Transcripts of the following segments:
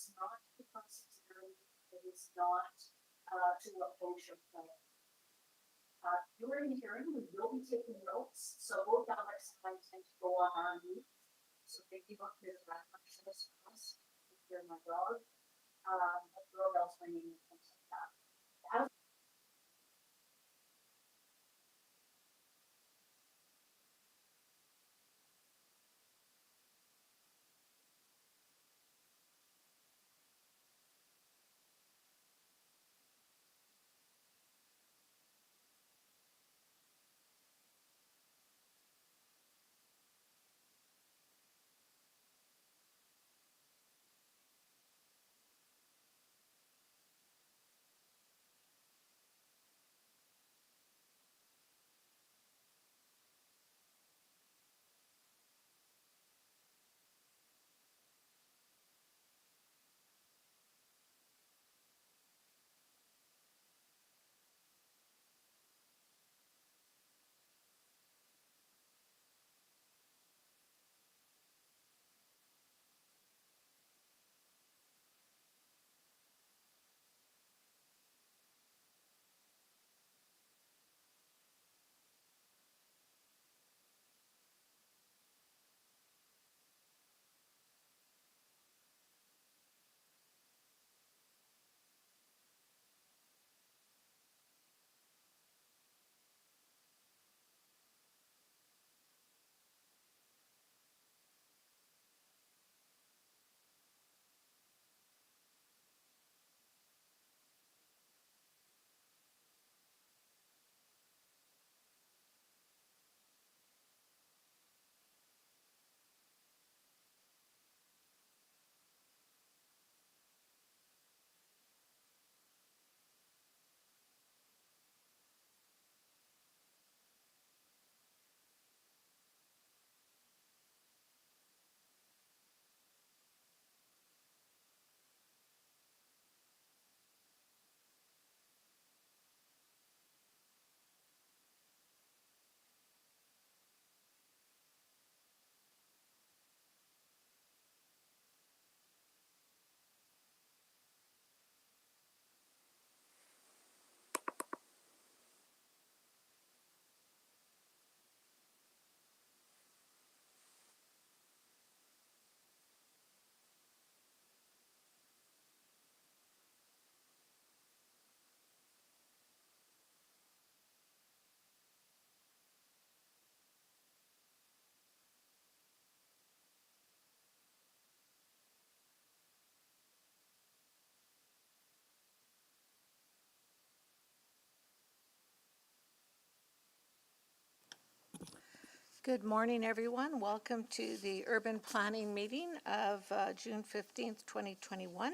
it's not to constitute, it is not to oppose your plan. During the hearing, we will be taking notes, so both Alex and I tend to go on our mute. So thank you for the background for this house. Hear my dog. But doorbell's ringing and things like that. As Good morning, everyone. Welcome to the Urban Planning Meeting of June 15th, 2021.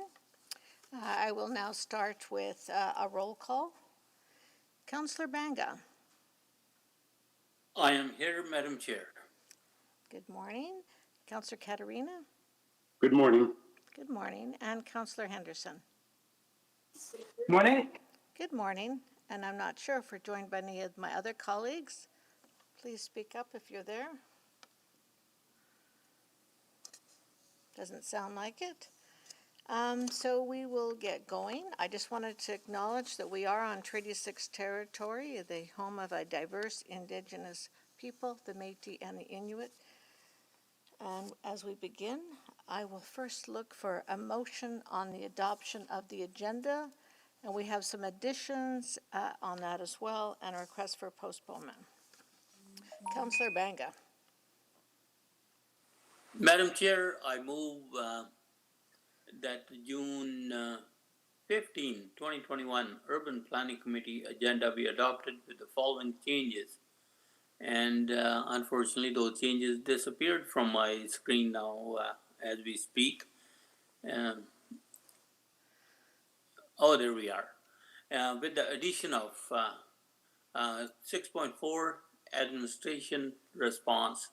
I will now start with a roll call. Councillor Banga. I am here, Madam Chair. Good morning. Councillor Katarina. Good morning. Good morning. And Councillor Henderson. Morning. Good morning. And I'm not sure if we're joined by any of my other colleagues. Please speak up if you're there. Doesn't sound like it. So we will get going. I just wanted to acknowledge that we are on Treaty 6 territory, the home of a diverse Indigenous people, the Métis and the Inuit. And as we begin, I will first look for a motion on the adoption of the agenda. And we have some additions on that as well, and a request for postponement. Councillor Banga. Madam Chair, I move that the June 15, 2021 Urban Planning Committee agenda be adopted with the following changes. And unfortunately, those changes disappeared from my screen now as we speak. Oh, there we are. With the addition of 6.4 administration response,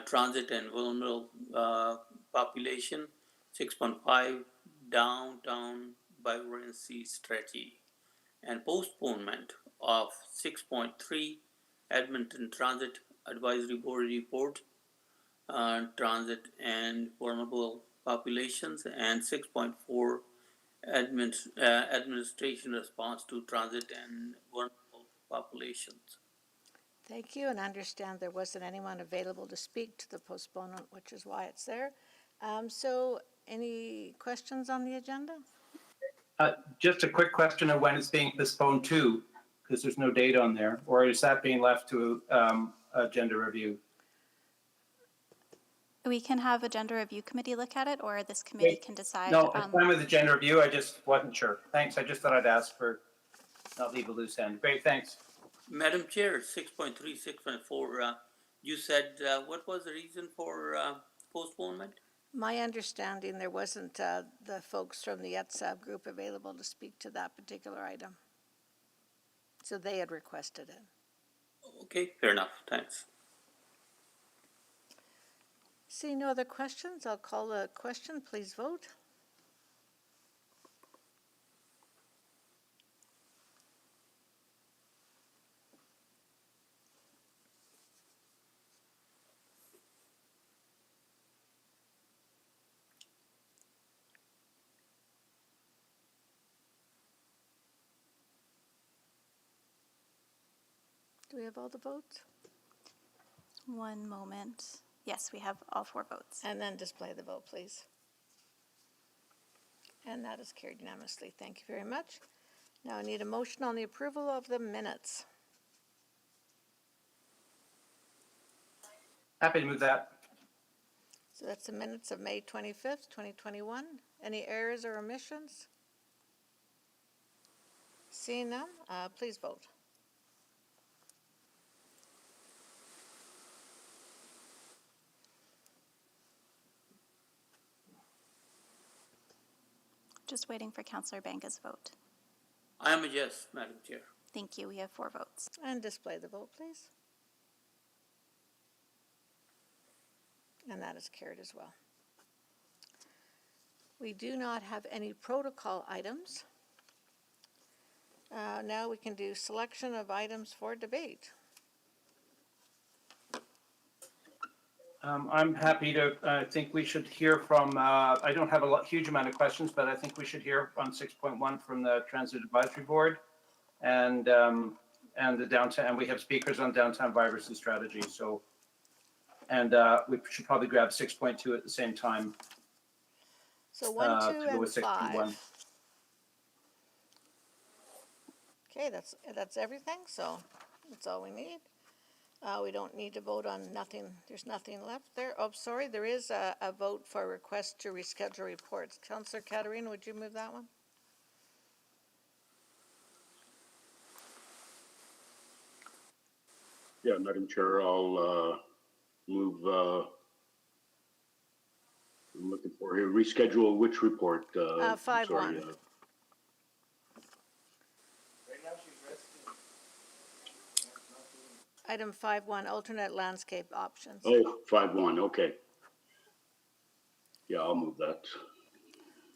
transit and vulnerable population, 6.5 downtown vibrancy strategy, and postponement of 6.3 Edmonton Transit Advisory Board report, transit and vulnerable populations, and 6.4 administration response to transit and vulnerable populations. Thank you, and I understand there wasn't anyone available to speak to the postponement, which is why it's there. So any questions on the agenda? Just a quick question of when it's being postponed to, because there's no date on there, or is that being left to agenda review? We can have agenda review committee look at it, or this committee can decide. No, it's fine with agenda review. I just wasn't sure. Thanks. I just thought I'd ask for, not leave a loose end. Great, thanks. Madam Chair, 6.3, 6.4, you said, what was the reason for postponement? My understanding, there wasn't the folks from the ETSAB group available to speak to that particular item. So they had requested it. Okay, fair enough, thanks. Seeing no other questions, I'll call the question. Please vote. Do we have all the votes? One moment. Yes, we have all 4 votes. And then display the vote, please. And that is carried unanimously. Thank you very much. Now I need a motion on the approval of the minutes. Happy to move that. So that's the minutes of May 25th, 2021. Any errors or omissions? Seeing none, please vote. Just waiting for Councillor Banga's vote. I am a yes, Madam Chair. Thank you. We have 4 votes. And display the vote, please. And that is carried as well. We do not have any protocol items. Now we can do selection of items for debate. I'm happy to, I think we should hear from, I don't have a huge amount of questions, but I think we should hear on 6.1 from the Transit Advisory Board and the downtown, and we have speakers on downtown vibrancy strategy. So, and we should probably grab 6.2 at the same time. So 1, 2, to go and with 6.1. 5. Okay, that's everything, so that's all we need. We don't need to vote on nothing, there's nothing left there. Oh, sorry, there is a vote for request to reschedule reports. Councillor Katarina, would you move that one? Yeah, Madam Chair, I'll move, I'm looking for here, reschedule which report? 5-1. sorry, Item 5.1, alternate landscape options. Oh, 5-1, okay. Yeah, I'll move that.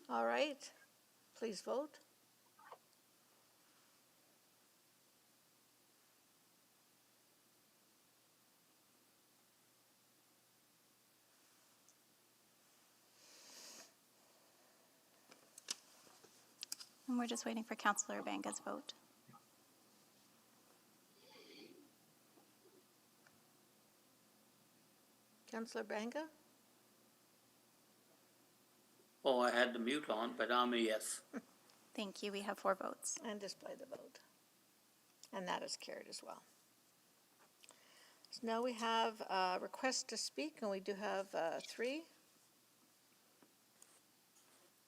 All right, please vote. And we're just waiting for Councillor Banga's vote. Councillor Banga? Oh, I had the mute on, but I'm a yes. Thank you. We have 4 votes. And display the vote. And that is carried as well. So now we have requests to speak, and we do have 3.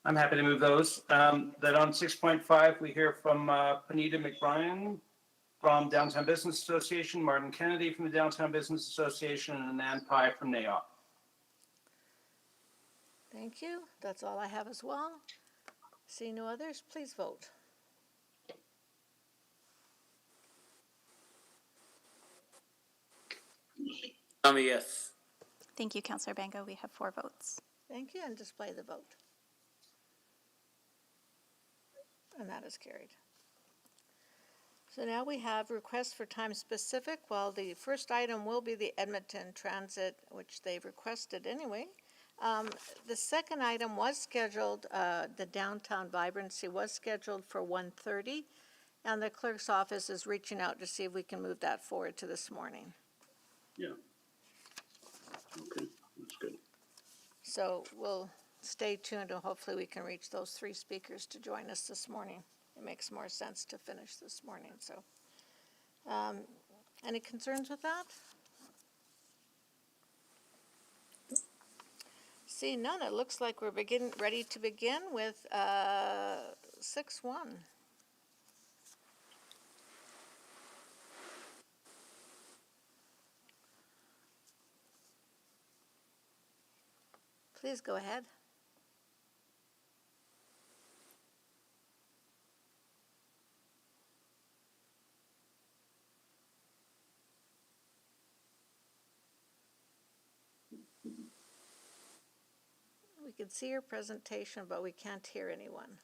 I'm happy to move those. That on 6.5, we hear from Panita McBrien from Downtown Business Association, Martin Kennedy from the Downtown Business Association, and Nan Pai from NAOP. Thank you. That's all I have as well. See no others, please vote. I'm a yes. Thank you, Councillor Banga. We have 4 votes. Thank you, and display the vote. And that is carried. So now we have requests for time specific. Well, the first item will be the Edmonton Transit, which they've requested anyway. The second item was scheduled, the downtown vibrancy was scheduled for 1:30, and the clerk's office is reaching out to see if we can move that forward to this morning. Yeah. Okay, that's good. So we'll stay tuned, and hopefully we can reach those three speakers to join us this morning. It makes more sense to finish this morning, so. Any concerns with that? See none, it looks like we're ready to begin with 6-1. Please go ahead. We can see your presentation, but we can't hear anyone.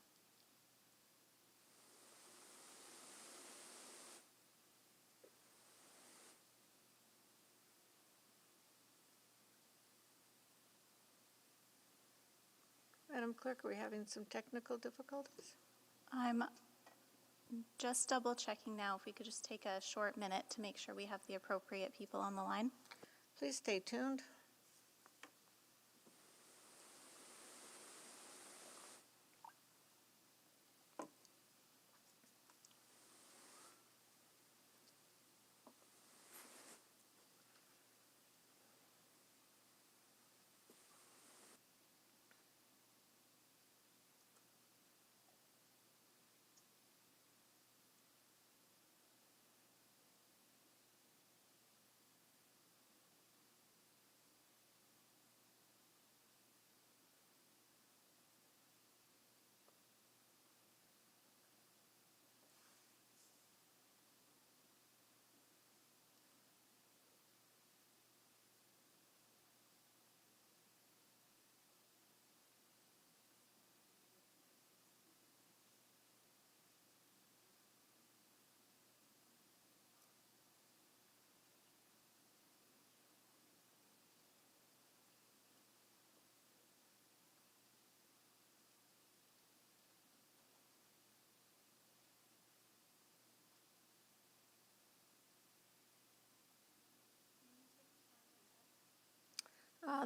Madam Clerk, are we having some technical difficulties? I'm just double checking now if we could just take a short minute to make sure we have the appropriate people on the line. Please stay tuned.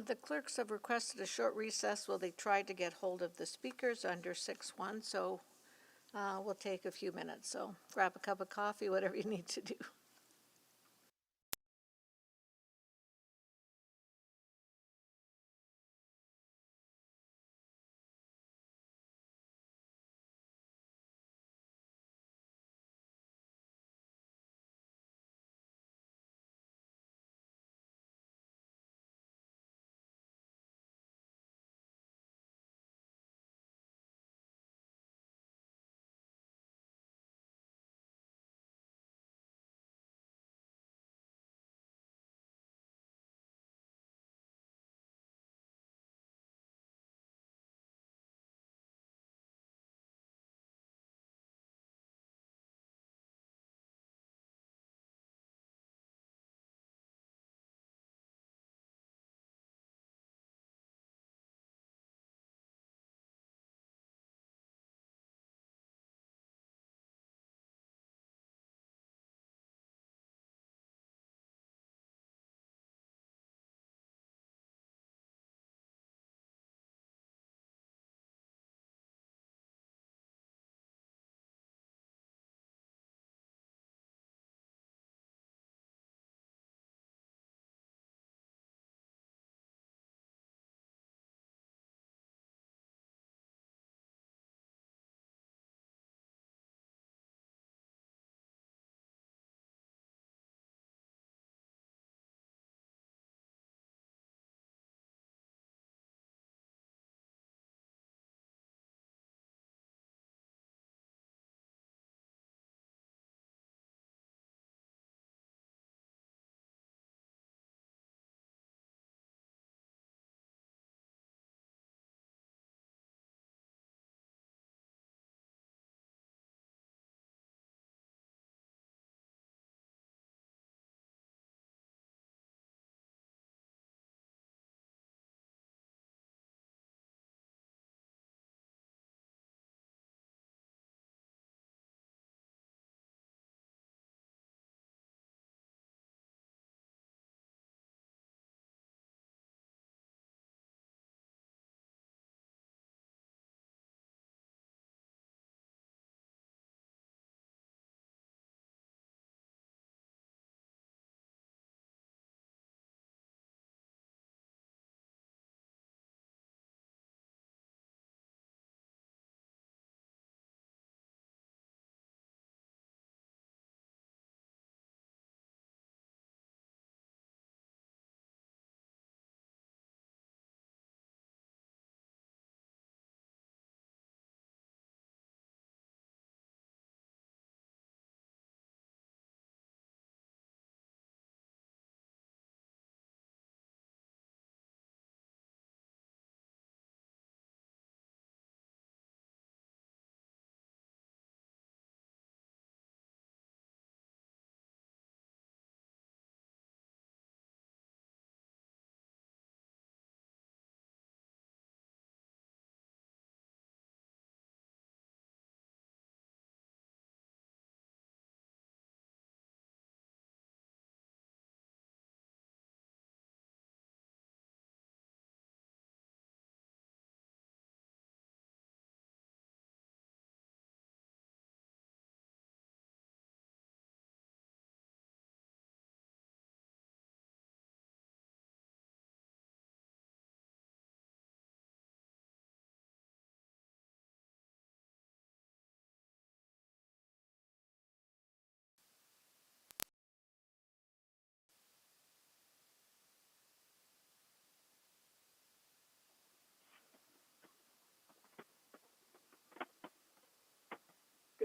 The clerks have requested a short recess while they try to get hold of the speakers under 6-1, so we'll take a few minutes. So grab a cup of coffee, whatever you need to do.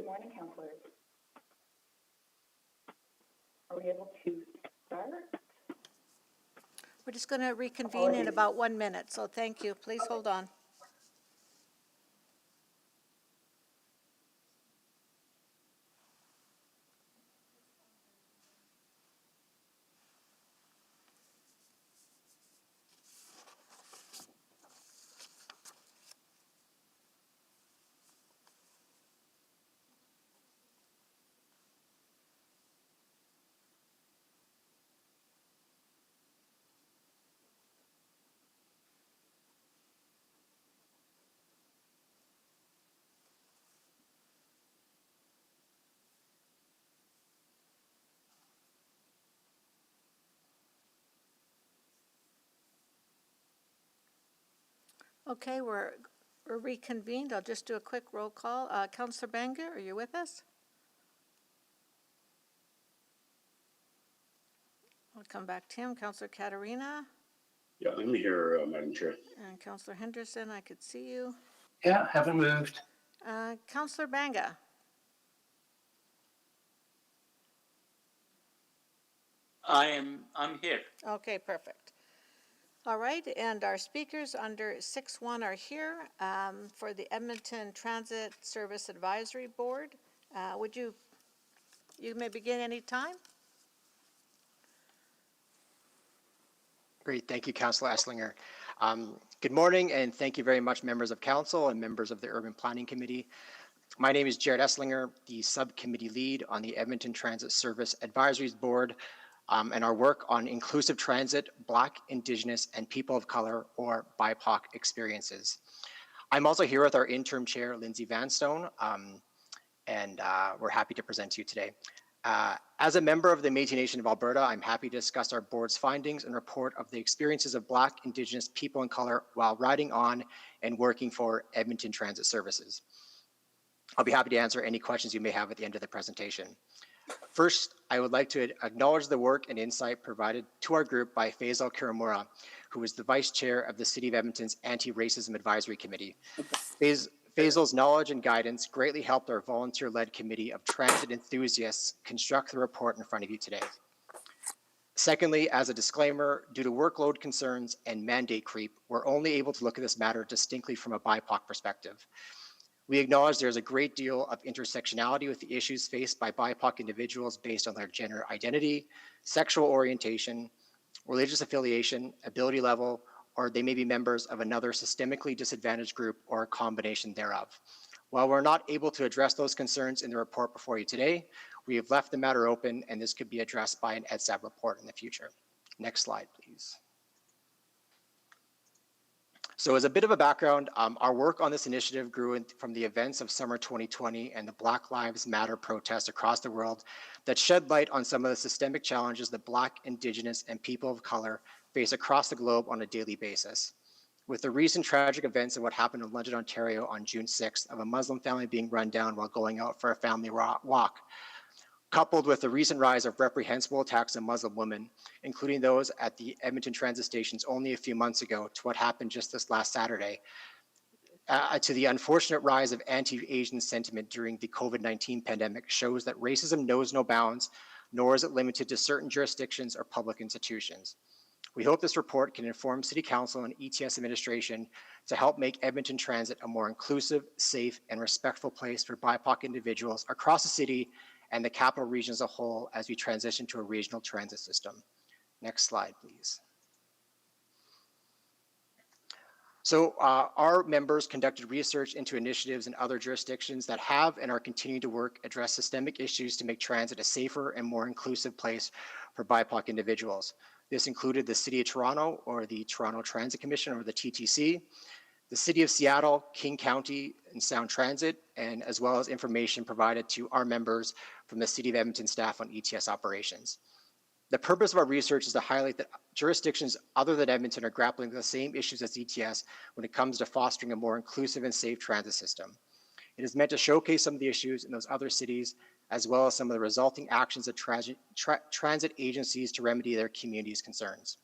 Good morning, councillors. Are we able to start? We're just going to reconvene in about 1 minute, so thank you. Please hold on. Okay, we're reconvened. I'll just do a quick roll call. Councillor Banga, are you with us? I'll come back to him. Councillor Katarina Yeah, I'm here, Madam Chair. and Councillor Henderson, I could see you. Yeah, haven't moved. Councillor Banga. I'm here. Okay, perfect. All right, and our speakers under 6.1 are here for the Edmonton Transit Service Advisory Board. You may begin any time. Great, thank you, Councillor Esslinger. Good morning, and thank you very much, members of council and members of the Urban Planning Committee. My name is Jared Esslinger, the subcommittee lead on the Edmonton Transit Service Advisory Board, and our work on inclusive transit, Black, Indigenous, and people of color, or BIPOC experiences. I'm also here with our interim chair, Lindsay Vanstone, and we're happy to present to you today. As a member of the Métis Nation of Alberta, I'm happy to discuss our board's findings and report of the experiences of Black, Indigenous, people of color while riding on and working for Edmonton Transit Services. I'll be happy to answer any questions you may have at the end of the presentation. First, I would like to acknowledge the work and insight provided to our group by Faisal Kiramura, who is the Vice Chair of the City of Edmonton's Anti-Racism Advisory Committee. Faisal's knowledge and guidance greatly helped our volunteer-led committee of transit enthusiasts construct the report in front of you today. Secondly, as a disclaimer, due to workload concerns and mandate creep, we're only able to look at this matter distinctly from a BIPOC perspective. We acknowledge there's a great deal of intersectionality with the issues faced by BIPOC individuals based on their gender identity, sexual orientation, religious affiliation, ability level, or they may be members of another systemically disadvantaged group or a combination thereof. While we're not able to address those concerns in the report before you today, we have left the matter open and this could be addressed by an EDSAB report in the future. Next slide, please. So as a bit of a background, our work on this initiative grew from the events of summer 2020 and the Black Lives Matter protests across the world that shed light on some of the systemic challenges that Black, Indigenous, and people of color face across the globe on a daily basis. With the recent tragic events of what happened in London, Ontario on June 6th of a Muslim family being run down while going out for a family walk, coupled with the recent rise of reprehensible attacks on Muslim women, including those at the Edmonton transit stations only a few months ago, to what happened just this last Saturday, to the unfortunate rise of anti-Asian sentiment during the COVID-19 pandemic, shows that racism knows no bounds, nor is it limited to certain jurisdictions or public institutions. We hope this report can inform City Council and ETS administration to help make Edmonton Transit a more inclusive, safe, and respectful place for BIPOC individuals across the city and the capital region as a whole as we transition to a regional transit system. Next slide, please. So our members conducted research into initiatives in other jurisdictions that have and are continuing to work address systemic issues to make transit a safer and more inclusive place for BIPOC individuals. This included the City of Toronto, or the Toronto Transit Commission, or the TTC, the City of Seattle, King County, and Sound Transit, and as well as information provided to our members from the City of Edmonton staff on ETS operations. The purpose of our research is to highlight that jurisdictions other than Edmonton are grappling with the same issues as ETS when it comes to fostering a more inclusive and safe transit system. It is meant to showcase some of the issues in those other cities, as well as some of the resulting actions of transit agencies to remedy their community's concerns.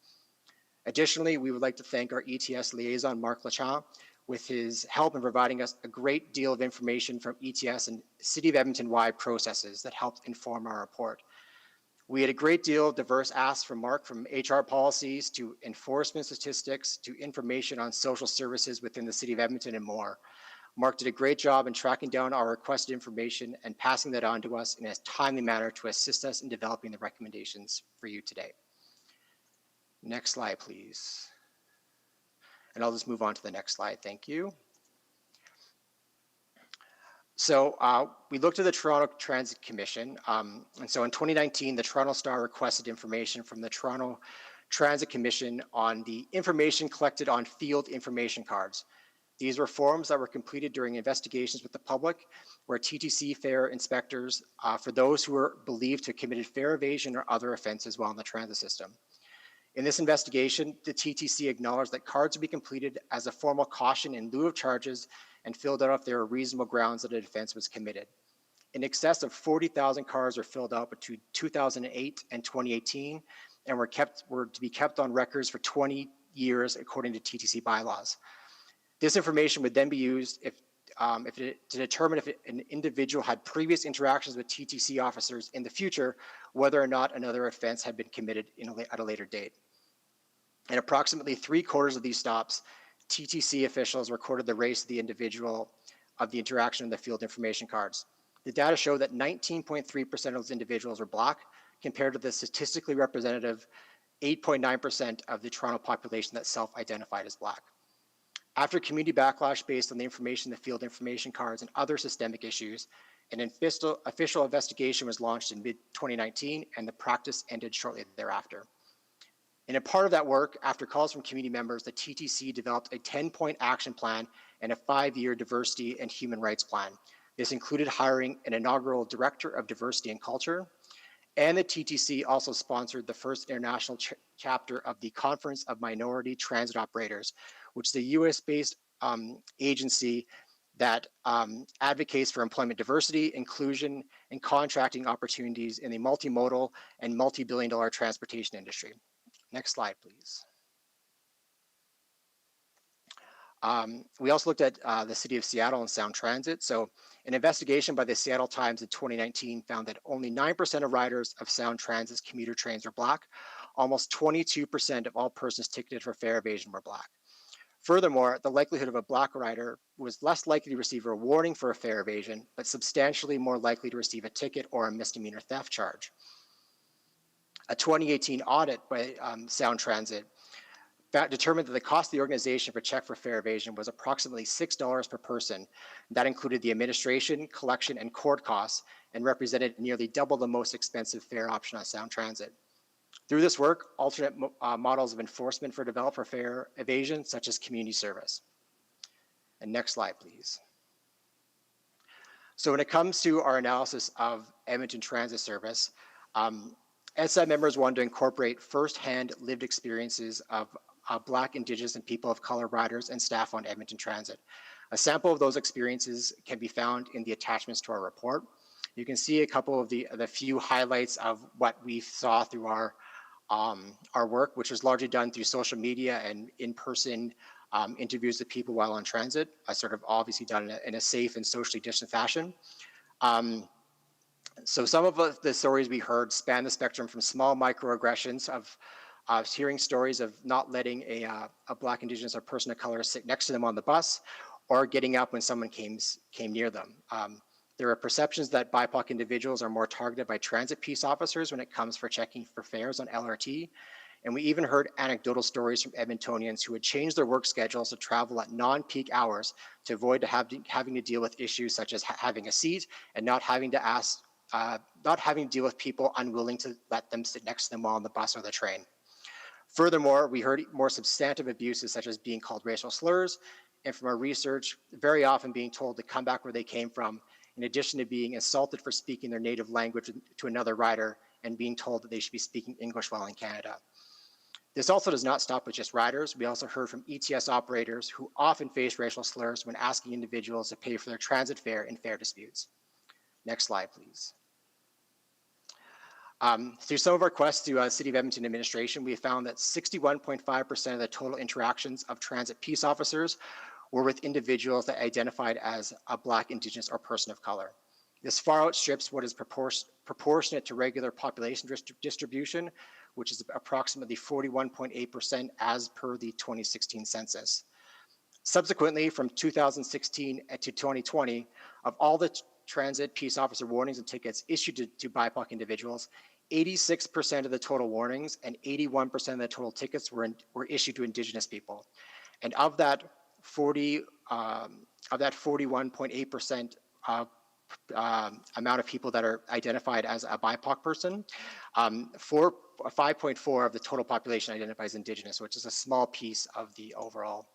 Additionally, we would like to thank our ETS liaison, Marc Lachamp, with his help in providing us a great deal of information from ETS and City of Edmonton-wide processes that helped inform our report. We had a great deal of diverse asks from Mark, from HR policies to enforcement statistics to information on social services within the City of Edmonton and more. Mark did a great job in tracking down our requested information and passing that on to us in a timely manner to assist us in developing the recommendations for you today. Next slide, please. And I'll just move on to the next slide. Thank you. So we looked at the Toronto Transit Commission. And so in 2019, the Toronto Star requested information from the Toronto Transit Commission on the information collected on field information cards. These were forms that were completed during investigations with the public, where TTC fare inspectors, for those who were believed to have committed fare evasion or other offenses while in the transit system. In this investigation, the TTC acknowledged that cards would be completed as a formal caution in lieu of charges and filled out if there were reasonable grounds that a offense was committed. In excess of 40,000 cards were filled out between 2008 and 2018 and were to be kept on records for 20 years according to TTC bylaws. This information would then be used to determine if an individual had previous interactions with TTC officers in the future, whether or not another offense had been committed at a later date. In approximately 3/4 of these stops, TTC officials recorded the race of the individual of the interaction of the field information cards. The data show that 19.3% of those individuals were Black, compared to the statistically representative 8.9% of the Toronto population that self-identified as Black. After community backlash based on the information in the field information cards and other systemic issues, an official investigation was launched in mid-2019, and the practice ended shortly thereafter. In a part of that work, after calls from community members, the TTC developed a 10-point action plan and a 5-year diversity and human rights plan. This included hiring an inaugural director of diversity and culture, and the TTC also sponsored the first international chapter of the Conference of Minority Transit Operators, which is a US-based agency that advocates for employment diversity, inclusion, and contracting opportunities in the multimodal and multi-billion-dollar transportation industry. Next slide, please. We also looked at the City of Seattle and Sound Transit. So an investigation by the Seattle Times in 2019 found that only 9% of riders of Sound Transit's commuter trains are Black. Almost 22% of all persons ticketed for fare evasion were Black. Furthermore, the likelihood of a Black rider was less likely to receive a warning for a fare evasion, but substantially more likely to receive a ticket or a misdemeanor theft charge. A 2018 audit by Sound Transit determined that the cost of the organization for check for fare evasion was approximately $6 per person. That included the administration, collection, and court costs, and represented nearly double the most expensive fare option on Sound Transit. Through this work, alternate models of enforcement were developed for fare evasion, such as community service. And next slide, please. So when it comes to our analysis of Edmonton Transit Service, EDSA members wanted to incorporate firsthand lived experiences of Black, Indigenous, and people of color riders and staff on Edmonton Transit. A sample of those experiences can be found in the attachments to our report. You can see a couple of the few highlights of what we saw through our work, which was largely done through social media and in-person interviews with people while on transit, sort of obviously done in a safe and socially distant fashion. So some of the stories we heard span the spectrum from small microaggressions of hearing stories of not letting a Black, Indigenous, or person of color sit next to them on the bus, or getting up when someone came near them. There are perceptions that BIPOC individuals are more targeted by transit peace officers when it comes for checking for fares on LRT. And we even heard anecdotal stories from Edmontonians who had changed their work schedules to travel at non-peak hours to avoid having to deal with issues such as having a seat and not having to deal with people unwilling to let them sit next to them while on the bus or the train. Furthermore, we heard more substantive abuses such as being called racial slurs, and from our research, very often being told to come back where they came from, in addition to being assaulted for speaking their native language to another rider and being told that they should be speaking English while in Canada. This also does not stop with just riders. We also heard from ETS operators who often face racial slurs when asking individuals to pay for their transit fare in fare disputes. Next slide, please. Through some of our quests to City of Edmonton administration, we have found that 61.5% of the total interactions of transit peace officers were with individuals that identified as a Black, Indigenous, or person of color. This far outstrips what is proportionate to regular population distribution, which is approximately 41.8% as per the 2016 census. Subsequently, from 2016 to 2020, of all the transit peace officer warnings and tickets issued to BIPOC individuals, 86% of the total warnings and 81% of the total tickets were issued to Indigenous people. And of that 41.8% amount of people that are identified as a BIPOC person, 5.4 of the total population identifies Indigenous, which is a small piece of the overall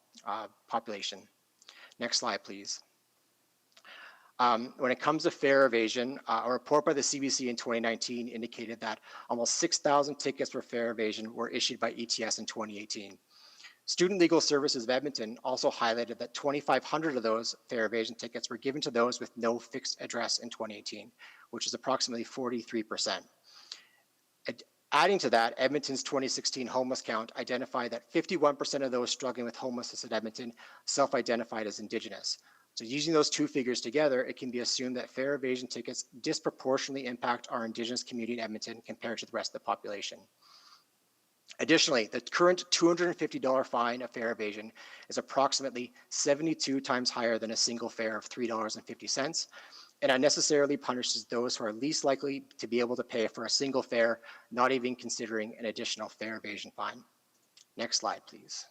population. Next slide, please. When it comes to fare evasion, a report by the CBC in 2019 indicated that almost 6,000 tickets for fare evasion were issued by ETS in 2018. Student Legal Services of Edmonton also highlighted that 2,500 of those fare evasion tickets were given to those with no fixed address in 2018, which is approximately 43%. Adding to that, Edmonton's 2016 homeless count identified that 51% of those struggling with homelessness in Edmonton self-identified as Indigenous. So using those two figures together, it can be assumed that fare evasion tickets disproportionately impact our Indigenous community in Edmonton compared to the rest of the population. Additionally, the current $250 fine of fare evasion is approximately 72 times higher than a single fare of $3.50, and unnecessarily punishes those who are least likely to be able to pay for a single fare, not even considering an additional fare evasion fine. Next slide, please.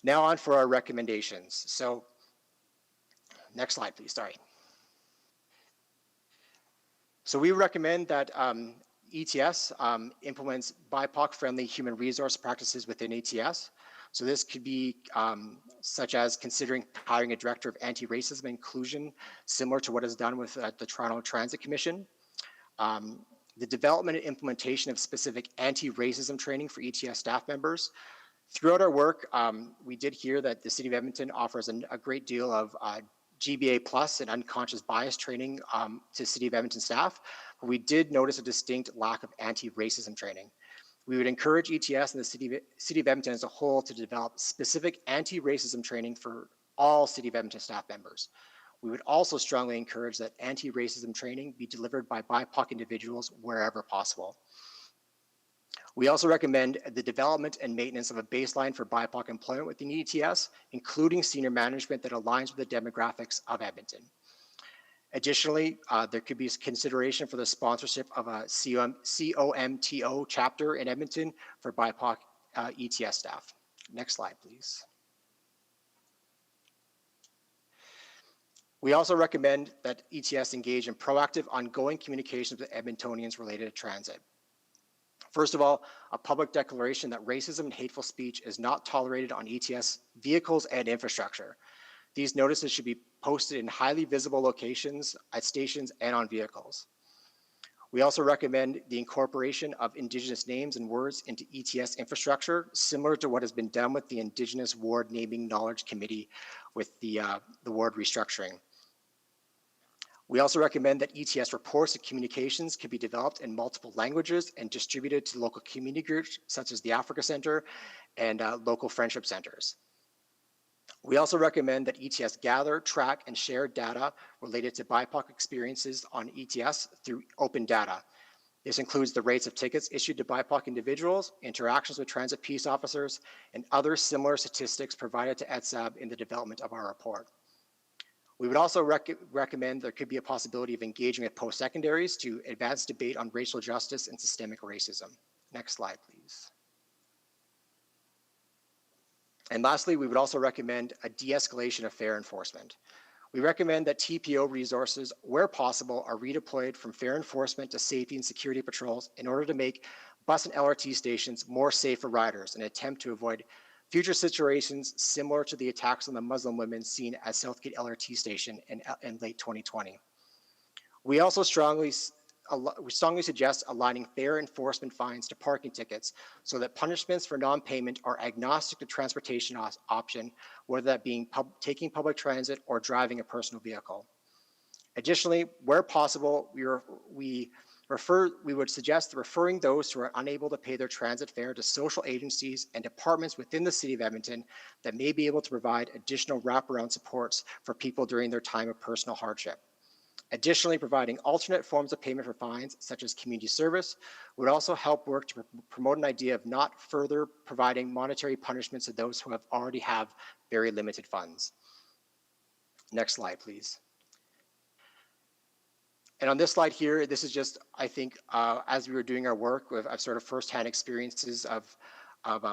Now on for our recommendations. So, next slide, please, sorry. So we recommend that ETS implements BIPOC-friendly human resource practices within ETS. So this could be such as considering hiring a director of anti-racism inclusion, similar to what is done with the Toronto Transit Commission. The development and implementation of specific anti-racism training for ETS staff members. Throughout our work, we did hear that the City of Edmonton offers a great deal of GBA plus and unconscious bias training to City of Edmonton staff, but we did notice a distinct lack of anti-racism training. We would encourage ETS and the City of Edmonton as a whole to develop specific anti-racism training for all City of Edmonton staff members. We would also strongly encourage that anti-racism training be delivered by BIPOC individuals wherever possible. We also recommend the development and maintenance of a baseline for BIPOC employment within ETS, including senior management that aligns with the demographics of Edmonton. Additionally, there could be consideration for the sponsorship of a COMTO chapter in Edmonton for BIPOC ETS staff. Next slide, please. We also recommend that ETS engage in proactive, ongoing communications with Edmontonians related to transit. First of all, a public declaration that racism and hateful speech is not tolerated on ETS vehicles and infrastructure. These notices should be posted in highly visible locations, at stations, and on vehicles. We also recommend the incorporation of Indigenous names and words into ETS infrastructure, similar to what has been done with the Indigenous Ward Naming Knowledge Committee with the ward restructuring. We also recommend that ETS reports and communications can be developed in multiple languages and distributed to local community groups, such as the Africa Center and local friendship centers. We also recommend that ETS gather, track, and share data related to BIPOC experiences on ETS through open data. This includes the rates of tickets issued to BIPOC individuals, interactions with transit peace officers, and other similar statistics provided to ETSAB in the development of our report. We would also recommend there could be a possibility of engaging with post-secondaries to advance debate on racial justice and systemic racism. Next slide, please. And lastly, we would also recommend a de-escalation of fare enforcement. We recommend that TPO resources, where possible, are redeployed from fare enforcement to safety and security patrols in order to make bus and LRT stations more safe for riders in an attempt to avoid future situations similar to the attacks on the Muslim women seen at Southgate LRT station in late 2020. We also strongly suggest aligning fare enforcement fines to parking tickets so that punishments for non-payment are agnostic to transportation option, whether that being taking public transit or driving a personal vehicle. Additionally, where possible, we We would suggest referring those who are unable to pay their transit fare to social agencies and departments within the City of Edmonton that may be able to provide additional wraparound supports for people during their time of personal hardship. Additionally, providing alternate forms of payment for fines, such as community service, would also help work to promote an idea of not further providing monetary punishments to those who already have very limited funds. Next slide, please. And on this slide here, this is just, I think, as we were doing our work, I've sort of firsthand experiences of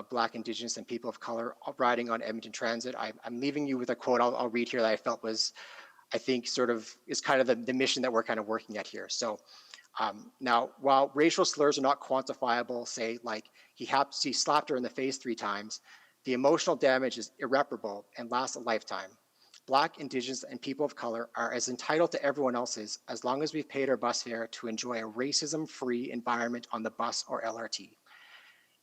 Black, Indigenous, and people of color riding on Edmonton Transit. I'm leaving you with a quote I'll read here that I felt was, I think, sort of is kind of the mission that we're kind of working at here. So now, while racial slurs are not quantifiable, say like he slapped her in the face 3 times, the emotional damage is irreparable and lasts a lifetime. Black, Indigenous, and people of color are as entitled to everyone else's as long as we've paid our bus fare to enjoy a racism-free environment on the bus or LRT.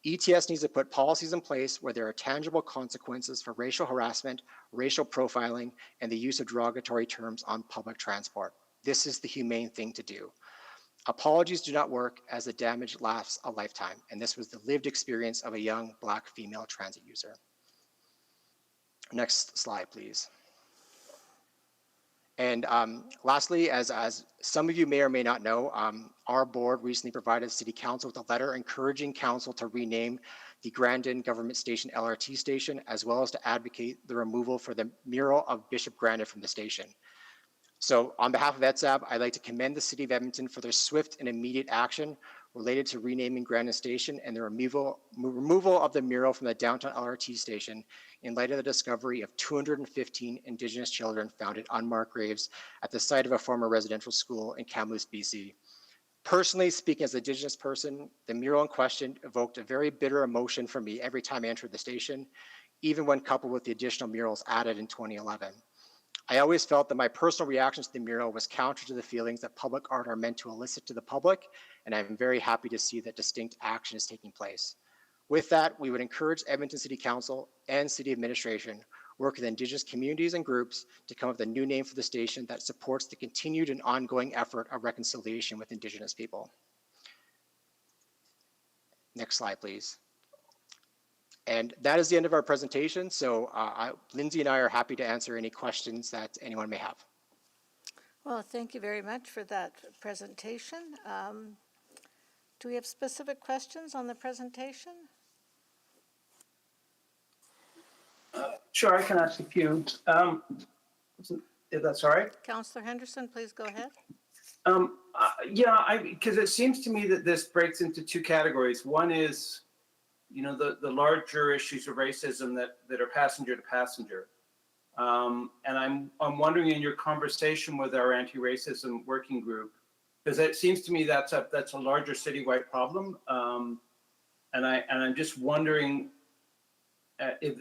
ETS needs to put policies in place where there are tangible consequences for racial harassment, racial profiling, and the use of derogatory terms on public transport. This is the humane thing to do. Apologies do not work as the damage lasts a lifetime, and this was the lived experience of a young Black female transit user. Next slide, please. And lastly, as some of you may or may not know, our board recently provided City Council with a letter encouraging Council to rename the Grandin Government Station LRT station, as well as to advocate the removal for the mural of Bishop Grandin from the station. So on behalf of ETSAB, I'd like to commend the City of Edmonton for their swift and immediate action related to renaming Grandin Station and the removal of the mural from the downtown LRT station in light of the discovery of 215 Indigenous children found in unmarked graves at the site of a former residential school in Kamloops, BC. Personally, speaking as an Indigenous person, the mural in question evoked a very bitter emotion for me every time I entered the station, even when coupled with the additional murals added in 2011. I always felt that my personal reaction to the mural was counter to the feelings that public art are meant to elicit to the public, and I'm very happy to see that distinct action is taking place. With that, we would encourage Edmonton City Council and City Administration work with Indigenous communities and groups to come up with a new name for the station that supports the continued and ongoing effort of reconciliation with Indigenous people. Next slide, please. And that is the end of our presentation. So Lindsay and I are happy to answer any questions that anyone may have. Well, thank you very much for that presentation. Do we have specific questions on the presentation? Sure, I can ask a few. If that's all right. Councillor Henderson, please go ahead. Yeah, because it seems to me that this breaks into 2 categories. One is, you know, the larger issues of racism that are passenger to passenger. And I'm wondering, in your conversation with our anti-racism working group, because it seems to me that's a larger citywide problem. And I'm just wondering if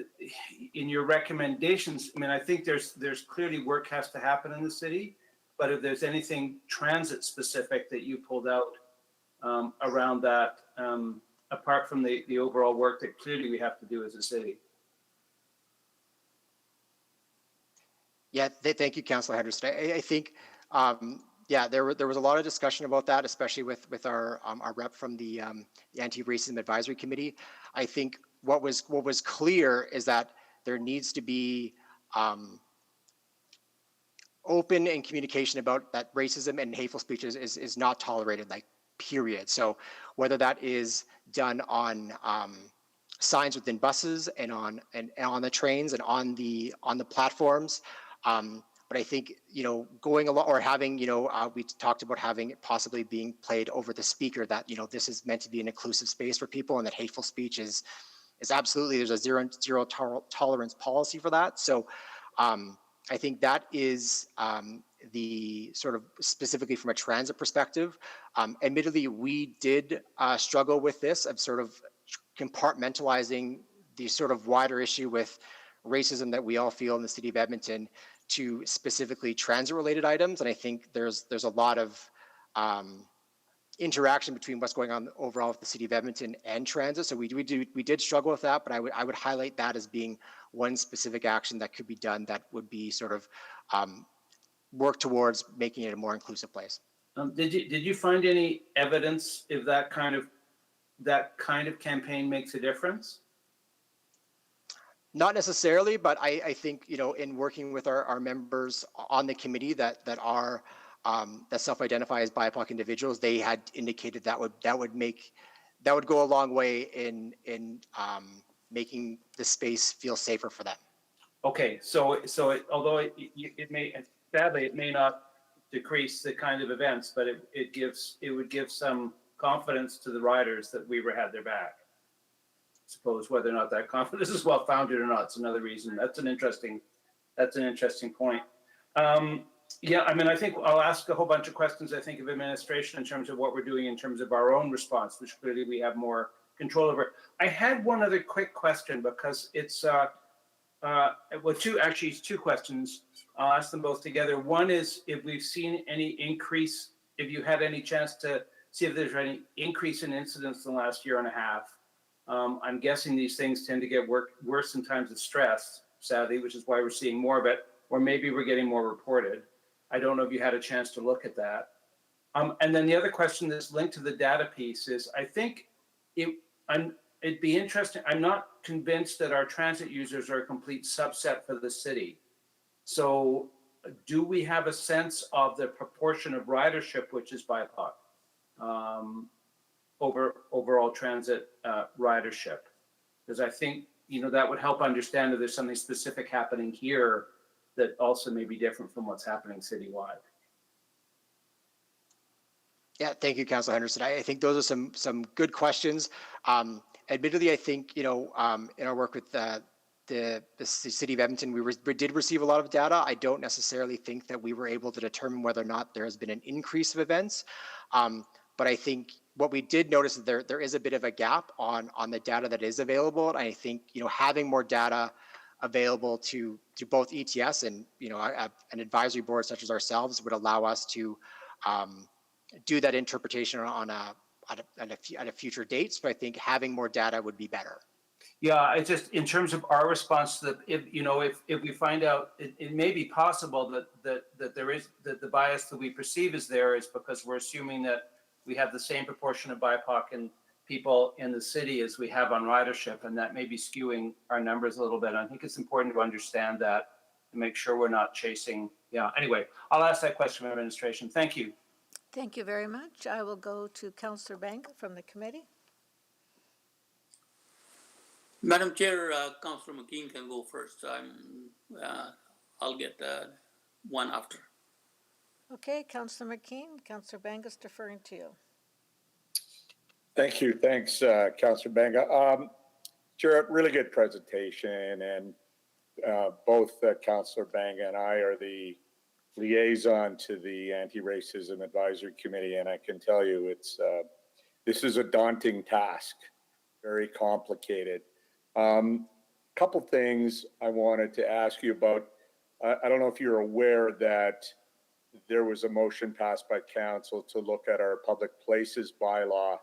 in your recommendations, I mean, I think there's clearly work has to happen in the city, but if there's anything transit specific that you pulled out around that, apart from the overall work that clearly we have to do as a city. Yeah, thank you, Councillor Henderson. I think, yeah, there was a lot of discussion about that, especially with our rep from the Anti-Racism Advisory Committee. I think what was clear is that there needs to be open and communication about that racism and hateful speech is not tolerated, like, period. So whether that is done on signs within buses and on the trains and on the platforms. But I think, you know, going along or having, you know, we talked about having it possibly being played over the speaker that, you know, this is meant to be an inclusive space for people and that hateful speech is absolutely, there's a zero tolerance policy for that. So I think that is the sort of specifically from a transit perspective. Admittedly, we did struggle with this of sort of compartmentalizing the sort of wider issue with racism that we all feel in the city of Edmonton to specifically transit-related items, and I think there's a lot of interaction between what's going on overall with the city of Edmonton and transit. So we did struggle with that, but I would highlight that as being one specific action that could be done that would be sort of work towards making it a more inclusive place. Did you find any evidence if that kind of campaign makes a difference? Not necessarily, but I think, you know, in working with our members on the committee that are that self-identify as BIPOC individuals, they had indicated that would go a long way in making the space feel safer for them. Okay, so although it may, sadly, it may not decrease the kind of events, but it would give some confidence to the riders that Weaver had their back. Suppose whether or not that confidence is well founded or not, it's another reason. That's an interesting point. Yeah, I mean, I think I'll ask a whole bunch of questions, I think, of administration in terms of what we're doing in terms of our own response, which clearly we have more control over. I had one other quick question because it's, two questions. I'll ask them both together. One is if we've seen any increase, if you had any chance to see if there's any increase in incidents in the last year and a half. I'm guessing these things tend to get worse in times of stress, sadly, which is why we're seeing more of it, or maybe we're getting more reported. I don't know if you had a chance to look at that. And then the other question that's linked to the data piece is, I think it'd be interesting. I'm not convinced that our transit users are a complete subset for the city. So do we have a sense of the proportion of ridership, which is BIPOC, over overall transit ridership? Because I think, you know, that would help understand if there's something specific happening here that also may be different from what's happening citywide. Yeah, thank you, Councilor Henderson. I think those are some good questions. Admittedly, I think, you know, in our work with the city of Edmonton, we did receive a lot of data. I don't necessarily think that we were able to determine whether or not there has been an increase of events. But I think what we did notice is there is a bit of a gap on the data that is available. And I think, you know, having more data available to both ETS and, you know, an advisory board such as ourselves would allow us to do that interpretation at a future dates. But I think having more data would be better. Yeah, it's just in terms of our response to if we find out, it may be possible that there is that the bias that we perceive is there is because we're assuming that we have the same proportion of BIPOC and people in the city as we have on ridership, and that may be skewing our numbers a little bit. I think it's important to understand that to make sure we're not chasing. Yeah. Anyway, I'll ask that question of administration. Thank you. Thank you very much. I will go to Councillor Banga from the committee. Madam Chair, Councillor McKean can go first. I'll get one after. Okay, Councillor McKean, Councillor Banga's deferring to you. Thank you. Thanks, Councillor Banga. Chair, really good presentation, and both Councillor Banga and I are the liaison to the Anti-Racism Advisory Committee, and I can tell you this is a daunting task, very complicated. Couple things I wanted to ask you about. I don't know if you're aware that there was a motion passed by council to look at our public places bylaw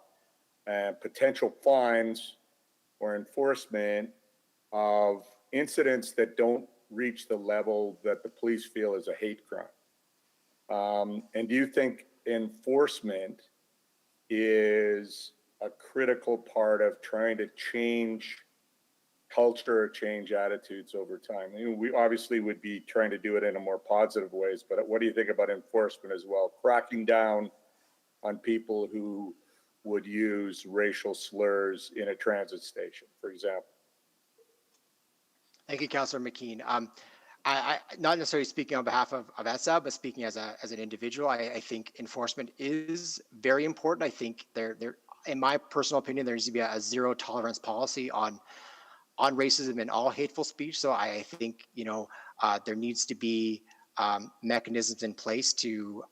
and potential fines or enforcement of incidents that don't reach the level that the police feel is a hate crime. And do you think enforcement is a critical part of trying to change culture or change attitudes over time? I mean, we obviously would be trying to do it in a more positive ways, but what do you think about enforcement as well? Cracking down on people who would use racial slurs in a transit station, for example. Thank you, Councillor McKean. I not necessarily speaking on behalf of ESSA, but speaking as an individual, I think enforcement is very important. I think there, in my personal opinion, there needs to be a zero tolerance policy on racism and all hateful speech. So I think, you know, there needs to be mechanisms in place to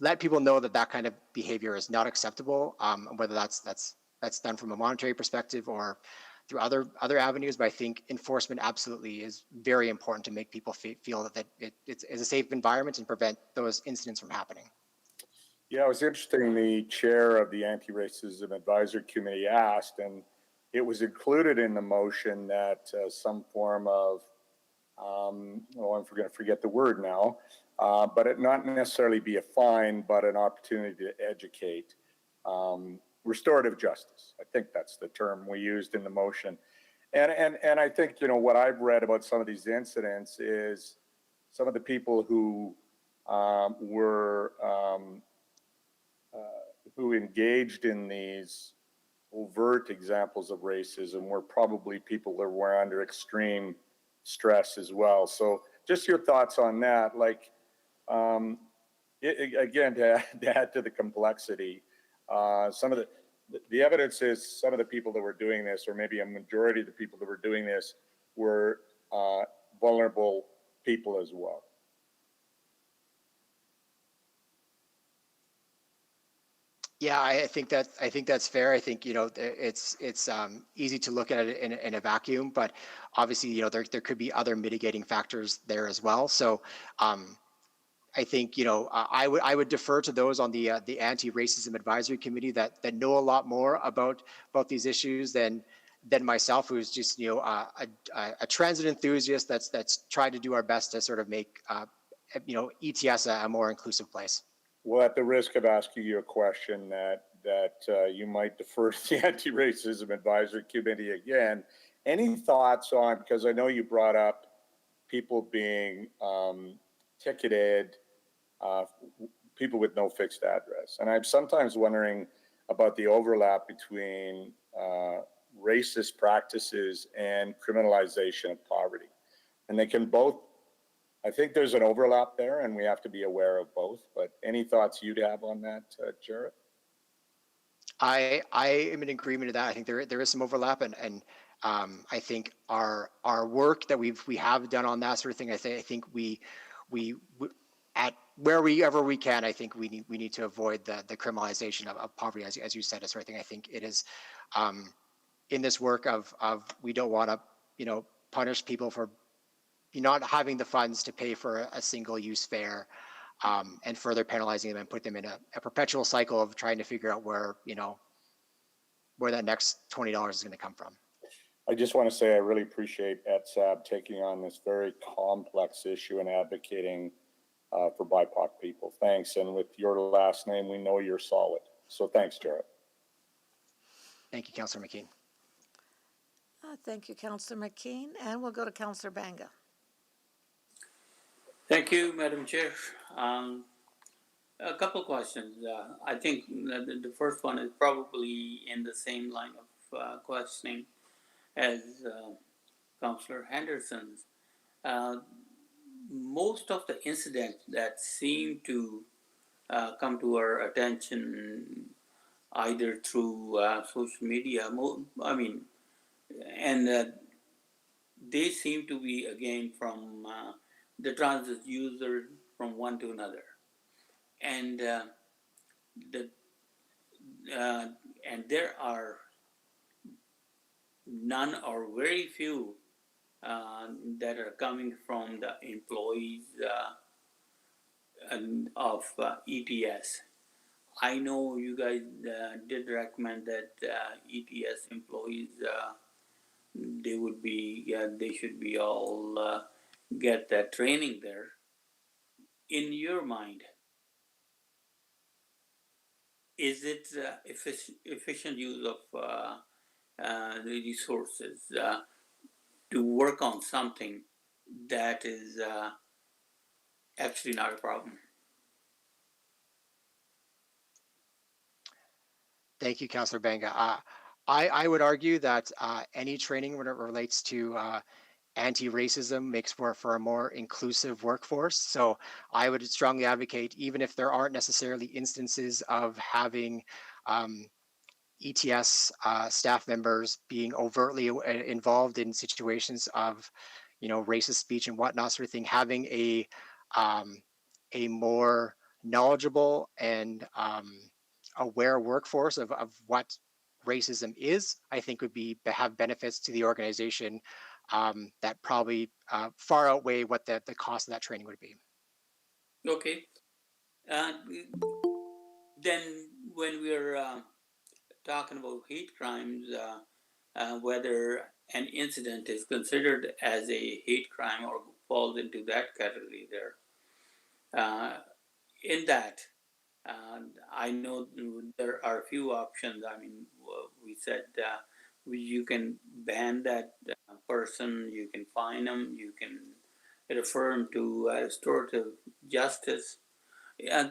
let people know that kind of behavior is not acceptable, whether that's done from a monetary perspective or through other avenues. But I think enforcement absolutely is very important to make people feel that it's a safe environment and prevent those incidents from happening. Yeah, it was interesting. The chair of the Anti-Racism Advisory Committee asked, and it was included in the motion that some form of, I'm going to forget the word now, but it not necessarily be a fine, but an opportunity to educate. Restorative justice, I think that's the term we used in the motion. And I think, you know, what I've read about some of these incidents is some of the people who who engaged in these overt examples of racism were probably people that were under extreme stress as well. So just your thoughts on that, like, again, to add to the complexity, some of the evidence is some of the people that were doing this, or maybe a majority of the people that were doing this, were vulnerable people as well. Yeah, I think that's fair. I think, you know, it's easy to look at it in a vacuum, but obviously, you know, there could be other mitigating factors there as well. So I think, you know, I would defer to those on the Anti-Racism Advisory Committee that know a lot more about these issues than myself, who's just, you know, a transit enthusiast that's tried to do our best to sort of make you know, ETS a more inclusive place. Well, at the risk of asking you a question that you might defer to the Anti-Racism Advisory Committee again, any thoughts on, because I know you brought up people being ticketed, people with no fixed address. And I'm sometimes wondering about the overlap between racist practices and criminalization of poverty. And they can both, I think there's an overlap there and we have to be aware of both, but any thoughts you'd have on that, Jarrett? I am in agreement with that. I think there is some overlap, and I think our work that we have done on that sort of thing, I think we at wherever we can, I think we need to avoid the criminalization of poverty, as you said. Is sort of thing. I think it is in this work of we don't want to, you know, punish people for not having the funds to pay for a single-use fare, and further penalizing them and put them in a perpetual cycle of trying to figure out where, you know, where that next $20 is going to come from. I just want to say I really appreciate ETSAB taking on this very complex issue and advocating for BIPOC people. Thanks. And with your last name, we know you're solid. So thanks, Jarrett. Thank you, Councillor McKean. Thank you, Councillor McKean, and we'll go to Councillor Banga. Thank you, Madam Chair. A couple of questions. I think the first one is probably in the same line of questioning as Councillor Henderson's. Most of the incidents that seem to come to our attention either through social media, they seem to be again from the transit user from one to another, and there are none or very few that are coming from the employees of ETS. I know you guys did recommend that ETS employees they should be all get that training there. In your mind, is it efficient use of the resources to work on something that is actually not a problem? Thank you, Councillor Banga. I would argue that any training when it relates to anti-racism makes for a more inclusive workforce. So I would strongly advocate, even if there aren't necessarily instances of having ETS staff members being overtly involved in situations of, you know, racist speech and whatnot, sort of thing, having a more knowledgeable and aware workforce of what racism is, I think would have benefits to the organization that probably far outweigh what the cost of that training would be. Okay. Then when we're talking about hate crimes, whether an incident is considered as a hate crime or falls into that category there, in that, I know there are a few options. I mean, we said you can ban that person, you can fine them, you can refer them to restorative justice. And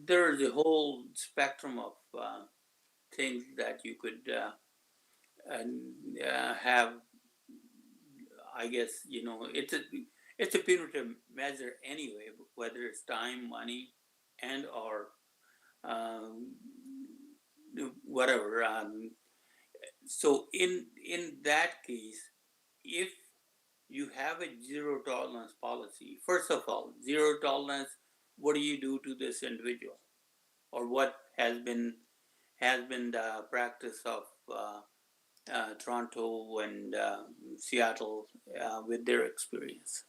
there's a whole spectrum of things that you could have. I guess it's a punitive measure anyway, whether it's time, money, and or um, whatever. So in that case, if you have a zero tolerance policy, first of all, zero tolerance, what do you do to this individual, or what has been the practice of Toronto and Seattle with their experience?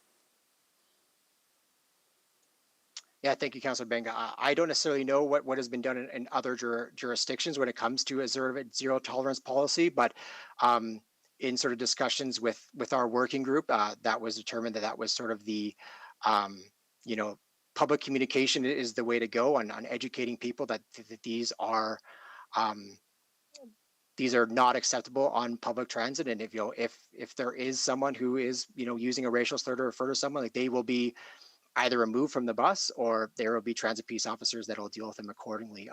Yeah, thank you, Councilor Benga. I don't necessarily know what has been done in other jurisdictions when it comes to a zero tolerance policy, but in sort of discussions with our working group, that was determined that was sort of the, you know, public communication is the way to go on educating people that um, these are not acceptable on public transit. And if there is someone who is, using a racial slur to refer to someone, like, they will be either removed from the bus, or there will be transit peace officers that will deal with them accordingly.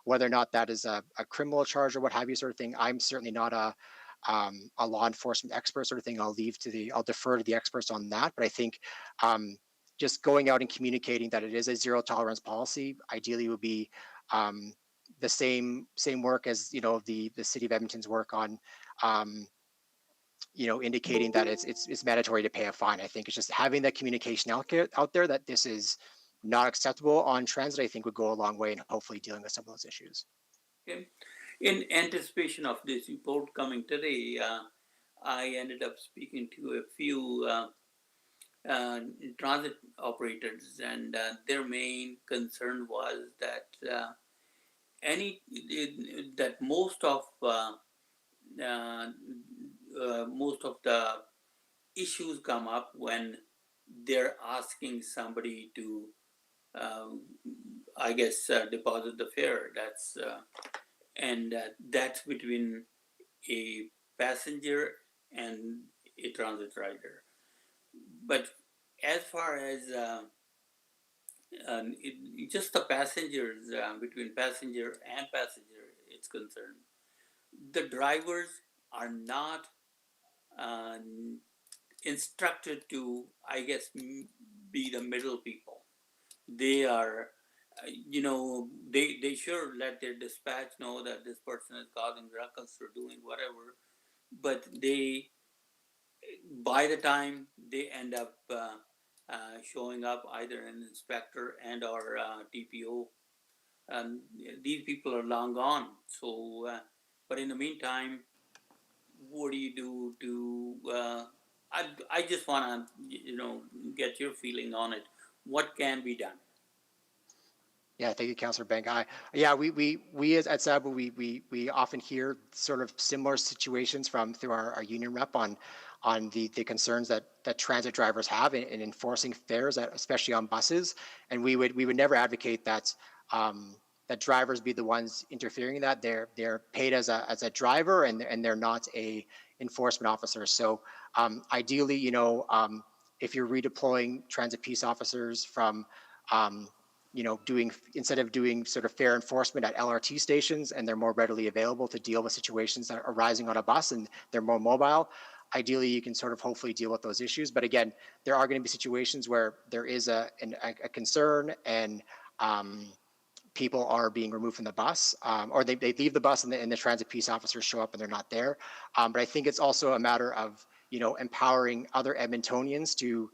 Whether or not that is a criminal charge or what have you, sort of thing, I'm certainly not a law enforcement expert, sort of thing. I'll defer to the experts on that. But I think just going out and communicating that it is a zero tolerance policy, ideally would be the same work as the city of Edmonton's work on indicating that it's mandatory to pay a fine. I think it's just having that communication out there that this is not acceptable on transit, I think would go a long way in hopefully dealing with some of those issues. Okay. In anticipation of this report coming today, I ended up speaking to a few transit operators, and their main concern was that most of the issues come up when they're asking somebody to, deposit the fare. That's between a passenger and a transit rider. But as far as just the passengers, between passenger and passenger, it's concerned, the drivers are not instructed to, I guess, be the middle people. They are, they sure let their dispatch know that this person is causing ruckus or doing whatever, but by the time they end up showing up, either an inspector and or TPO, these people are long gone. So, but in the meantime, what do you do to? I just want to get your feeling on it. What can be done? Yeah, thank you, Councillor Bank. Yeah, we as at SAB, we often hear sort of similar situations through our union rep on the concerns that transit drivers have in enforcing fares, especially on buses. And we would never advocate that that drivers be the ones interfering in that. They're paid as a driver, and they're not a enforcement officer. So ideally, if you're redeploying transit peace officers from instead of doing sort of fare enforcement at LRT stations, and they're more readily available to deal with situations that are arising on a bus and they're more mobile, ideally you can sort of hopefully deal with those issues. But again, there are going to be situations where there is a concern, and people are being removed from the bus, or they leave the bus, and the transit peace officers show up and they're not there. But I think it's also a matter of empowering other Edmontonians to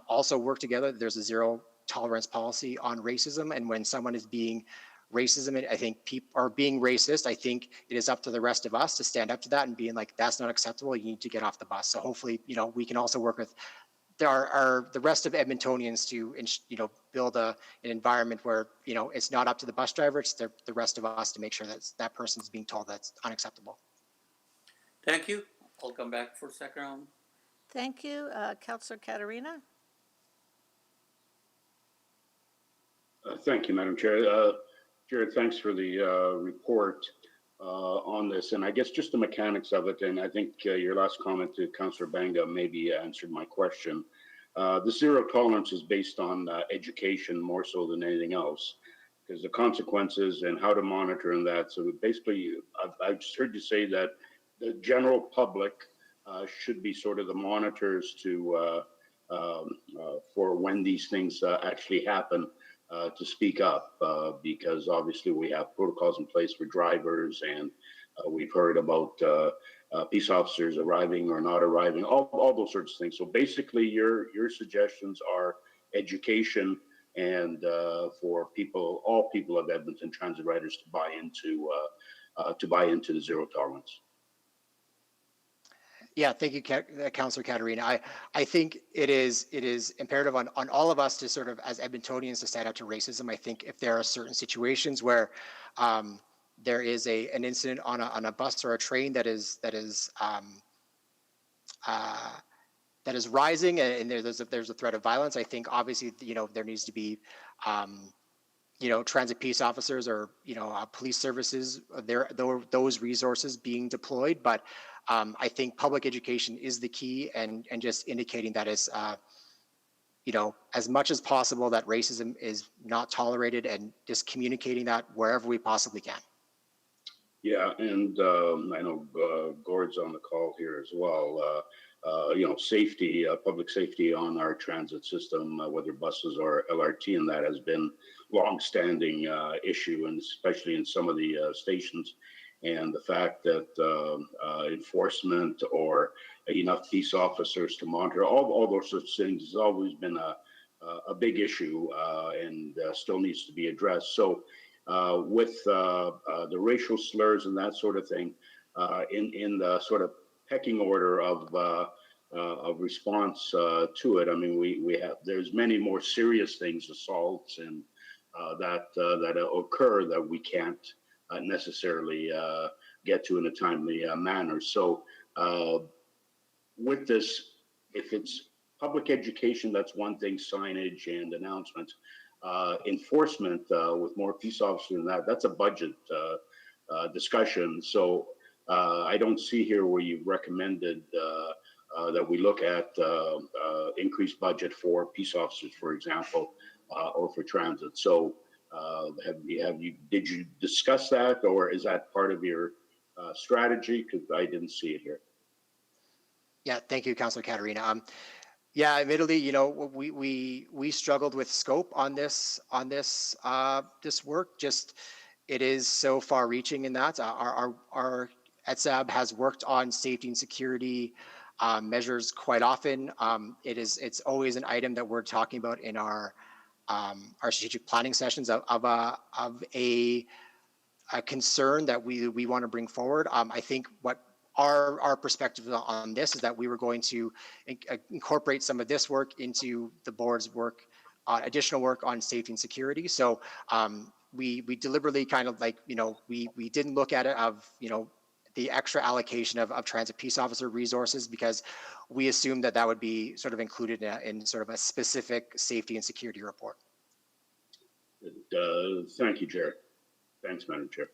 also work together. There's a zero tolerance policy on racism, and when someone is being racism, I think people are being racist, I think it is up to the rest of us to stand up to that and being like, that's not acceptable, you need to get off the bus. So hopefully, we can also work with the rest of Edmontonians to build an environment where it's not up to the bus driver, it's the rest of us to make sure that that person's being told that's unacceptable. Thank you. I'll come back for a second round. Thank you. Councillor Katarina? Thank you, Madam Chair. Jared, thanks for the report on this. And I guess just the mechanics of it, and I think your last comment to Councillor Banga maybe answered my question. The zero tolerance is based on education more so than anything else, because the consequences and how to monitor and that. So basically, I've just heard you say that the general public should be sort of the monitors to for when these things actually happen, to speak up, because obviously we have protocols in place for drivers, and we've heard about peace officers arriving or not arriving, all those sorts of things. So basically, your suggestions are education and for people, all people of Edmonton transit riders to buy into the zero tolerance. Yeah, thank you, Councillor Katarina. I think it is imperative on all of us to sort of, as Edmontonians, to stand up to racism. I think if there are certain situations where there is an incident on a bus or a train that is rising, and there's a threat of violence, I think obviously there needs to be transit peace officers or police services, those resources being deployed. But I think public education is the key, and just indicating that is as much as possible that racism is not tolerated, and just communicating that wherever we possibly can. Yeah, and I know Gord's on the call here as well. Safety, public safety on our transit system, whether buses or LRT, and that has been long-standing issue, and especially in some of the stations. And the fact that enforcement or enough peace officers to monitor all those sorts of things has always been a big issue, and still needs to be addressed. So with the racial slurs and that sort of thing, in the sort of pecking order of response to it, I mean, we have, there's many more serious things, assaults and that occur that we can't necessarily get to in a timely manner. So with this, if it's public education, that's one thing, signage and announcements. Enforcement with more peace officers than that's a budget discussion. So I don't see here where you've recommended that we look at increased budget for peace officers, for example, or for transit. So did you discuss that, or is that part of your strategy? Because I didn't see it here. Yeah, thank you, Councillor Katarina. Yeah, admittedly, we struggled with scope on this work. Just it is so far-reaching in that our ETSAB has worked on safety and security measures quite often. It's always an item that we're talking about in our strategic planning sessions of a concern that we want to bring forward. I think what our perspective on this is that we were going to incorporate some of this work into the board's work, additional work on safety and security. So we deliberately kind of we didn't look at it of the extra allocation of transit peace officer resources, because we assumed that would be sort of included in sort of a specific safety and security report. Thank you, Jared. Thanks, Madam Chair.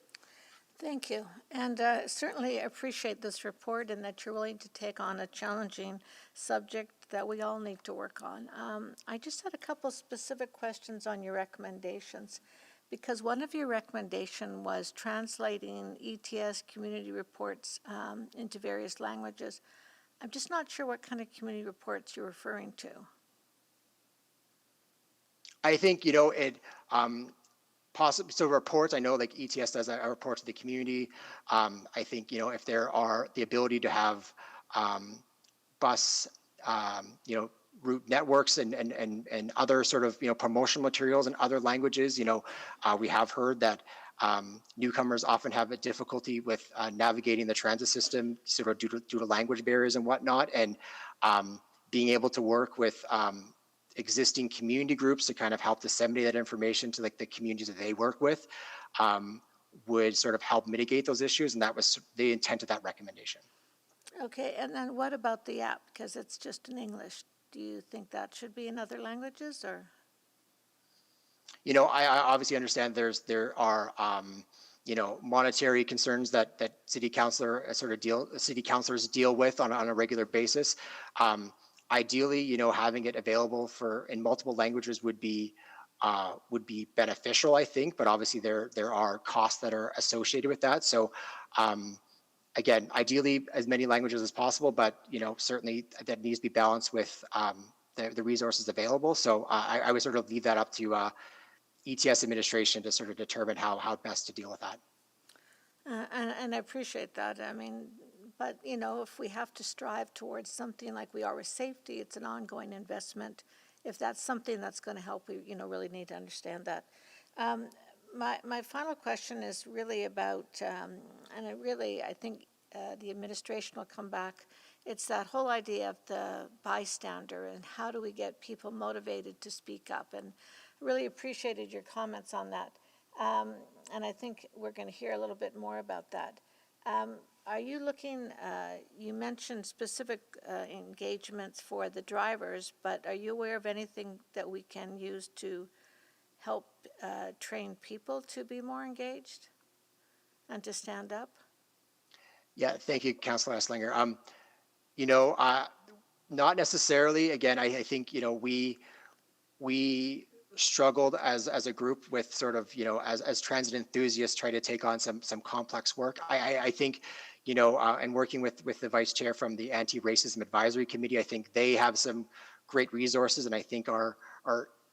Thank you, and certainly appreciate this report, and that you're willing to take on a challenging subject that we all need to work on. I just had a couple specific questions on your recommendations, because one of your recommendation was translating ETS community reports into various languages. I'm just not sure what kind of community reports you're referring to. I think possibly, so reports, I know like ETS does a report to the community. I think, if there are the ability to have bus, route networks and other sort of, promotional materials in other languages, we have heard that newcomers often have a difficulty with navigating the transit system sort of due to language barriers and whatnot. And being able to work with existing community groups to kind of help disseminate that information to like the communities that they work with would sort of help mitigate those issues. And that was the intent of that recommendation. Okay, and then what about the app? Because it's just in English. Do you think that should be in other languages, or? I obviously understand there are, monetary concerns that city councilors deal with on a regular basis. Ideally, having it available in multiple languages would be beneficial, I think, but obviously there are costs that are associated with that. So, again, ideally as many languages as possible, but certainly that needs to be balanced with the resources available. So I would sort of leave that up to ETS administration to sort of determine how best to deal with that. And I appreciate that. I mean, but if we have to strive towards something like we are with safety, it's an ongoing investment. If that's something that's going to help, we really need to understand that. My final question is really about, and I think the administration will come back. It's that whole idea of the bystander and how do we get people motivated to speak up. And really appreciated your comments on that. And I think we're going to hear a little bit more about that. Are you looking, you mentioned specific engagements for the drivers, but are you aware of anything that we can use to help train people to be more engaged and to stand up? Yeah, thank you, Councilor Esslinger. Not necessarily. Again, I think we struggled as a group with sort of as transit enthusiasts try to take on some complex work. I think and working with the vice chair from the Anti-Racism Advisory Committee, I think they have some great resources and I think are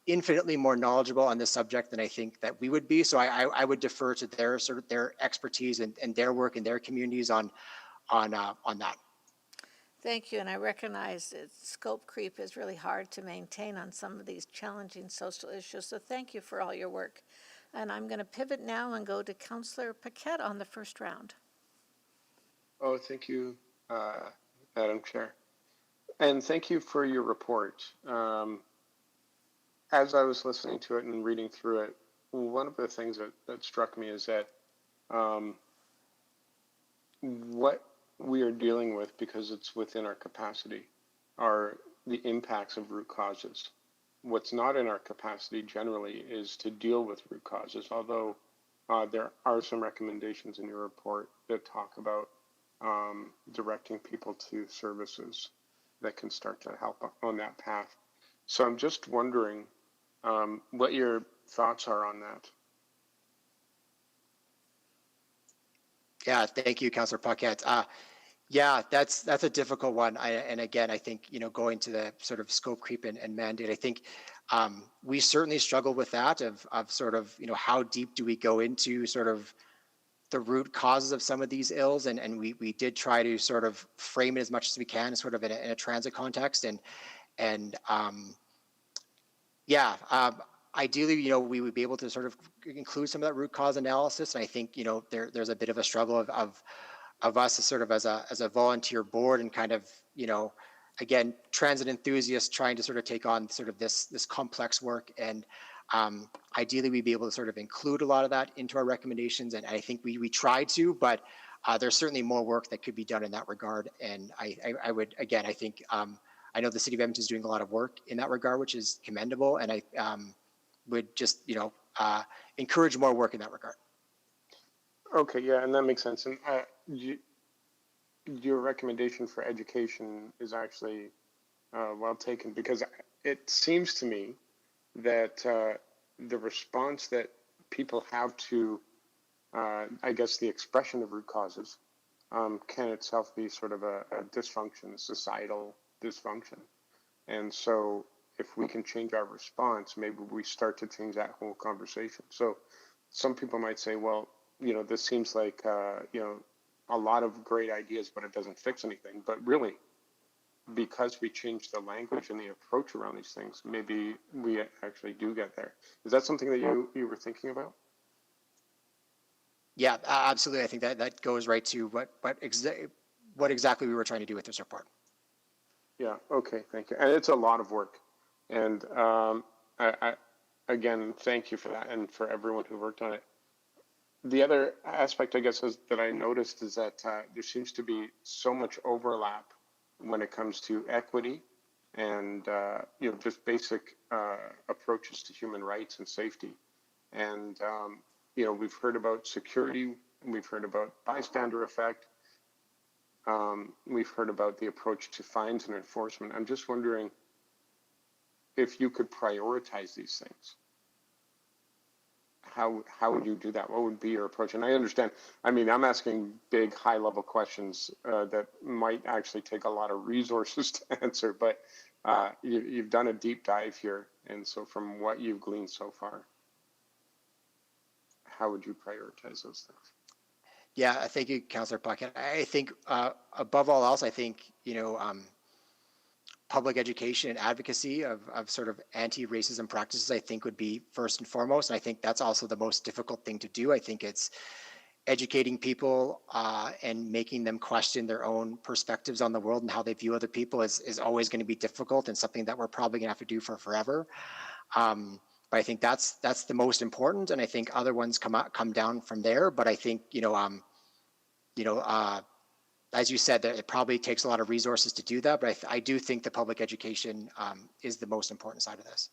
infinitely more knowledgeable on this subject than I think that we would be. So I would defer to their expertise and their work in their communities on that. Thank you, and I recognize that scope creep is really hard to maintain on some of these challenging social issues, so thank you for all your work. And I'm going to pivot now and go to Councillor Paquette on the first round. Oh, thank you, Madam Chair. And thank you for your report. As I was listening to it and reading through it, one of the things that struck me is that what we are dealing with, because it's within our capacity, are the impacts of root causes. What's not in our capacity generally is to deal with root causes, although there are some recommendations in your report that talk about directing people to services that can start to help on that path. So I'm just wondering what your thoughts are on that. Yeah, thank you, Councillor Paquette. Yeah, that's a difficult one. And again, I think, going to the sort of scope creep and mandate, I think we certainly struggle with that of sort of, how deep do we go into sort of the root causes of some of these ills? And we did try to sort of frame it as much as we can, sort of in a transit context. Ideally, we would be able to sort of include some of that root cause analysis. And I think, there's a bit of a struggle of us as sort of as a volunteer board and kind of, again, transit enthusiasts trying to sort of take on sort of this complex work. And ideally, we'd be able to sort of include a lot of that into our recommendations. And I think we try to, but there's certainly more work that could be done in that regard. And I would, again, I think, I know the City of Edmonton is doing a lot of work in that regard, which is commendable. And I would just, encourage more work in that regard. Okay, yeah, and that makes sense. And your recommendation for education is actually well taken, because it seems to me that the response that people have to, I guess, the expression of root causes can itself be sort of a dysfunction, societal dysfunction. And so if we can change our response, maybe we start to change that whole conversation. So some people might say, well, this seems like, a lot of great ideas, but it doesn't fix anything. But really, because we change the language and the approach around these things, maybe we actually do get there. Is that something that you were thinking about? Yeah, absolutely. I think that goes right to what exactly we were trying to do with this report. Yeah, okay, thank you. And it's a lot of work. And I again, thank you for that and for everyone who worked on it. The other aspect, I guess, that I noticed is that there seems to be so much overlap when it comes to equity and just basic approaches to human rights and safety. And we've heard about security, we've heard about bystander effect, we've heard about the approach to fines and enforcement. I'm just wondering if you could prioritize these things. How would you do that? What would be your approach? And I understand, I'm asking big, high-level questions that might actually take a lot of resources to answer, but you've done a deep dive here. And so from what you've gleaned so far, how would you prioritize those things? Yeah, thank you, Councillor Paquette. I think above all else, I think, public education and advocacy of sort of anti-racism practices, I think would be first and foremost. And I think that's also the most difficult thing to do. I think it's educating people and making them question their own perspectives on the world and how they view other people is always going to be difficult and something that we're probably going to have to do for forever. But I think that's the most important, and I think other ones come down from there. But I think as you said, that it probably takes a lot of resources to do that. But I do think the public education is the most important side of this.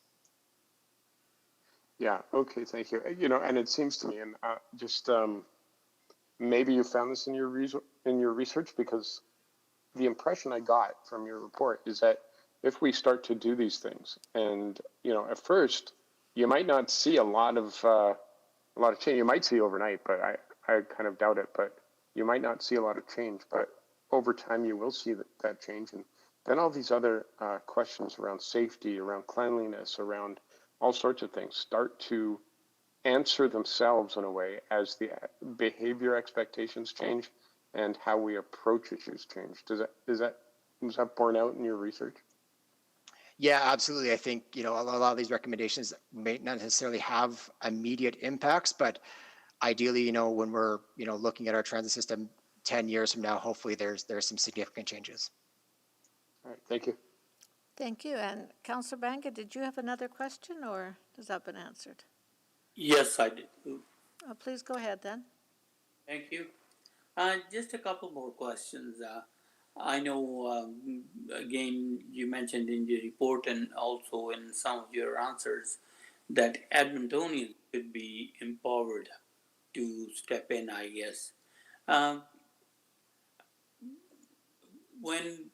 Yeah. Okay. Thank you. And it seems to me, and maybe you found this in your research, because the impression I got from your report is that if we start to do these things, and at first you might not see a lot of change. You might see overnight, but I kind of doubt it. But you might not see a lot of change, but over time you will see that change. And then all these other questions around safety, around cleanliness, around all sorts of things start to answer themselves in a way as the behavior expectations change and how we approach issues change. Was that borne out in your research? Yeah, absolutely. I think, a lot of these recommendations may not necessarily have immediate impacts, but ideally, when we're, looking at our transit system 10 years from now, hopefully there's some significant changes. All right, thank you. Thank you. And Councillor Banga, did you have another question, or has that been answered? Yes, I did. Oh, please go ahead then. Thank you. Just a couple more questions. I know, again, you mentioned in your report and also in some of your answers that Edmontonians could be empowered to step in, I guess. When,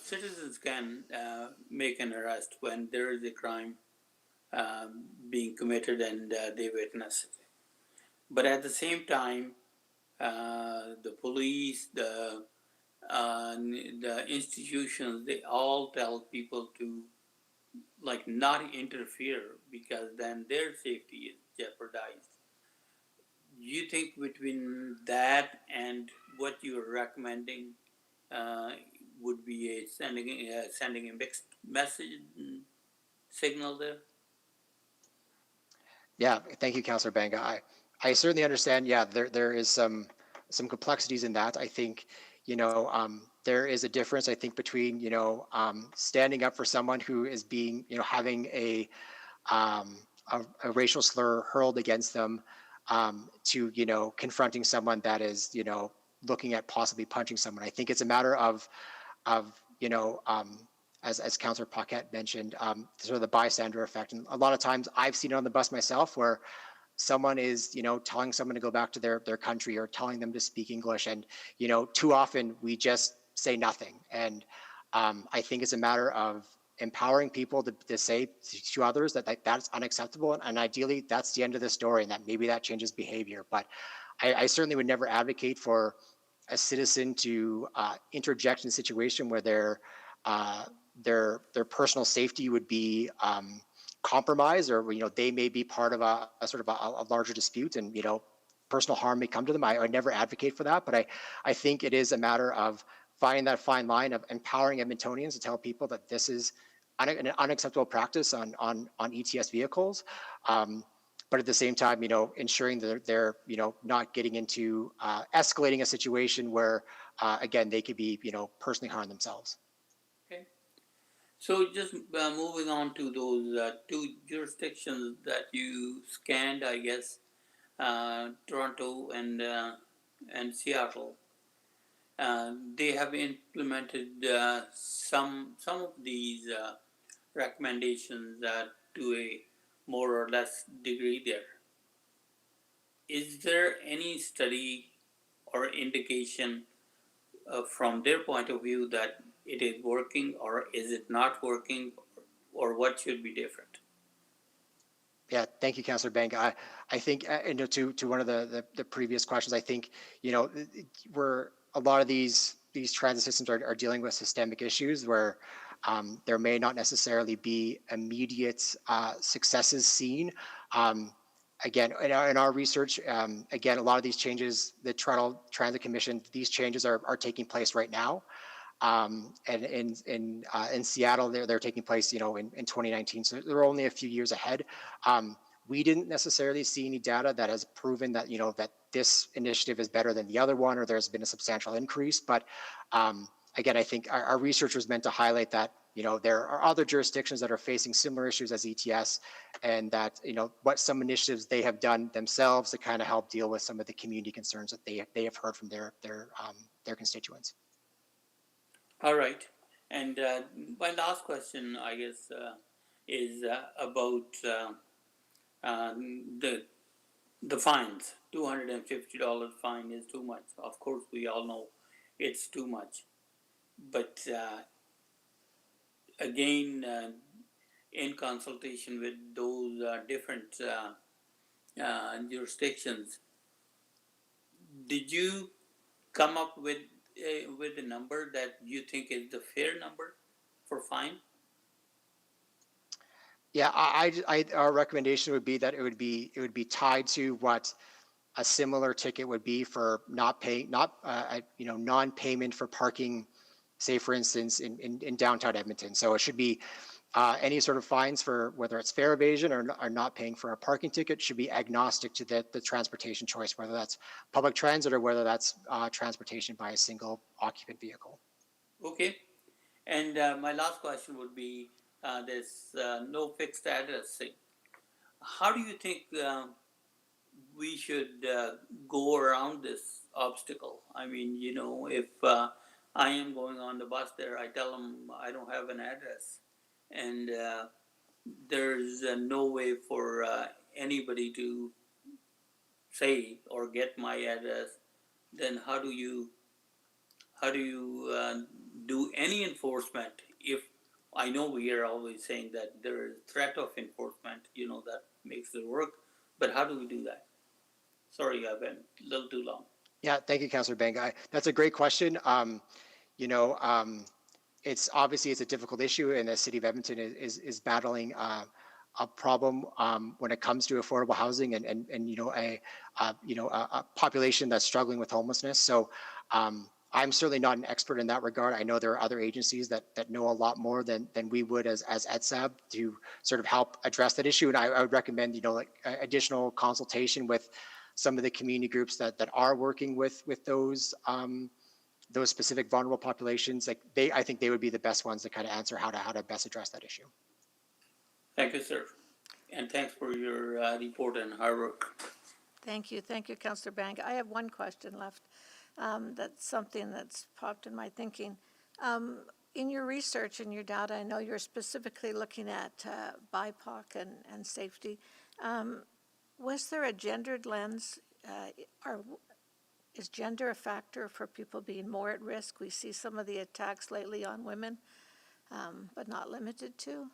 citizens can make an arrest when there is a crime being committed and they witness it. But at the same time, the police, the institutions, they all tell people to not interfere, because then their safety is jeopardized. Do you think between that and what you're recommending would be sending a mixed message signal there? Yeah, thank you, Councillor Banga. I certainly understand. Yeah, there is some complexities in that. I think, there is a difference, I think, between, standing up for someone who is being, having a racial slur hurled against them, to, confronting someone that is, looking at possibly punching someone. I think it's a matter of as Councillor Paquette mentioned, sort of the bystander effect. And a lot of times I've seen it on the bus myself, where someone is, telling someone to go back to their country, or telling them to speak English. And, too often we just say nothing. And I think it's a matter of empowering people to say to others that that's unacceptable. And ideally, that's the end of the story, and that maybe that changes behavior. But I certainly would never advocate for a citizen to interject in a situation where their personal safety would be compromised, or they may be part of a sort of a larger dispute, and personal harm may come to them. I would never advocate for that, but I think it is a matter of finding that fine line of empowering Edmontonians to tell people that this is an unacceptable practice on ETS vehicles. But at the same time, ensuring that they're, not getting into escalating a situation where, again, they could be, personally harm themselves. Okay. So just moving on to those two jurisdictions that you scanned, I guess, Toronto and Seattle. they have implemented some of these recommendations to a more or less degree there. Is there any study or indication from their point of view that it is working, or is it not working, or what should be different? Yeah, thank you, Councillor Banga. I think, to one of the previous questions, I think, we're a lot of these transit systems are dealing with systemic issues where there may not necessarily be immediate successes seen. Again, in our research, again, a lot of these changes, the Toronto Transit Commission, these changes are taking place right now. And in Seattle, they're taking place, in 2019. So they're only a few years ahead. We didn't necessarily see any data that has proven that, that this initiative is better than the other one, or there's been a substantial increase. But again, I think our research was meant to highlight that, there are other jurisdictions that are facing similar issues as ETS, and that, what some initiatives they have done themselves to kind of help deal with some of the community concerns that they have heard from their constituents. All right. And my last question, I guess, is about the fines. $250 fine is too much. Of course, we all know it's too much. But again, in consultation with those different jurisdictions, did you come up with a number that you think is the fair number for fine? Yeah, our recommendation would be that it would be tied to what a similar ticket would be for non-payment for parking, say for instance in downtown Edmonton. So it should be any sort of fines for whether it's fare evasion or not paying for a parking ticket should be agnostic to the transportation choice, whether that's public transit or whether that's transportation by a single occupant vehicle. Okay. And my last question would be this no fixed address thing. How do you think we should go around this obstacle? I mean, if I am going on the bus there, I tell them I don't have an address. And there's no way for anybody to say or get my address. Then how do you do any enforcement? If I know we are always saying that there is threat of enforcement, that makes it work. But how do we do that? Sorry, I've been a little too long. Yeah, thank you, Councillor Banga. That's a great question. It's obviously a difficult issue, and the city of Edmonton is battling a problem when it comes to affordable housing and a population that's struggling with homelessness. So I'm certainly not an expert in that regard. I know there are other agencies that know a lot more than we would as EDSAB to sort of help address that issue. And I would recommend additional consultation with some of the community groups that are working with those specific vulnerable populations. I think they would be the best ones to kind of answer how to best address that issue. Thank you, sir. And thanks for your report and hard work. Thank you, Councillor Banga. I have one question left. That's something that's popped in my thinking. In your research and your data, I know you're specifically looking at BIPOC and safety. Was there a gendered lens? Is gender a factor for people being more at risk? We see some of the attacks lately on women, but not limited to.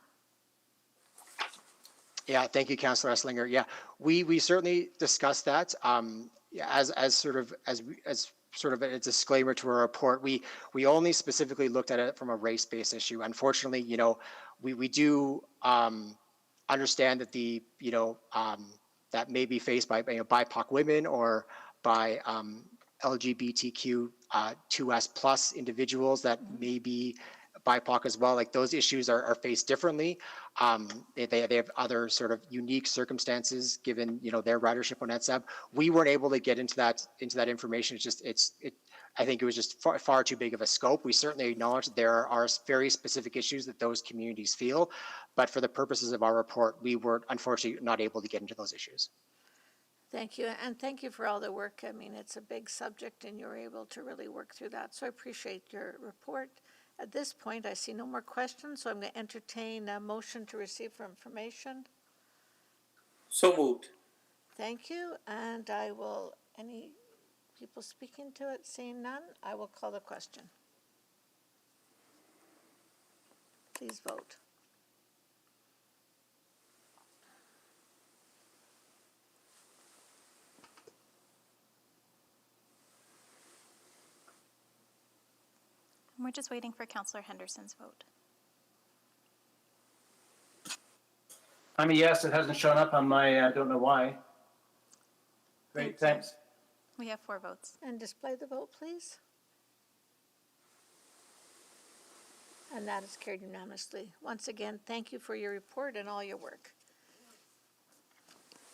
Yeah, thank you, Councillor Esslinger. Yeah, we certainly discussed that. As sort of a disclaimer to our report, we only specifically looked at it from a race-based issue. Unfortunately, we do understand that that may be faced by BIPOC women or by LGBTQ 2S plus individuals that may be BIPOC as well. Like those issues are faced differently. They have other sort of unique circumstances given their ridership on EDSAB. We weren't able to get into that information. I think it was just far too big of a scope. We certainly acknowledge that there are very specific issues that those communities feel, but for the purposes of our report, we were unfortunately not able to get into those issues. Thank you, and thank you for all the work. I mean, it's a big subject, and you're able to really work through that, so I appreciate your report. At this point, I see no more questions, so I'm going to entertain a motion to receive for information. So moved. Thank you, and I will, any people speaking to it, seeing none, I will call the question. Please vote. And we're just waiting for Councillor Henderson's vote. I'm a yes. It hasn't shown up on my, I don't know why. Thank Great, you. thanks. We have 4 votes. And display the vote, please. And that is carried unanimously. Once again, thank you for your report and all your work.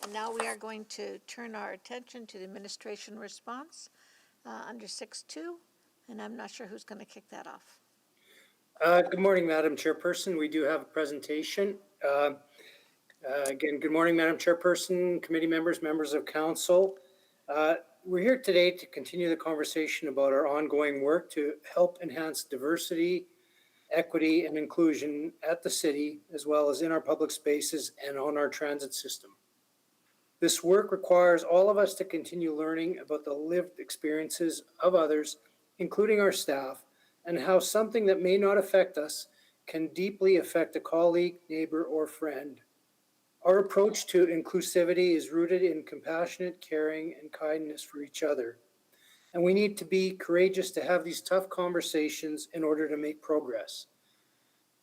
And now we are going to turn our attention to the administration response under 6.2, and I'm not sure who's going to kick that off. Good morning, Madam Chairperson. We do have a presentation. Again, good morning, Madam Chairperson, committee members, members of council. We're here today to continue the conversation about our ongoing work to help enhance diversity, equity, and inclusion at the city, as well as in our public spaces and on our transit system. This work requires all of us to continue learning about the lived experiences of others, including our staff, and how something that may not affect us can deeply affect a colleague, neighbor, or friend. Our approach to inclusivity is rooted in compassionate, caring, and kindness for each other. And we need to be courageous to have these tough conversations in order to make progress.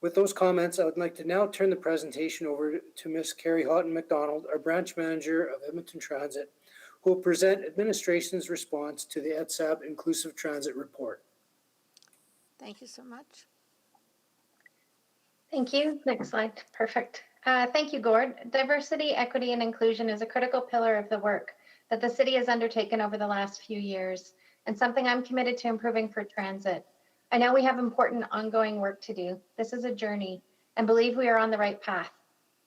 With those comments, I would like to now turn the presentation over to Ms. Carrie Houghton McDonald, our branch manager of Edmonton Transit, who will present administration's response to the ETSAB Inclusive Transit Report. Thank you so much. Thank you. Next slide. Perfect. Thank you, Gord. Diversity, equity, and inclusion is a critical pillar of the work that the city has undertaken over the last few years, and something I'm committed to improving for transit. I know we have important ongoing work to do. This is a journey, and believe we are on the right path.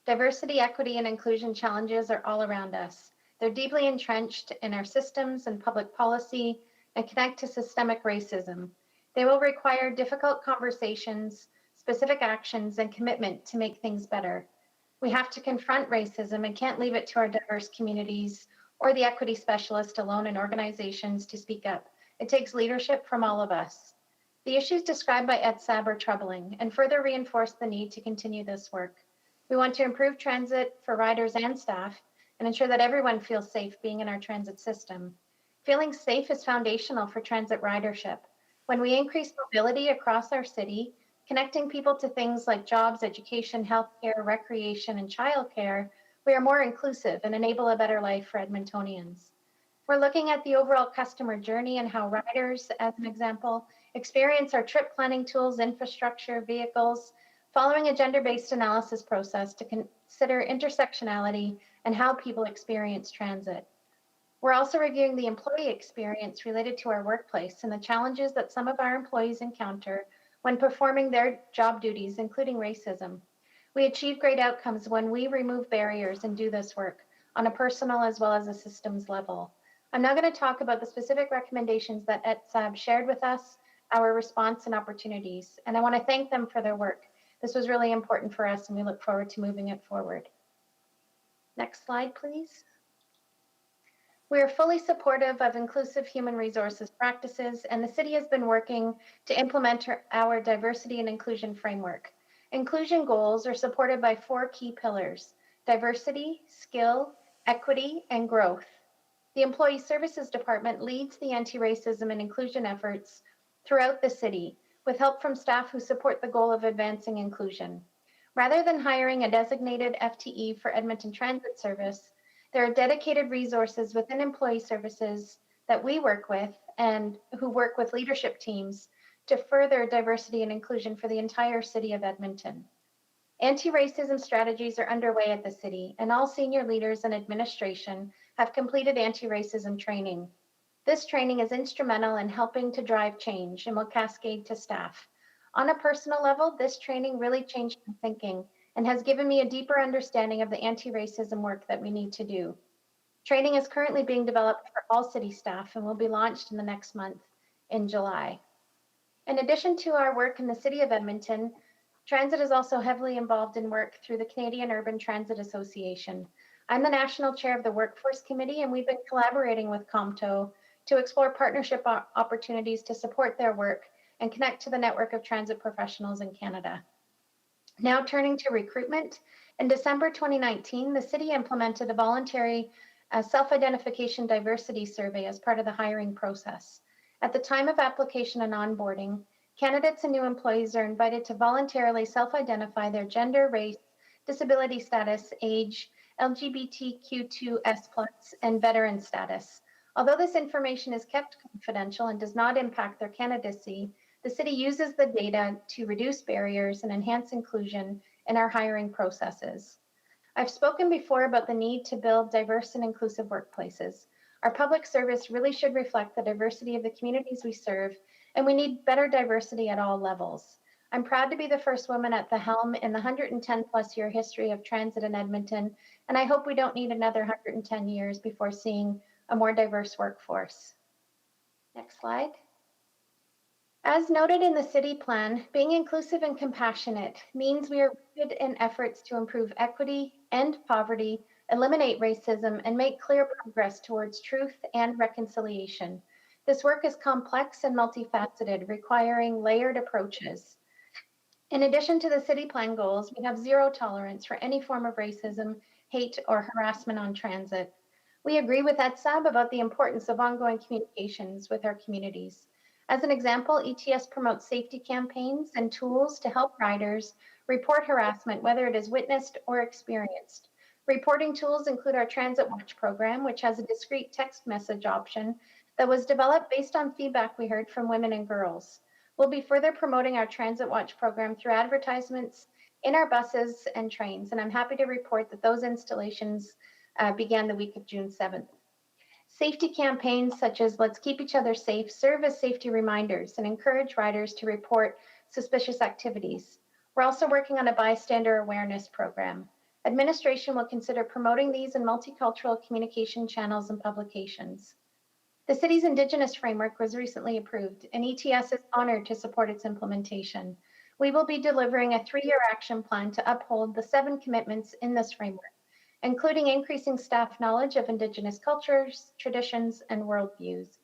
Diversity, equity, and inclusion challenges are all around us. They're deeply entrenched in our systems and public policy and connect to systemic racism. They will require difficult conversations, specific actions, and commitment to make things better. We have to confront racism and can't leave it to our diverse communities or the equity specialist alone in organizations to speak up. It takes leadership from all of us. The issues described by ETSAB are troubling and further reinforce the need to continue this work. We want to improve transit for riders and staff and ensure that everyone feels safe being in our transit system. Feeling safe is foundational for transit ridership. When we increase mobility across our city, connecting people to things like jobs, education, healthcare, recreation, and childcare, we are more inclusive and enable a better life for Edmontonians. We're looking at the overall customer journey and how riders, as an example, experience our trip planning tools, infrastructure, vehicles, following a gender-based analysis process to consider intersectionality and how people experience transit. We're also reviewing the employee experience related to our workplace and the challenges that some of our employees encounter when performing their job duties, including racism. We achieve great outcomes when we remove barriers and do this work on a personal as well as a systems level. I'm now going to talk about the specific recommendations that ETSAB shared with us, our response and opportunities, and I want to thank them for their work. This was really important for us and we look forward to moving it forward. Next slide, please. We are fully supportive of inclusive human resources practices, and the city has been working to implement our diversity and inclusion framework. Inclusion goals are supported by 4 key pillars: diversity, skill, equity, and growth. The Employee Services Department leads the anti-racism and inclusion efforts throughout the city, with help from staff who support the goal of advancing inclusion. Rather than hiring a designated FTE for Edmonton Transit Service, there are dedicated resources within Employee Services that we work with and who work with leadership teams to further diversity and inclusion for the entire city of Edmonton. Anti-racism strategies are underway at the city, and all senior leaders and administration have completed anti-racism training. This training is instrumental in helping to drive change and will cascade to staff. On a personal level, this training really changed my thinking and has given me a deeper understanding of the anti-racism work that we need to do. Training is currently being developed for all city staff and will be launched in the next month in July. In addition to our work in the City of Edmonton, Transit is also heavily involved in work through the Canadian Urban Transit Association. I'm the National Chair of the Workforce Committee, and we've been collaborating with COMTO to explore partnership opportunities to support their work and connect to the network of transit professionals in Canada. Now turning to recruitment, in December 2019, the city implemented a voluntary self-identification diversity survey as part of the hiring process. At the time of application and onboarding, candidates and new employees are invited to voluntarily self-identify their gender, race, disability status, age, LGBTQ2S+, and veteran status. Although this information is kept confidential and does not impact their candidacy, the city uses the data to reduce barriers and enhance inclusion in our hiring processes. I've spoken before about the need to build diverse and inclusive workplaces. Our public service really should reflect the diversity of the communities we serve, and we need better diversity at all levels. I'm proud to be the first woman at the helm in the 110+ year history of transit in Edmonton, and I hope we don't need another 110 years before seeing a more diverse workforce. Next slide. As noted in the city plan, being inclusive and compassionate means we are rooted in efforts to improve equity, end poverty, eliminate racism, and make clear progress towards truth and reconciliation. This work is complex and multifaceted, requiring layered approaches. In addition to the city plan goals, we have zero tolerance for any form of racism, hate, or harassment on transit. We agree with ETSAB about the importance of ongoing communications with our communities. As an example, ETS promotes safety campaigns and tools to help riders report harassment, whether it is witnessed or experienced. Reporting tools include our Transit Watch program, which has a discrete text message option that was developed based on feedback we heard from women and girls. We'll be further promoting our Transit Watch program through advertisements in our buses and trains, and I'm happy to report that those installations began the week of June 7th. Safety campaigns such as Let's Keep Each Other Safe serve as safety reminders and encourage riders to report suspicious activities. We're also working on a bystander awareness program. Administration will consider promoting these in multicultural communication channels and publications. The city's Indigenous framework was recently approved, and ETS is honored to support its implementation. We will be delivering a 3-year action plan to uphold the 7 commitments in this framework, including increasing staff knowledge of Indigenous cultures, traditions, and worldviews.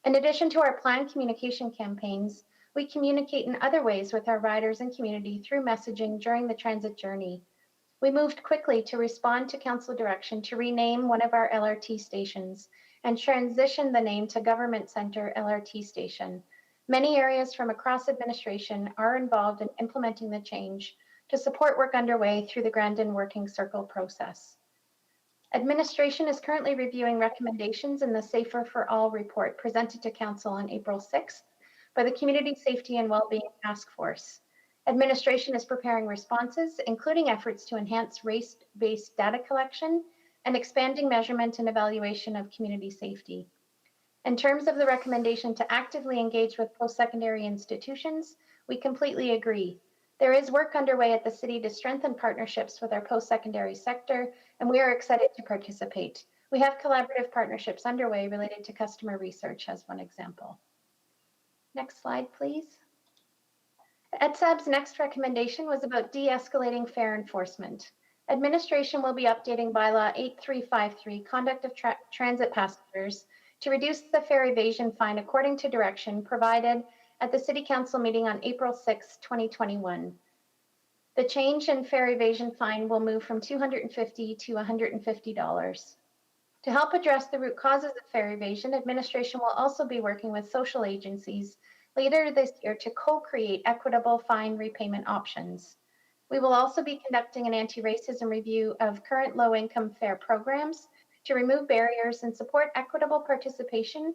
In addition to our planned communication campaigns, we communicate in other ways with our riders and community through messaging during the transit journey. We moved quickly to respond to council direction to rename one of our LRT stations and transition the name to Government Center LRT Station. Many areas from across administration are involved in implementing the change to support work underway through the Grandin Working Circle process. Administration is currently reviewing recommendations in the Safer for All report presented to Council on April 6th by the Community Safety and Wellbeing Task Force. Administration is preparing responses, including efforts to enhance race-based data collection and expanding measurement and evaluation of community safety. In terms of the recommendation to actively engage with post-secondary institutions, we completely agree. There is work underway at the city to strengthen partnerships with our post-secondary sector, and we are excited to participate. We have collaborative partnerships underway related to customer research as one example. Next slide, please. ETSAB's next recommendation was about de-escalating fare enforcement. Administration will be updating bylaw 8353, conduct of transit passengers, to reduce the fare evasion fine according to direction provided at the City Council meeting on April 6, 2021. The change in fare evasion fine will move from $250 to $150. To help address the root causes of fare evasion, administration will also be working with social agencies later this year to co-create equitable fine repayment options. We will also be conducting an anti-racism review of current low-income fare programs to remove barriers and support equitable participation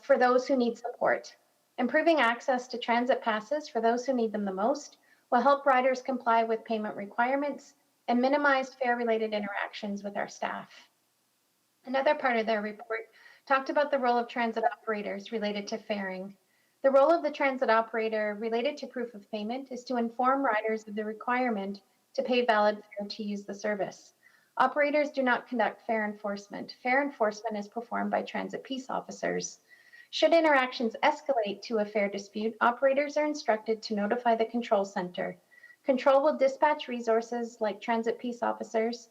for those who need support. Improving access to transit passes for those who need them the most will help riders comply with payment requirements and minimize fare-related interactions with our staff. Another part of their report talked about the role of transit operators related to faring. The role of the transit operator related to proof of payment is to inform riders of the requirement to pay valid fare to use the service. Operators do not conduct fare enforcement. Fare enforcement is performed by transit peace officers. Should interactions escalate to a fare dispute, operators are instructed to notify the control center. Control will dispatch resources like transit peace officers.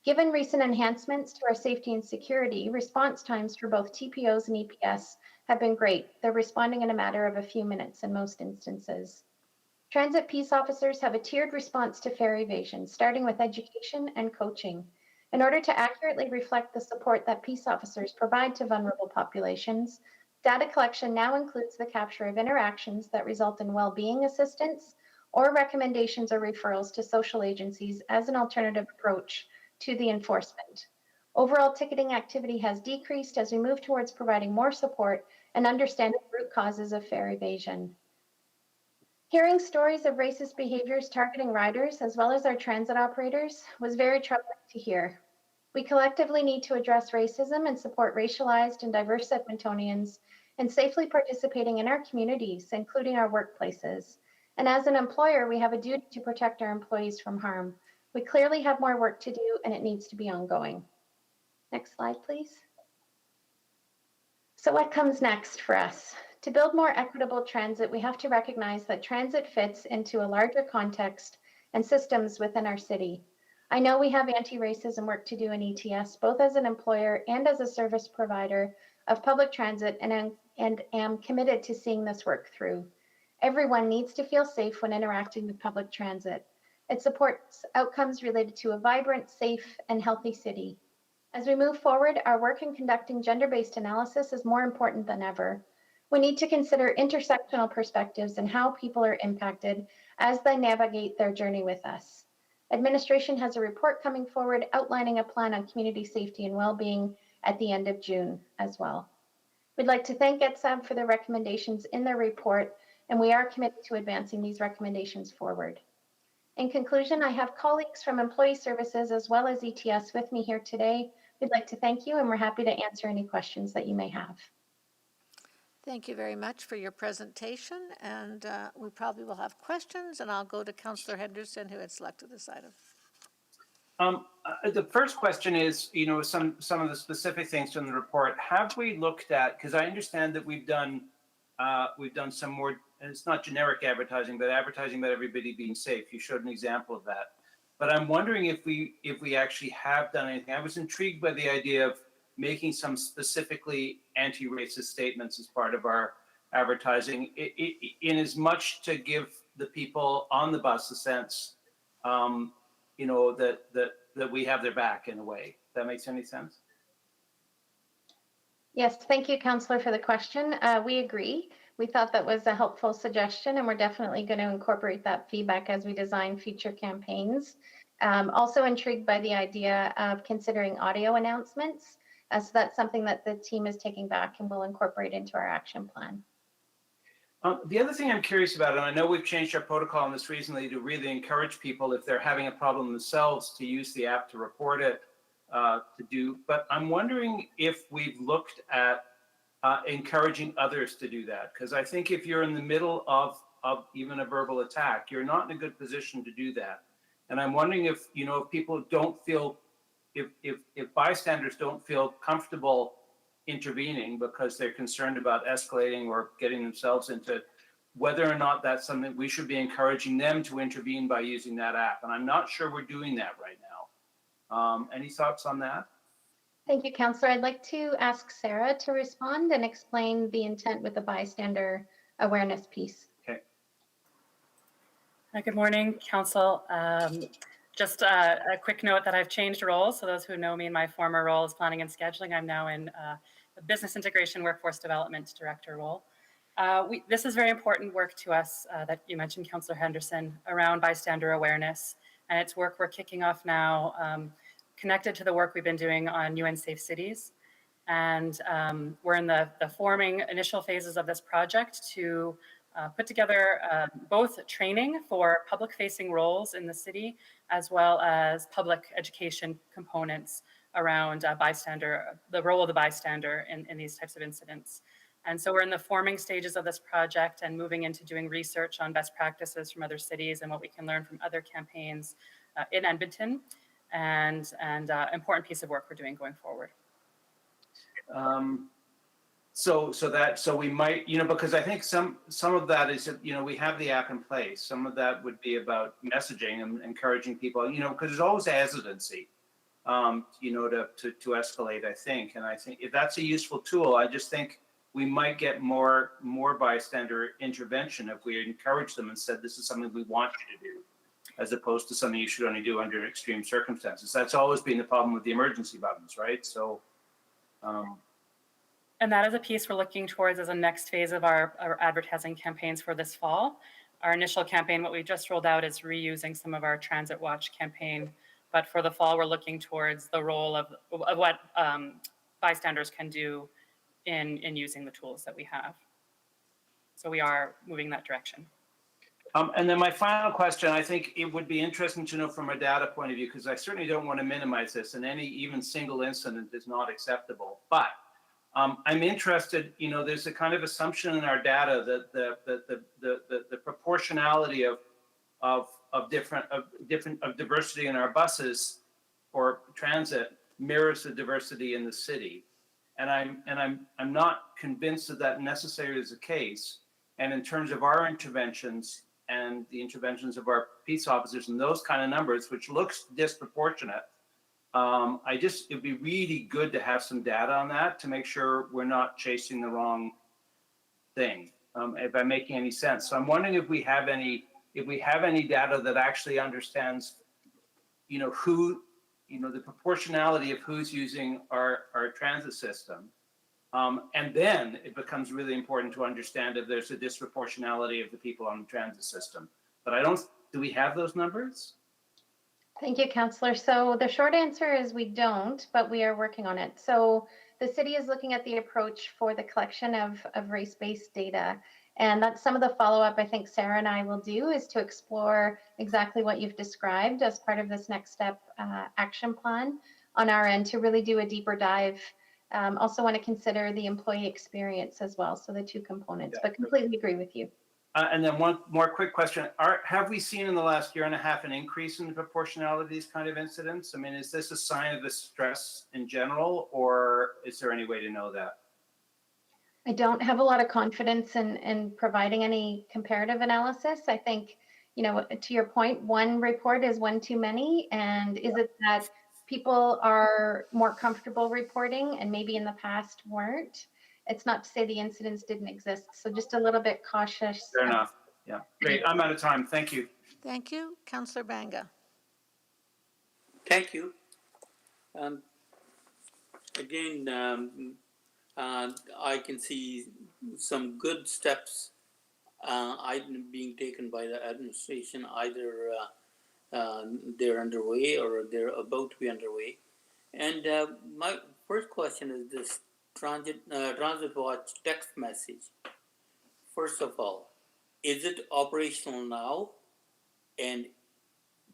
Given recent enhancements to our safety and security, response times for both TPOs and EPS have been great. They're responding in a matter of a few minutes in most instances. Transit peace officers have a tiered response to fare evasion, starting with education and coaching. In order to accurately reflect the support that peace officers provide to vulnerable populations, data collection now includes the capture of interactions that result in well-being assistance or recommendations or referrals to social agencies as an alternative approach to the enforcement. Overall ticketing activity has decreased as we move towards providing more support and understanding root causes of fare evasion. Hearing stories of racist behaviors targeting riders as well as our transit operators was very troubling to hear. We collectively need to address racism and support racialized and diverse Edmontonians in safely participating in our communities, including our workplaces. And as an employer, we have a duty to protect our employees from harm. We clearly have more work to do, and it needs to be ongoing. Next slide, please. So what comes next for us? To build more equitable transit, we have to recognize that transit fits into a larger context and systems within our city. I know we have anti-racism work to do in ETS, both as an employer and as a service provider of public transit, and am committed to seeing this work through. Everyone needs to feel safe when interacting with public transit. It supports outcomes related to a vibrant, safe, and healthy city. As we move forward, our work in conducting gender-based analysis is more important than ever. We need to consider intersectional perspectives and how people are impacted as they navigate their journey with us. Administration has a report coming forward outlining a plan on community safety and well-being at the end of June as well. We'd like to thank ETSAB for their recommendations in their report, and we are committed to advancing these recommendations forward. In conclusion, I have colleagues from Employee Services as well as ETS with me here today. We'd like to thank you, and we're happy to answer any questions that you may have. Thank you very much for your presentation, and we probably will have questions, and I'll go to Councillor Henderson, who had selected this item. The first question is, some of the specific things in the report. Have we looked at, because I understand that we've done some more, and it's not generic advertising, but advertising about everybody being safe. You showed an example of that. But I'm wondering if we actually have done anything. I was intrigued by the idea of making some specifically anti-racist statements as part of our advertising, in as much to give the people on the bus a sense, that we have their back in a way. If that makes any sense? Yes, thank you, Councillor, for the question. We agree. We thought that was a helpful suggestion, and we're definitely going to incorporate that feedback as we design future campaigns. Also intrigued by the idea of considering audio announcements. So that's something that the team is taking back and will incorporate into our action plan. The other thing I'm curious about, and I know we've changed our protocol on this recently to really encourage people, if they're having a problem themselves, to use the app to report it, but I'm wondering if we've looked at encouraging others to do that. Because I think if you're in the middle of even a verbal attack, you're not in a good position to do that. And I'm wondering if people don't feel, if bystanders don't feel comfortable intervening because they're concerned about escalating or getting themselves into, whether or not that's something we should be encouraging them to intervene by using that app. And I'm not sure we're doing that right now. Any thoughts on that? Thank you, Councillor. I'd like to ask Sarah to respond and explain the intent with the bystander awareness piece. Okay. Good morning, Council. Just a quick note that I've changed roles. So those who know me in my former role as planning and scheduling, I'm now in the Business Integration Workforce Development Director role. This is very important work to us that you mentioned, Councillor Henderson, around bystander awareness. And it's work we're kicking off now, connected to the work we've been doing on UN Safe Cities. And we're in the forming initial phases of this project to put together both training for public-facing roles in the city, as well as public education components around the role of the bystander in these types of incidents. And so we're in the forming stages of this project and moving into doing research on best practices from other cities and what we can learn from other campaigns in Edmonton. and important piece of work we're doing going forward. So we might, because I think some of that is, we have the app in place. Some of that would be about messaging and encouraging people, because there's always hesitancy, to escalate, I think. And I think if that's a useful tool, I just think we might get more bystander intervention if we encourage them and said, this is something we want you to do, as opposed to something you should only do under extreme circumstances. That's always been the problem with the emergency buttons, right? So, and that is a piece we're looking towards as a next phase of our advertising campaigns for this fall. Our initial campaign, what we just rolled out, is reusing some of our Transit Watch campaign. But for the fall, we're looking towards the role of what bystanders can do in using the tools that we have. So we are moving that direction. And then my final question, I think it would be interesting to know from a data point of view, because I certainly don't want to minimize this, and any even single incident is not acceptable. But I'm interested, there's a kind of assumption in our data that the proportionality of diversity in our buses or transit mirrors the diversity in the city. And I'm not convinced that necessarily is the case. And in terms of our interventions and the interventions of our peace officers and those kind of numbers, which looks disproportionate, it'd be really good to have some data on that to make sure we're not chasing the wrong thing, if I'm making any sense. So I'm wondering if we have any data that actually understands, the proportionality of who's using our transit system. And then it becomes really important to understand if there's a disproportionality of the people on the transit system. But do we have those numbers? Thank you, Councillor. So the short answer is we don't, but we are working on it. So the city is looking at the approach for the collection of race-based data. And that's some of the follow-up I think Sarah and I will do, is to explore exactly what you've described as part of this next step action plan on our end, to really do a deeper dive. Also want to consider the employee experience as well. So the two components, but completely agree with you. And then one more quick question. Have we seen in the last year and a half an increase in the proportionality of these kind of incidents? I mean, is this a sign of the stress in general, or is there any way to know that? I don't have a lot of confidence in providing any comparative analysis. I think, to your point, one report is one too many. And is it that people are more comfortable reporting and maybe in the past weren't? It's not to say the incidents didn't exist. So just a little bit cautious. Fair enough. Yeah. Great. I'm out of time. Thank you. Thank you. Councillor Banga. Thank you. Again, I can see some good steps being taken by the administration. Either they're underway or they're about to be underway. And my first question is this Transit Watch text message. First of all, is it operational now? And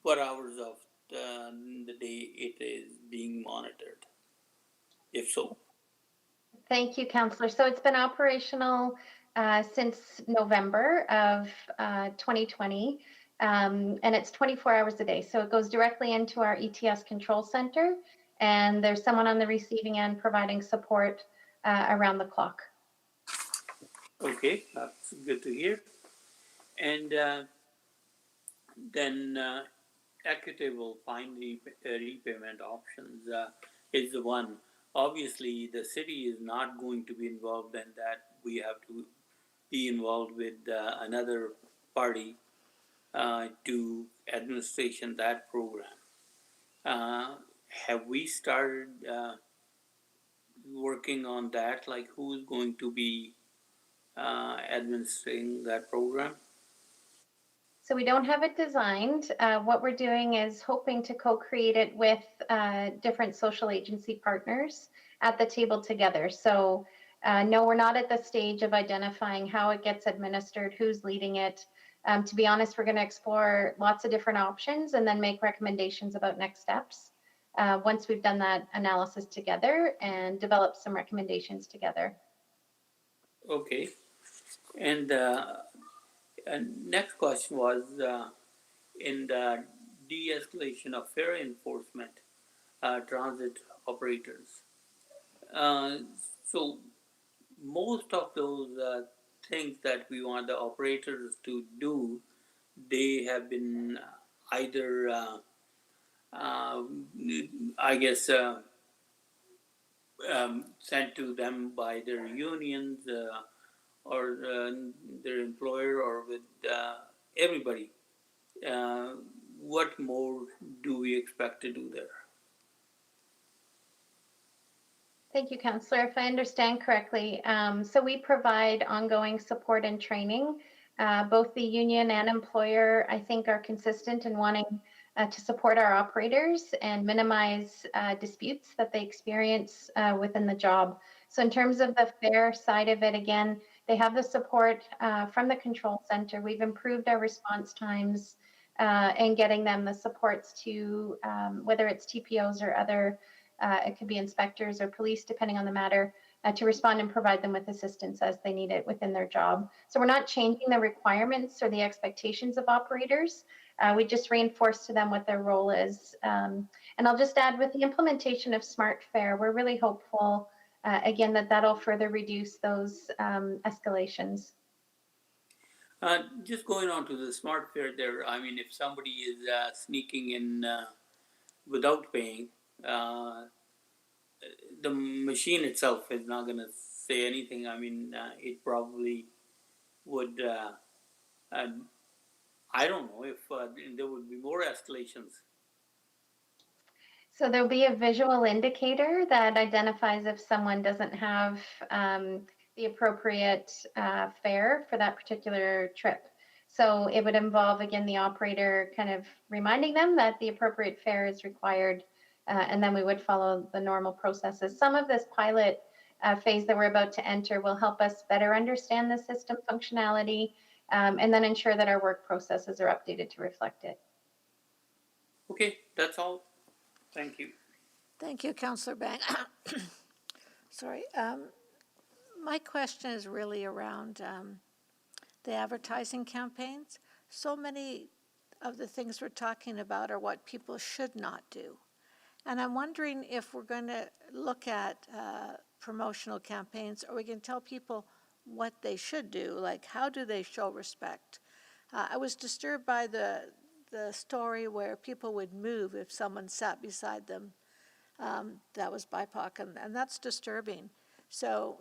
what hours of the day it is being monitored, if so? Thank you, Councillor. So it's been operational since November of 2020, and it's 24 hours a day. So it goes directly into our ETS control center, and there's someone on the receiving end providing support around the clock. Okay, that's good to hear. And then equitable fine repayment options is the one. Obviously, the city is not going to be involved in that. We have to be involved with another party to administration that program. Have we started working on that? Like, who's going to be administering that program? So we don't have it designed. What we're doing is hoping to co-create it with different social agency partners at the table together. So no, we're not at the stage of identifying how it gets administered, who's leading it. To be honest, we're going to explore lots of different options and then make recommendations about next steps once we've done that analysis together and developed some recommendations together. Okay. And next question was in the de-escalation of fare enforcement, transit operators. So most of those things that we want the operators to do, they have been either, I guess, sent to them by their unions or their employer or with everybody. What more do we expect to do there? Thank you, Counselor. If I understand correctly, so we provide ongoing support and training. Both the union and employer, I think, are consistent in wanting to support our operators and minimize disputes that they experience within the job. So in terms of the fare side of it, again, they have the support from the control center. We've improved our response times and getting them the supports to whether it's TPOs or other it could be inspectors or police, depending on the matter, to respond and provide them with assistance as they need it within their job. So we're not changing the requirements or the expectations of operators. We just reinforce to them what their role is. And I'll just add, with the implementation of Smart Fare, we're really hopeful, again, that that'll further reduce those escalations. Just going on to the smart fare there, I mean, if somebody is sneaking in without paying, the machine itself is not going to say anything. I mean, it probably would, I don't know if there would be more escalations. So there'll be a visual indicator that identifies if someone doesn't have the appropriate fare for that particular trip. So it would involve, again, the operator kind of reminding them that the appropriate fare is required, and then we would follow the normal processes. Some of this pilot phase that we're about to enter will help us better understand the system functionality and then ensure that our work processes are updated to reflect it. Okay, that's all. Thank you. Thank you, Councillor Bang. Sorry. My question is really around the advertising campaigns. So many of the things we're talking about are what people should not do. And I'm wondering if we're going to look at promotional campaigns, or we can tell people what they should do, like how do they show respect. I was disturbed by the story where people would move if someone sat beside them that was BIPOC, and that's disturbing. So,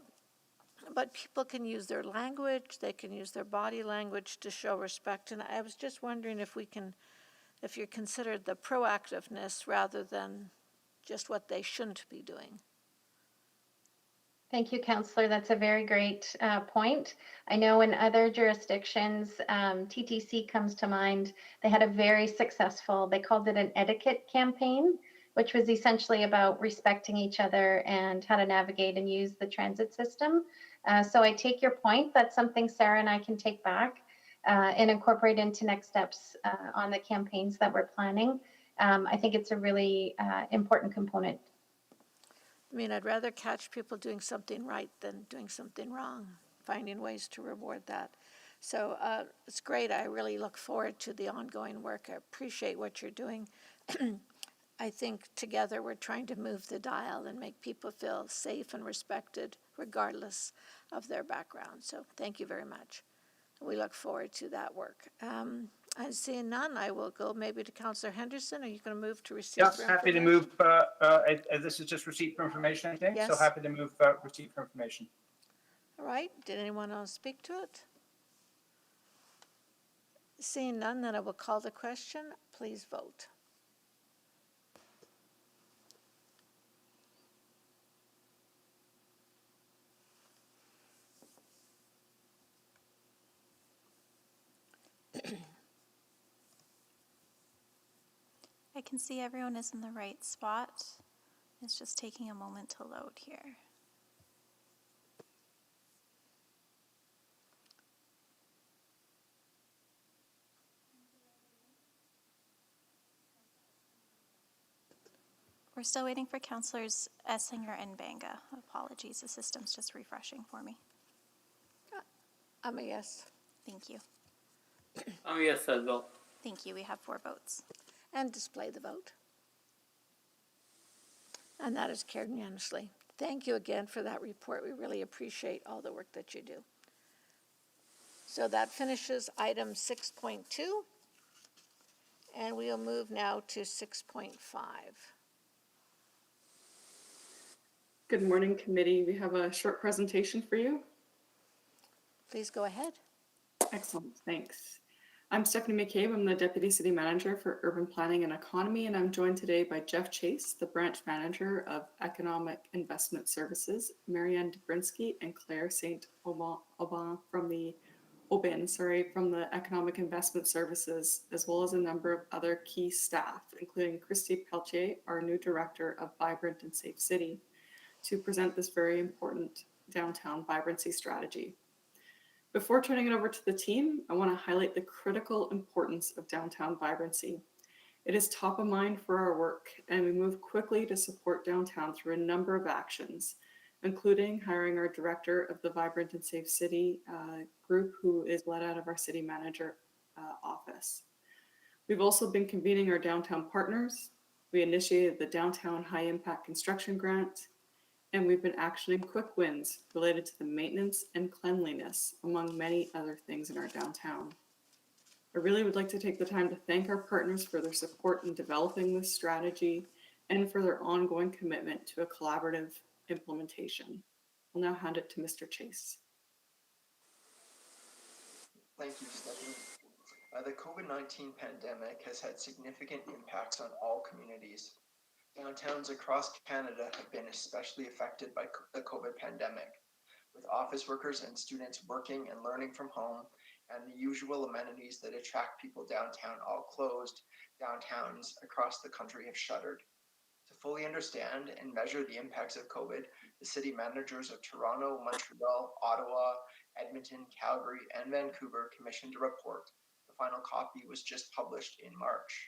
but people can use their language, they can use their body language to show respect, and I was just wondering if you're considered the proactiveness rather than just what they shouldn't be doing. Thank you, Councillor. That's a very great point. I know in other jurisdictions, TTC comes to mind. They had a very successful, they called it an etiquette campaign, which was essentially about respecting each other and how to navigate and use the transit system. So I take your point. That's something Sarah and I can take back and incorporate into next steps on the campaigns that we're planning. I think it's a really important component. I mean, I'd rather catch people doing something right than doing something wrong, finding ways to reward that. So it's great. I really look forward to the ongoing work. I appreciate what you're doing. I think together we're trying to move the dial and make people feel safe and respected regardless of their background. So thank you very much. We look forward to that work. I see none. I will go maybe to Councillor Henderson. Are you going to move to receive? Yes, happy to move. This is just receipt for information, I think. Yes. So happy to move receipt for information. All right. Did anyone else speak to it? Seeing none, then I will call the question. Please vote. I can see everyone is in the right spot. It's just taking a moment to load here. We're still waiting for Councillors Esslinger and Banga. Apologies, the system's just refreshing for me. I'm a yes. Thank you. Yes, as well. Thank you. We have 4 votes. and display the vote. And that is carried unanimously. Thank you again for that report. We really appreciate all the work that you do. So that finishes item 6.2. And we'll move now to 6.5. Good morning, committee. We have a short presentation for you. Please go ahead. Excellent, thanks. I'm Stephanie McCabe. I'm the Deputy City Manager for Urban Planning and Economy, and I'm joined today by Jeff Chase, the Branch Manager of Economic Investment Services, Marianne Dobrinsky, and Claire St. Aubin from the Economic Investment Services, as well as a number of other key staff, including Christy Peltier, our new Director of Vibrant and Safe City, to present this very important downtown vibrancy strategy. Before turning it over to the team, I want to highlight the critical importance of downtown vibrancy. It is top of mind for our work, and we move quickly to support downtown through a number of actions, including hiring our Director of the Vibrant and Safe City group, who is led out of our City Manager office. We've also been convening our downtown partners. We initiated the Downtown High Impact Construction Grant, and we've been actioning quick wins related to the maintenance and cleanliness, among many other things in our downtown. I really would like to take the time to thank our partners for their support in developing this strategy and for their ongoing commitment to a collaborative implementation. I'll now hand it to Mr. Chase. Thank you, Stephanie. The COVID-19 pandemic has had significant impacts on all communities. Downtowns across Canada have been especially affected by the COVID pandemic, with office workers and students working and learning from home, and the usual amenities that attract people downtown all closed. Downtowns across the country have shuttered. To fully understand and measure the impacts of COVID, the city managers of Toronto, Montreal, Ottawa, Edmonton, Calgary, and Vancouver commissioned a report. The final copy was just published in March.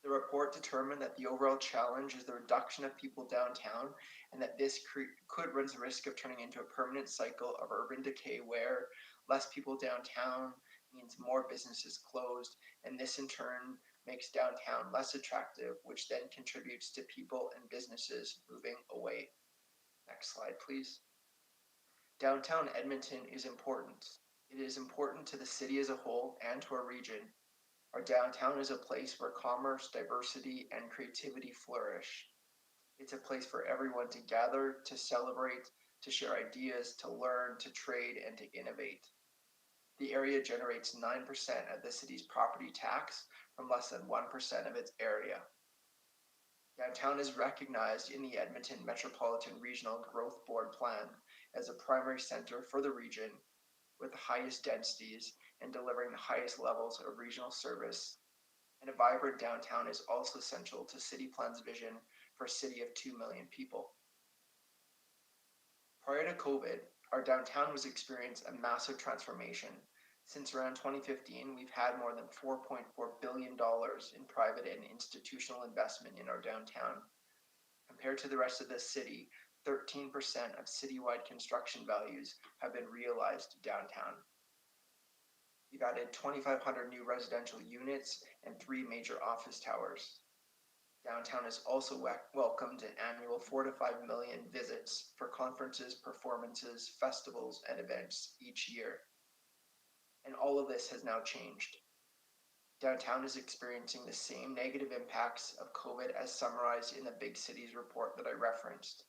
The report determined that the overall challenge is the reduction of people downtown, and that this could run the risk of turning into a permanent cycle of urban decay where less people downtown means more businesses closed, and this in turn makes downtown less attractive, which then contributes to people and businesses moving away. Next slide, please. Downtown Edmonton is important. It is important to the city as a whole and to our region. Our downtown is a place where commerce, diversity, and creativity flourish. It's a place for everyone to gather, to celebrate, to share ideas, to learn, to trade, and to innovate. The area generates 9% of the city's property tax from less than 1% of its area. Downtown is recognized in the Edmonton Metropolitan Regional Growth Board Plan as a primary center for the region with the highest densities and delivering the highest levels of regional service. And a vibrant downtown is also essential to City Plan's vision for a city of 2 million people. Prior to COVID, our downtown was experiencing a massive transformation. Since around 2015, we've had more than $4.4 billion in private and institutional investment in our downtown. Compared to the rest of the city, 13% of citywide construction values have been realized downtown. We've added 2,500 new residential units and 3 major office towers. Downtown has also welcomed an annual 4 to 5 million visits for conferences, performances, festivals, and events each year. And all of this has now changed. Downtown is experiencing the same negative impacts of COVID as summarized in the Big Cities report that I referenced.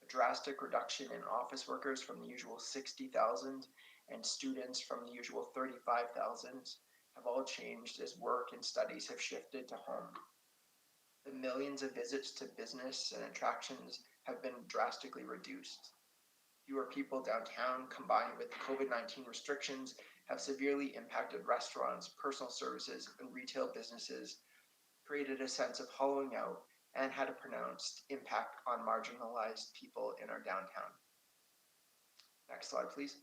A drastic reduction in office workers from the usual 60,000 and students from the usual 35,000 have all changed as work and studies have shifted to home. The millions of visits to business and attractions have been drastically reduced. Fewer people downtown, combined with COVID-19 restrictions, have severely impacted restaurants, personal services, and retail businesses, created a sense of hollowing out, and had a pronounced impact on marginalized people in our downtown. Next slide, please.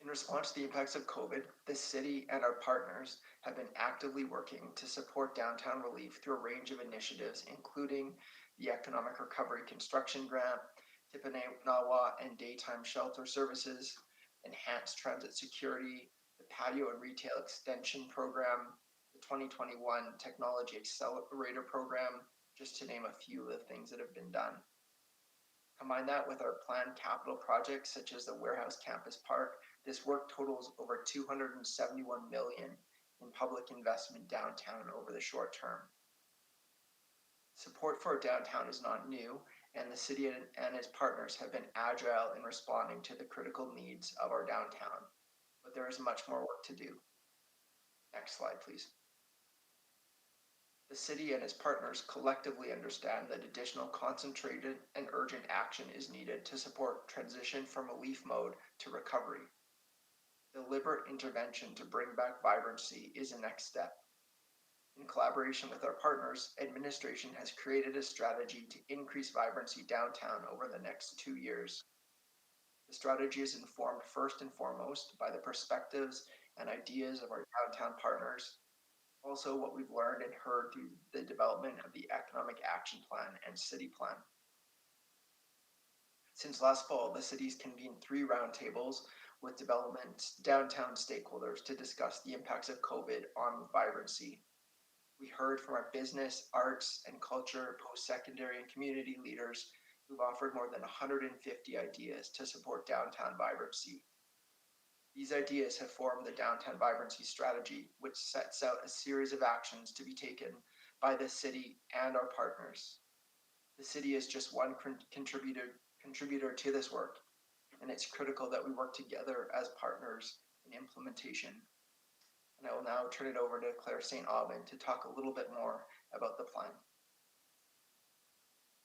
In response to the impacts of COVID, the city and our partners have been actively working to support downtown relief through a range of initiatives, including the Economic Recovery Construction Grant, Tipanawa and Daytime Shelter Services, Enhanced Transit Security, the Patio and Retail Extension Program, the 2021 Technology Accelerator Program, just to name a few of the things that have been done. Combine that with our planned capital projects such as the Warehouse Campus Park, this work totals over 271 million in public investment downtown over the short term. Support for our downtown is not new, and the city and its partners have been agile in responding to the critical needs of our downtown, but there is much more work to do. Next slide, please. The city and its partners collectively understand that additional concentrated and urgent action is needed to support transition from relief mode to recovery. Deliberate intervention to bring back vibrancy is the next step. In collaboration with our partners, administration has created a strategy to increase vibrancy downtown over the next 2 years. The strategy is informed first and foremost by the perspectives and ideas of our downtown partners, also what we've learned and heard through the development of the Economic Action Plan and City Plan. Since last fall, the city's convened 3 roundtables with development downtown stakeholders to discuss the impacts of COVID on vibrancy. We heard from our business, arts, and culture, post-secondary, and community leaders who've offered more than 150 ideas to support downtown vibrancy. These ideas have formed the Downtown Vibrancy Strategy, which sets out a series of actions to be taken by the city and our partners. The city is just one contributor to this work, and it's critical that we work together as partners in implementation. And I will now turn it over to Claire St. Aubin to talk a little bit more about the plan.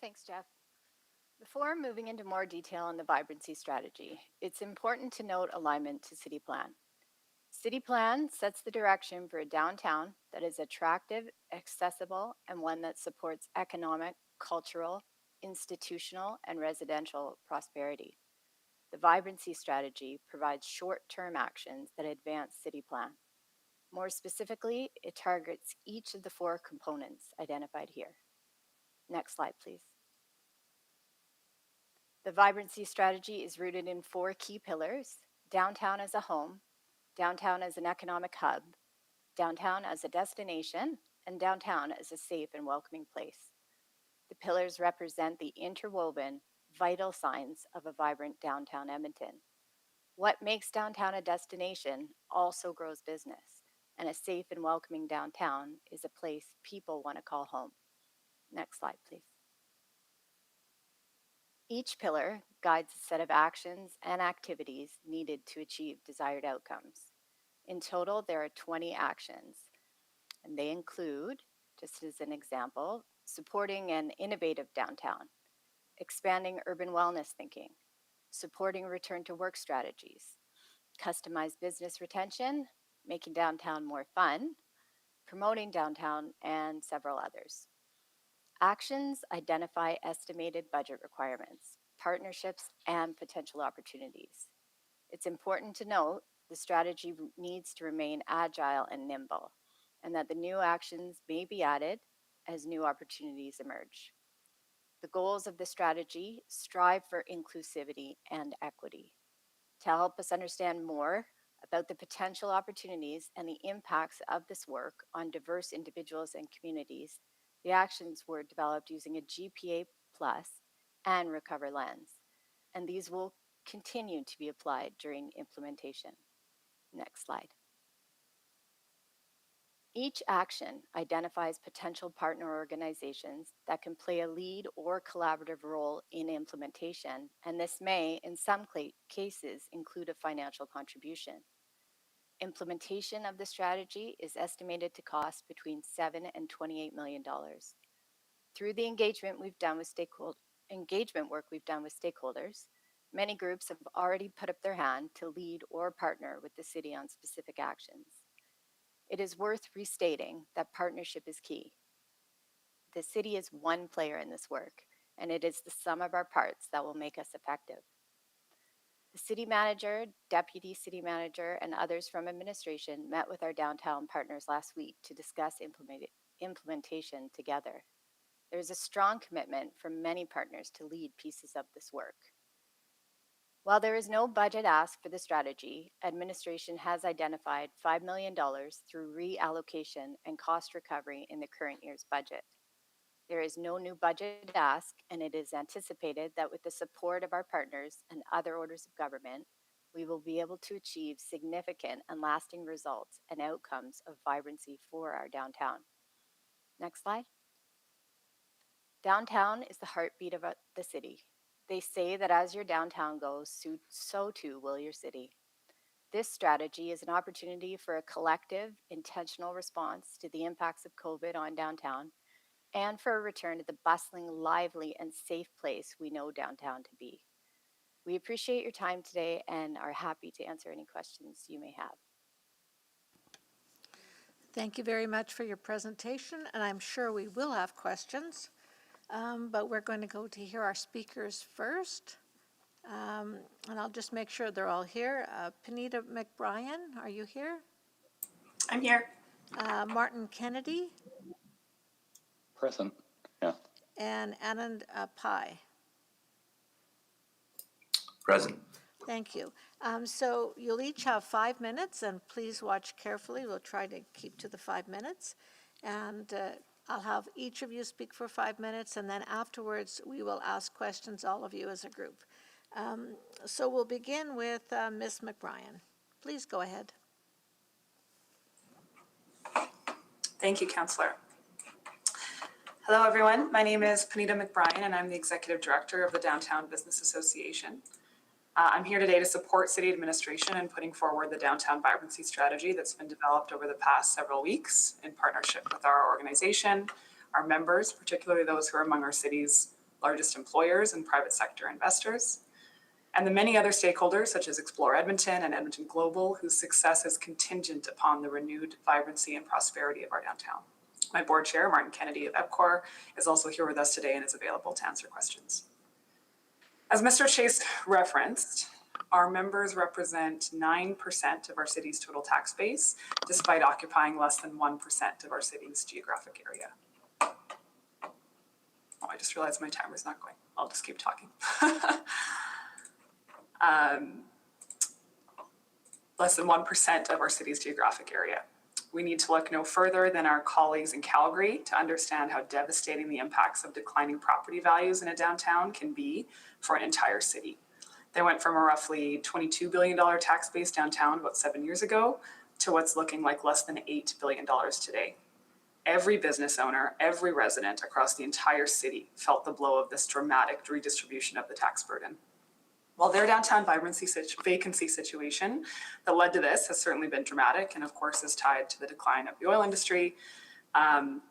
Thanks, Jeff. Before moving into more detail on the vibrancy strategy, it's important to note alignment to City Plan. City Plan sets the direction for a downtown that is attractive, accessible, and one that supports economic, cultural, institutional, and residential prosperity. The vibrancy strategy provides short-term actions that advance City Plan. More specifically, it targets each of the 4 components identified here. Next slide, please. The vibrancy strategy is rooted in 4 key pillars: downtown as a home, downtown as an economic hub, downtown as a destination, and downtown as a safe and welcoming place. The pillars represent the interwoven, vital signs of a vibrant downtown Edmonton. What makes downtown a destination also grows business, and a safe and welcoming downtown is a place people want to call home. Next slide, please. Each pillar guides a set of actions and activities needed to achieve desired outcomes. In total, there are 20 actions, and they include, just as an example, supporting an innovative downtown, expanding urban wellness thinking, supporting return to work strategies, customized business retention, making downtown more fun, promoting downtown, and several others. Actions identify estimated budget requirements, partnerships, and potential opportunities. It's important to note the strategy needs to remain agile and nimble, and that the new actions may be added as new opportunities emerge. The goals of the strategy strive for inclusivity and equity. To help us understand more about the potential opportunities and the impacts of this work on diverse individuals and communities, the actions were developed using a GPA Plus and Recover lens, and these will continue to be applied during implementation. Next slide. Each action identifies potential partner organizations that can play a lead or collaborative role in implementation, and this may, in some cases, include a financial contribution. Implementation of the strategy is estimated to cost between $7 and $28 million. Through the engagement work we've done with stakeholders, many groups have already put up their hand to lead or partner with the city on specific actions. It is worth restating that partnership is key. The city is one player in this work, and it is the sum of our parts that will make us effective. The city manager, deputy city manager, and others from administration met with our downtown partners last week to discuss implementation together. There is a strong commitment from many partners to lead pieces of this work. While there is no budget ask for the strategy, administration has identified $5 million through reallocation and cost recovery in the current year's budget. There is no new budget ask, and it is anticipated that with the support of our partners and other orders of government, we will be able to achieve significant and lasting results and outcomes of vibrancy for our downtown. Next slide. Downtown is the heartbeat of the city. They say that as your downtown goes, so too will your city. This strategy is an opportunity for a collective, intentional response to the impacts of COVID on downtown and for a return to the bustling, lively, and safe place we know downtown to be. We appreciate your time today and are happy to answer any questions you may have. Thank you very much for your presentation, and I'm sure we will have questions, but we're going to go to hear our speakers first. And I'll just make sure they're all here. Panita McBrien, are you here? I'm here. Martin Kennedy Present. Yeah. and Anand Pai. Present. Thank you. So you'll each have 5 minutes, and please watch carefully. We'll try to keep to the 5 minutes. And I'll have each of you speak for 5 minutes, and then afterwards we will ask questions, all of you as a group. So we'll begin with Ms. McBrien. Please go ahead. Thank you, Councillor. Hello, everyone. My name is Panita McBrien, and I'm the Executive Director of the Downtown Business Association. I'm here today to support City Administration in putting forward the Downtown Vibrancy Strategy that's been developed over the past several weeks in partnership with our organization, our members, particularly those who are among our city's largest employers and private sector investors, and the many other stakeholders such as Explore Edmonton and Edmonton Global, whose success is contingent upon the renewed vibrancy and prosperity of our downtown. My board chair, Martin Kennedy of EPCOR, is also here with us today and is available to answer questions. As Mr. Chase referenced, our members represent 9% of our city's total tax base, despite occupying less than 1% of our city's geographic area. Oh, I just realized my timer's not going. I'll just keep talking. Less than 1% of our city's geographic area. We need to look no further than our colleagues in Calgary to understand how devastating the impacts of declining property values in a downtown can be for an entire city. They went from a roughly $22 billion tax base downtown about 7 years ago to what's looking like less than $8 billion today. Every business owner, every resident across the entire city felt the blow of this dramatic redistribution of the tax burden. While their downtown vacancy situation that led to this has certainly been dramatic and of course is tied to the decline of the oil industry, our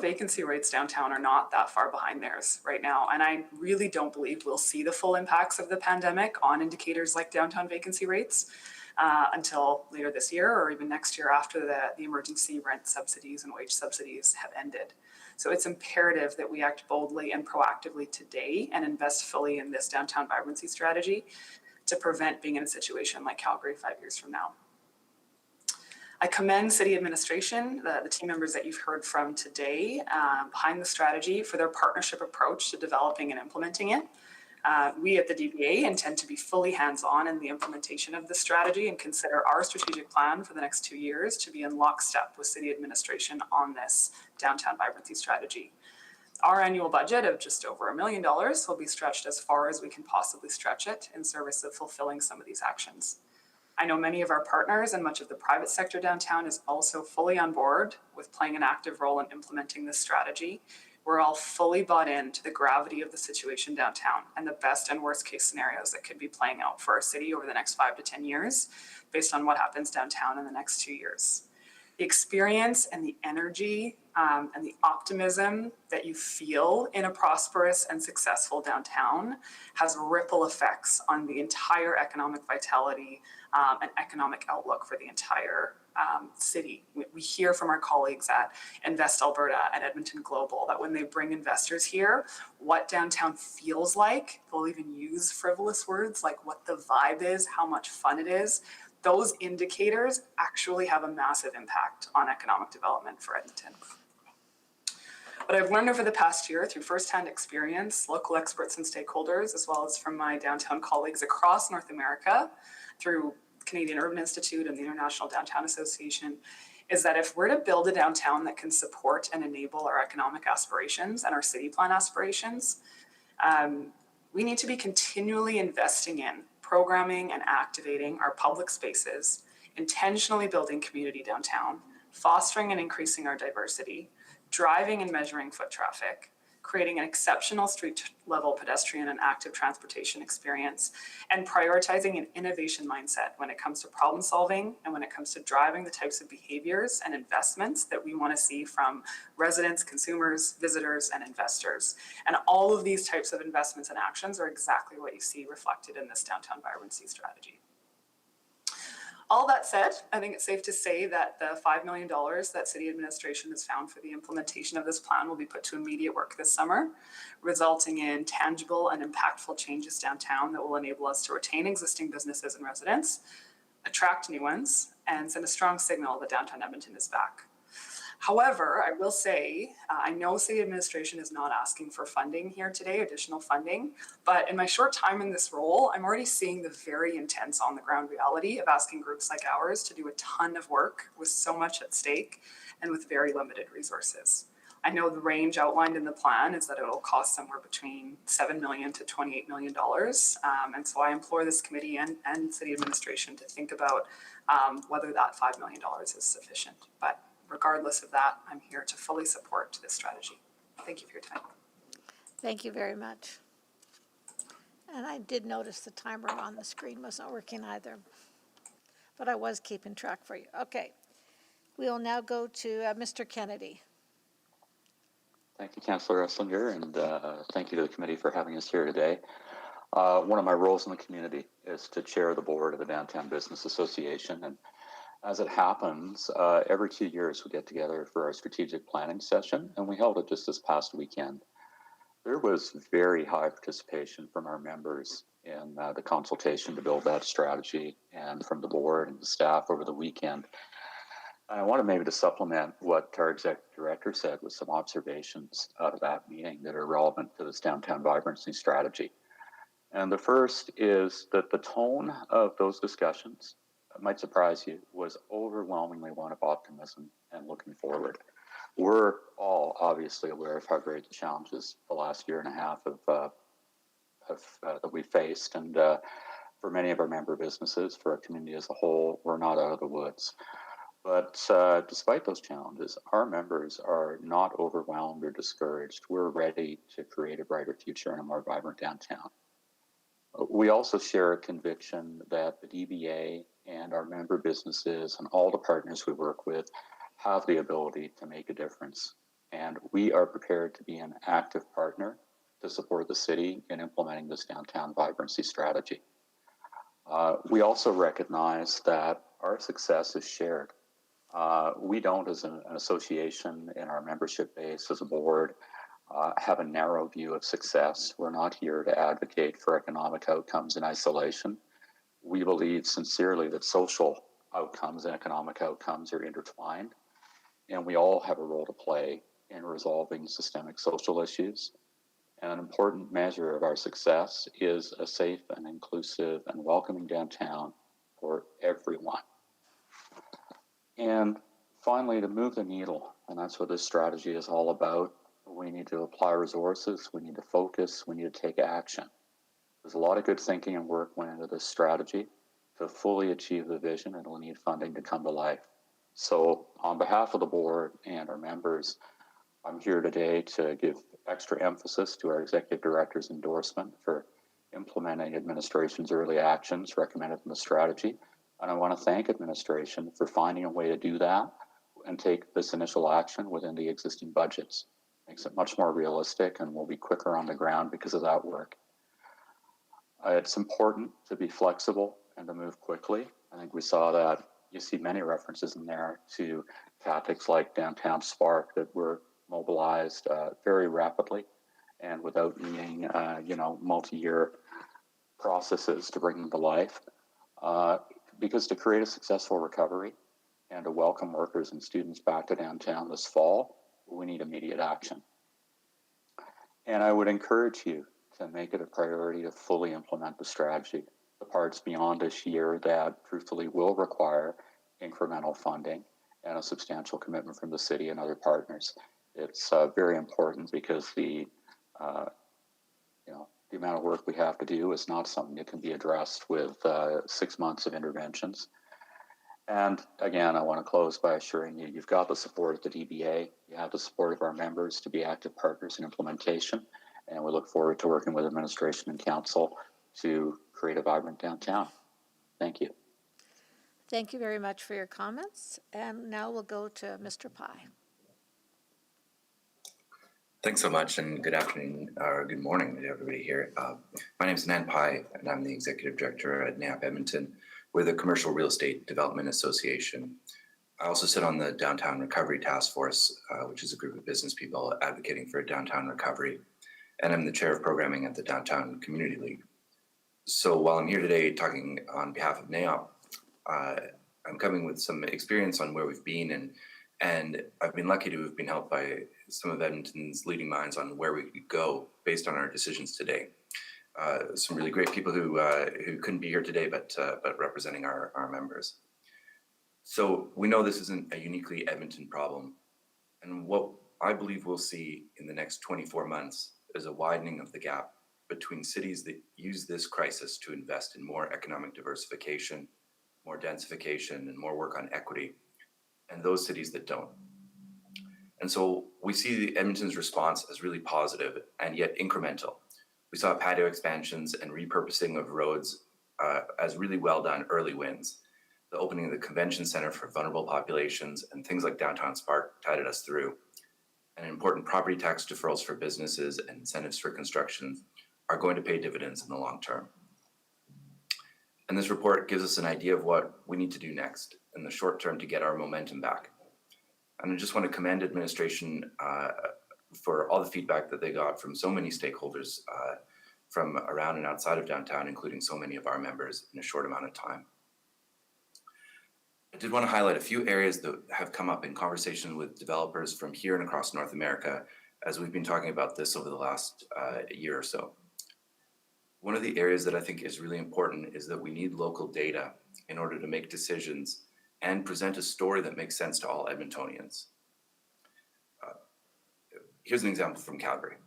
vacancy rates downtown are not that far behind theirs right now. And I really don't believe we'll see the full impacts of the pandemic on indicators like downtown vacancy rates until later this year or even next year after the emergency rent subsidies and wage subsidies have ended. So it's imperative that we act boldly and proactively today and invest fully in this downtown vibrancy strategy to prevent being in a situation like Calgary 5 years from now. I commend City Administration, the team members that you've heard from today behind the strategy for their partnership approach to developing and implementing it. We at the DBA intend to be fully hands-on in the implementation of this strategy and consider our strategic plan for the next 2 years to be in lockstep with City Administration on this downtown vibrancy strategy. Our annual budget of just over $1 million will be stretched as far as we can possibly stretch it in service of fulfilling some of these actions. I know many of our partners and much of the private sector downtown is also fully on board with playing an active role in implementing this strategy. We're all fully bought into the gravity of the situation downtown and the best and worst case scenarios that could be playing out for our city over the next 5 to 10 years based on what happens downtown in the next 2 years. The experience and the energy and the optimism that you feel in a prosperous and successful downtown has ripple effects on the entire economic vitality and economic outlook for the entire city. We hear from our colleagues at Invest Alberta and Edmonton Global that when they bring investors here, what downtown feels like, they'll even use frivolous words like what the vibe is, how much fun it is. Those indicators actually have a massive impact on economic development for Edmonton. What I've learned over the past year through firsthand experience, local experts and stakeholders, as well as from my downtown colleagues across North America through Canadian Urban Institute and the International Downtown Association, is that if we're to build a downtown that can support and enable our economic aspirations and our city plan aspirations, we need to be continually investing in programming and activating our public spaces, intentionally building community downtown, fostering and increasing our diversity, driving and measuring foot traffic, creating an exceptional street level pedestrian and active transportation experience, and prioritizing an innovation mindset when it comes to problem solving and when it comes to driving the types of behaviors and investments that we want to see from residents, consumers, visitors, and investors. And all of these types of investments and actions are exactly what you see reflected in this downtown vibrancy strategy. All that said, I think it's safe to say that the $5 million that city administration has found for the implementation of this plan will be put to immediate work this summer, resulting in tangible and impactful changes downtown that will enable us to retain existing businesses and residents, attract new ones, and send a strong signal that downtown Edmonton is back. However, I will say, I know city administration is not asking for funding here today, additional funding, but in my short time in this role, I'm already seeing the very intense on the ground reality of asking groups like ours to do a ton of work with so much at stake and with very limited resources. I know the range outlined in the plan is that it will cost somewhere between $7 million to $28 million. And so I implore this committee and city administration to think about whether that $5 million is sufficient. But regardless of that, I'm here to fully support this strategy. Thank you for your time. Thank you very much. And I did notice the timer on the screen was not working either, but I was keeping track for you. Okay, we will now go to Mr. Kennedy. Thank you, Councillor Esslinger, and thank you to the committee for having us here today. One of my roles in the community is to chair the board of the Downtown Business Association, and as it happens, every 2 years we get together for our strategic planning session, and we held it just this past weekend. There was very high participation from our members in the consultation to build that strategy, and from the board and the staff over the weekend. And I wanted maybe to supplement what our executive director said with some observations out of that meeting that are relevant to this downtown vibrancy strategy. And the first is that the tone of those discussions, might surprise you, was overwhelmingly one of optimism and looking forward. We're all obviously aware of how great the challenges the last year and a half that we faced, and for many of our member businesses, for our community as a whole, we're not out of the woods. But despite those challenges, our members are not overwhelmed or discouraged. We're ready to create a brighter future and a more vibrant downtown. We also share a conviction that the DBA and our member businesses and all the partners we work with have the ability to make a difference. And we are prepared to be an active partner to support the city in implementing this downtown vibrancy strategy. We also recognize that our success is shared. We don't, as an association in our membership base, as a board, have a narrow view of success. We're not here to advocate for economic outcomes in isolation. We believe sincerely that social outcomes and economic outcomes are intertwined, and we all have a role to play in resolving systemic social issues. And an important measure of our success is a safe and inclusive and welcoming downtown for everyone. And finally, to move the needle, and that's what this strategy is all about, we need to apply resources, we need to focus, we need to take action. There's a lot of good thinking and work went into this strategy. To fully achieve the vision, it'll need funding to come to life. So on behalf of the board and our members, I'm here today to give extra emphasis to our executive director's endorsement for implementing administration's early actions recommended in the strategy. And I want to thank administration for finding a way to do that and take this initial action within the existing budgets. Makes it much more realistic, and we'll be quicker on the ground because of that work. It's important to be flexible and to move quickly. I think we saw that. You see many references in there to tactics like Downtown Spark that were mobilized very rapidly and without needing, multi-year processes to bring them to life. Because to create a successful recovery and to welcome workers and students back to downtown this fall, we need immediate action. And I would encourage you to make it a priority to fully implement the strategy. The parts beyond this year that truthfully will require incremental funding and a substantial commitment from the city and other partners. It's very important because the amount of work we have to do is not something that can be addressed with 6 months of interventions. And again, I want to close by assuring you, you've got the support of the DBA, you have the support of our members to be active partners in implementation, and we look forward to working with administration and council to create a vibrant downtown. Thank you. Thank you very much for your comments. And now we'll go to Mr. Pai. Thanks so much, and good afternoon, or good morning to everybody here. My name is Nan Pai, and I'm the Executive Director at NAP Edmonton. We're the Commercial Real Estate Development Association. I also sit on the Downtown Recovery Task Force, which is a group of business people advocating for downtown recovery. And I'm the Chair of Programming at the Downtown Community League. So while I'm here today talking on behalf of NAOP, I'm coming with some experience on where we've been, and I've been lucky to have been helped by some of Edmonton's leading minds on where we could go based on our decisions today. Some really great people who couldn't be here today, but representing our members. So we know this isn't a uniquely Edmonton problem. And what I believe we'll see in the next 24 months is a widening of the gap between cities that use this crisis to invest in more economic diversification, more densification, and more work on equity, and those cities that don't. And so we see Edmonton's response as really positive and yet incremental. We saw patio expansions and repurposing of roads as really well done early wins. The opening of the convention center for vulnerable populations and things like Downtown Spark tided us through. And important property tax deferrals for businesses and incentives for construction are going to pay dividends in the long term. And this report gives us an idea of what we need to do next in the short term to get our momentum back. And I just want to commend administration for all the feedback that they got from so many stakeholders from around and outside of downtown, including so many of our members in a short amount of time. I did want to highlight a few areas that have come up in conversation with developers from here and across North America as we've been talking about this over the last year or so. One of the areas that I think is really important is that we need local data in order to make decisions and present a story that makes sense to all Edmontonians. Here's an example from Calgary.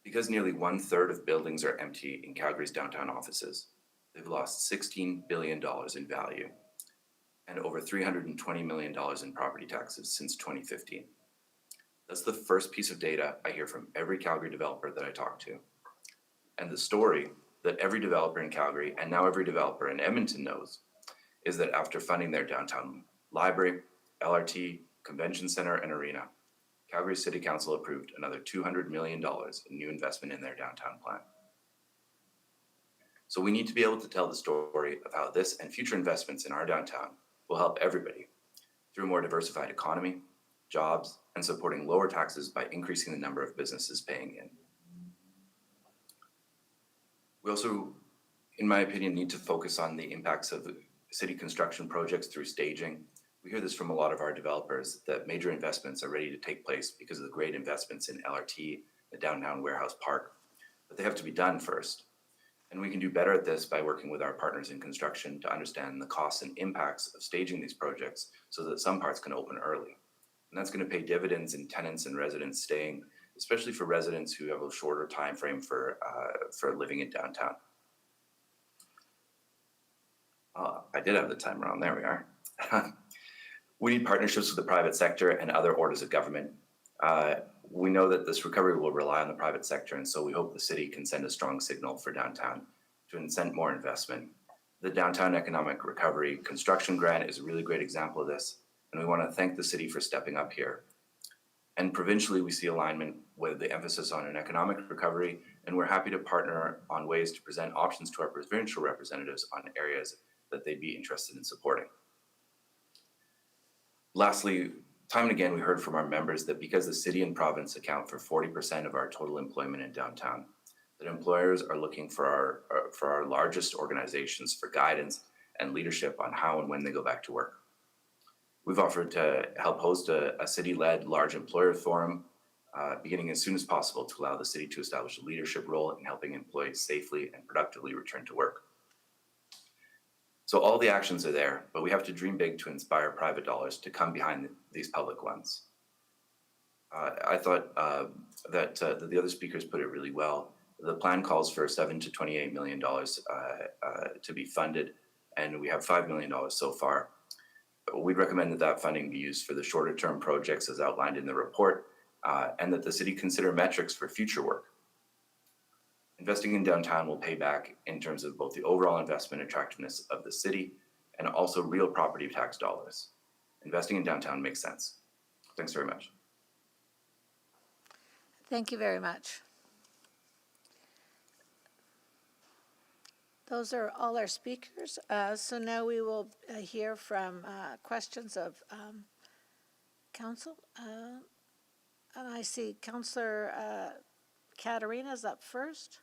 Because nearly 1/3 of buildings are empty in Calgary's downtown offices, they've lost $16 billion in value and over $320 million in property taxes since 2015. That's the first piece of data I hear from every Calgary developer that I talk to. And the story that every developer in Calgary and now every developer in Edmonton knows is that after funding their downtown library, LRT, convention center, and arena, Calgary City Council approved another $200 million in new investment in their downtown plan. So we need to be able to tell the story of how this and future investments in our downtown will help everybody through a more diversified economy, jobs, and supporting lower taxes by increasing the number of businesses paying in. We also, in my opinion, need to focus on the impacts of city construction projects through staging. We hear this from a lot of our developers that major investments are ready to take place because of the great investments in LRT, the downtown warehouse park, but they have to be done first. And we can do better at this by working with our partners in construction to understand the costs and impacts of staging these projects so that some parts can open early. And that's going to pay dividends in tenants and residents staying, especially for residents who have a shorter time frame for living in downtown. I did have the timer on, there we are. We need partnerships with the private sector and other orders of government. We know that this recovery will rely on the private sector, and so we hope the city can send a strong signal for downtown to incent more investment. The Downtown Economic Recovery Construction Grant is a really great example of this, and we want to thank the city for stepping up here. And provincially, we see alignment with the emphasis on an economic recovery, and we're happy to partner on ways to present options to our provincial representatives on areas that they'd be interested in supporting. Lastly, time and again, we heard from our members that because the city and province account for 40% of our total employment in downtown, that employers are looking for our largest organizations for guidance and leadership on how and when they go back to work. We've offered to help host a city-led large employer forum beginning as soon as possible to allow the city to establish a leadership role in helping employees safely and productively return to work. So all the actions are there, but we have to dream big to inspire private dollars to come behind these public ones. I thought that the other speakers put it really well. The plan calls for $7 to $28 million to be funded, and we have $5 million so far. We'd recommend that that funding be used for the shorter term projects as outlined in the report, and that the city consider metrics for future work. Investing in downtown will pay back in terms of both the overall investment attractiveness of the city and also real property tax dollars. Investing in downtown makes sense. Thanks very much. Thank you very much. Those are all our speakers. So now we will hear from questions of council. And I see Councillor Katarina's up first.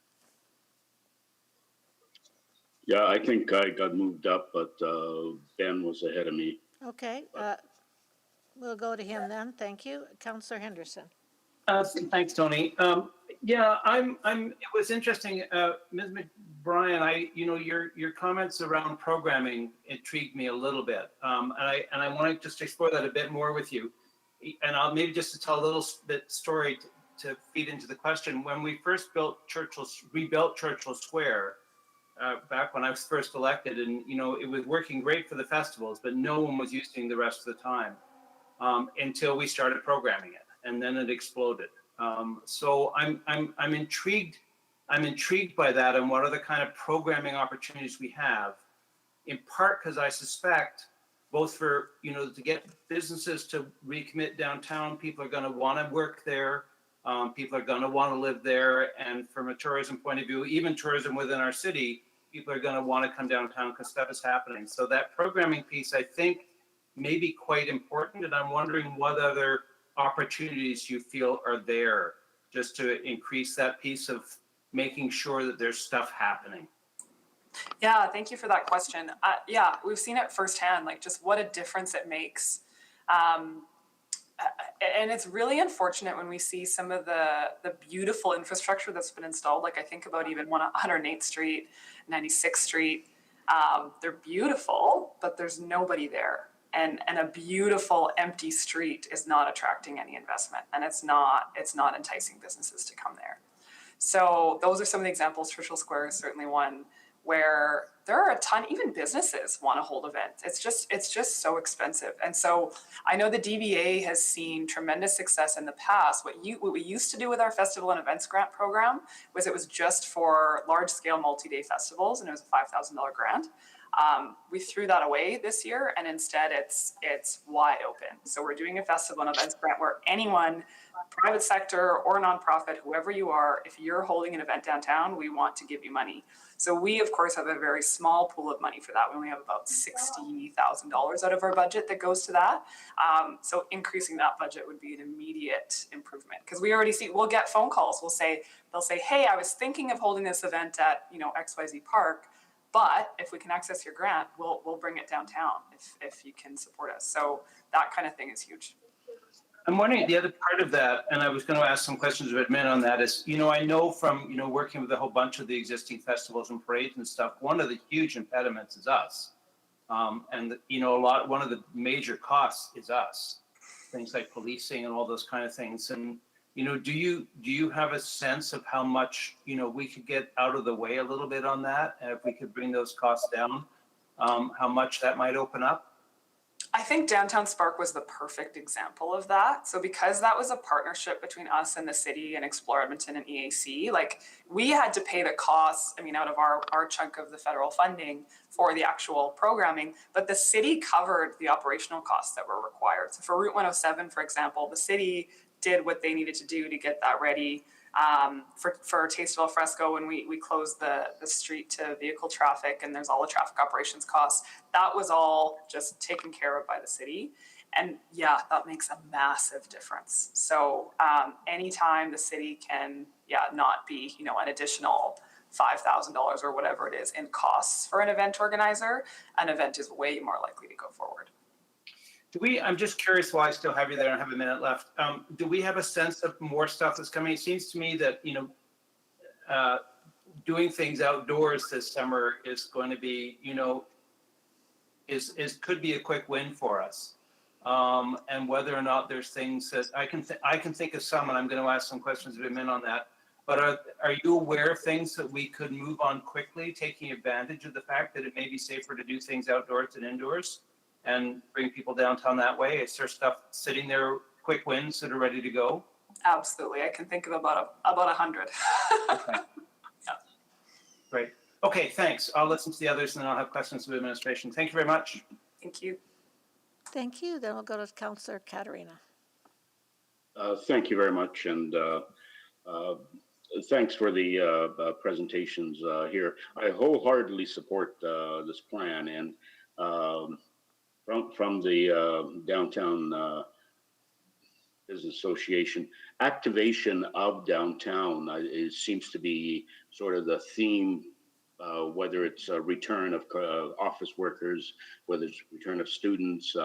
Yeah, I think I got moved up, but Ben was ahead of me. Okay, we'll go to him then. Thank you. Councillor Henderson. Thanks, Tony. Yeah, it was interesting, Ms. McBrien, your comments around programming intrigued me a little bit. And I want to just explore that a bit more with you. And I'll maybe just to tell a little bit story to feed into the question. When we first rebuilt Churchill Square, back when I was first elected, and it was working great for the festivals, but no one was using the rest of the time until we started programming it, and then it exploded. So I'm intrigued. I'm intrigued by that and what are the kind of programming opportunities we have, in part because I suspect both for to get businesses to recommit downtown, people are going to want to work there. People are going to want to live there, and from a tourism point of view, even tourism within our city, people are going to want to come downtown because stuff is happening. So that programming piece, I think, may be quite important, and I'm wondering what other opportunities you feel are there just to increase that piece of making sure that there's stuff happening. Yeah, thank you for that question. Yeah, we've seen it firsthand, like just what a difference it makes. And it's really unfortunate when we see some of the beautiful infrastructure that's been installed. Like I think about even 108th Street, 96th Street. They're beautiful, but there's nobody there. And a beautiful empty street is not attracting any investment, and it's not enticing businesses to come there. So those are some of the examples. Churchill Square is certainly one where there are a ton, even businesses want to hold events. It's just so expensive. And so I know the DVA has seen tremendous success in the past. What we used to do with our festival and events grant program was it was just for large scale multi-day festivals, and it was a $5,000 grant. We threw that away this year, and instead it's wide open. So we're doing a festival and events grant where anyone, private sector or nonprofit, whoever you are, if you're holding an event downtown, we want to give you money. So we, of course, have a very small pool of money for that. We only have about $60,000 out of our budget that goes to that. So increasing that budget would be an immediate improvement, because we already see, we'll get phone calls. They'll say, hey, I was thinking of holding this event at XYZ Park, but if we can access your grant, we'll bring it downtown if you can support us. So that kind of thing is huge. I'm wondering the other part of that, and I was going to ask some questions of admin on that, is, I know from, working with a whole bunch of the existing festivals and parades and stuff, one of the huge impediments is us. And, one of the major costs is us, things like policing and all those kind of things. And, do you have a sense of how much, we could get out of the way a little bit on that? And if we could bring those costs down, how much that might open up? I think Downtown Spark was the perfect example of that. So because that was a partnership between us and the city and Explore Edmonton and EAC, like we had to pay the costs, out of our chunk of the federal funding for the actual programming, but the city covered the operational costs that were required. So for Route 107, for example, the city did what they needed to do to get that ready. For Taste of El Fresco, when we closed the street to vehicle traffic, and there's all the traffic operations costs, that was all just taken care of by the city. And yeah, that makes a massive difference. So anytime the city can, not be, an additional $5,000 or whatever it is in costs for an event organizer, an event is way more likely to go forward. I'm just curious while I still have you there and have a minute left. Do we have a sense of more stuff that's coming? It seems to me that, doing things outdoors this summer is going to be, could be a quick win for us. And whether or not there's things that I can think of some, and I'm going to ask some questions of him in on that. But are you aware of things that we could move on quickly, taking advantage of the fact that it may be safer to do things outdoors than indoors and bring people downtown that way? Is there stuff sitting there, quick wins that are ready to go? Absolutely. I can think of about 100. Okay. Yeah. Great. Okay, thanks. I'll listen to the others and then I'll have questions of administration. Thank you very much. Thank you. Thank you. Then we'll go to Councillor Katarina. Thank you very much, and thanks for the presentations here. I wholeheartedly support this plan, and from the Downtown Business Association, activation of downtown seems to be sort of the theme. Whether it's a return of office workers, whether it's return of students,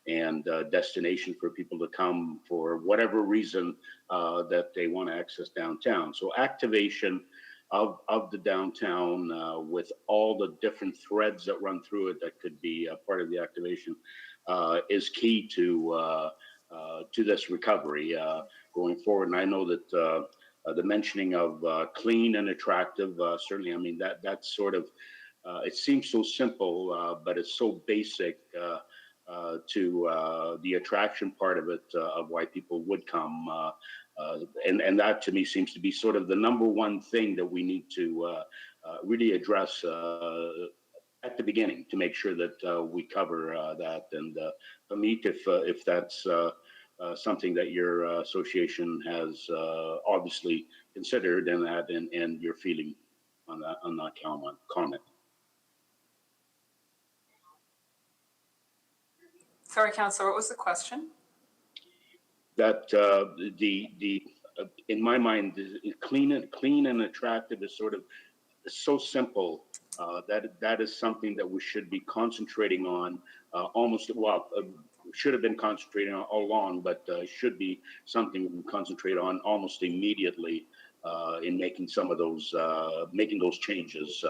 and destination for people to come for whatever reason that they want to access downtown. So activation of the downtown with all the different threads that run through it that could be a part of the activation is key to this recovery going forward. And I know that the mentioning of clean and attractive, certainly, I mean, that's sort of, it seems so simple, but it's so basic to the attraction part of it, of why people would come. And that to me seems to be sort of the number one thing that we need to really address at the beginning to make sure that we cover that. And Amit, if that's something that your association has obviously considered and your feeling on that comment. Sorry, Councillor, what was the question? That in my mind, clean and attractive is sort of so simple that is something that we should be concentrating on should have been concentrating on all along, but should be something we concentrate on almost immediately in making some of those changes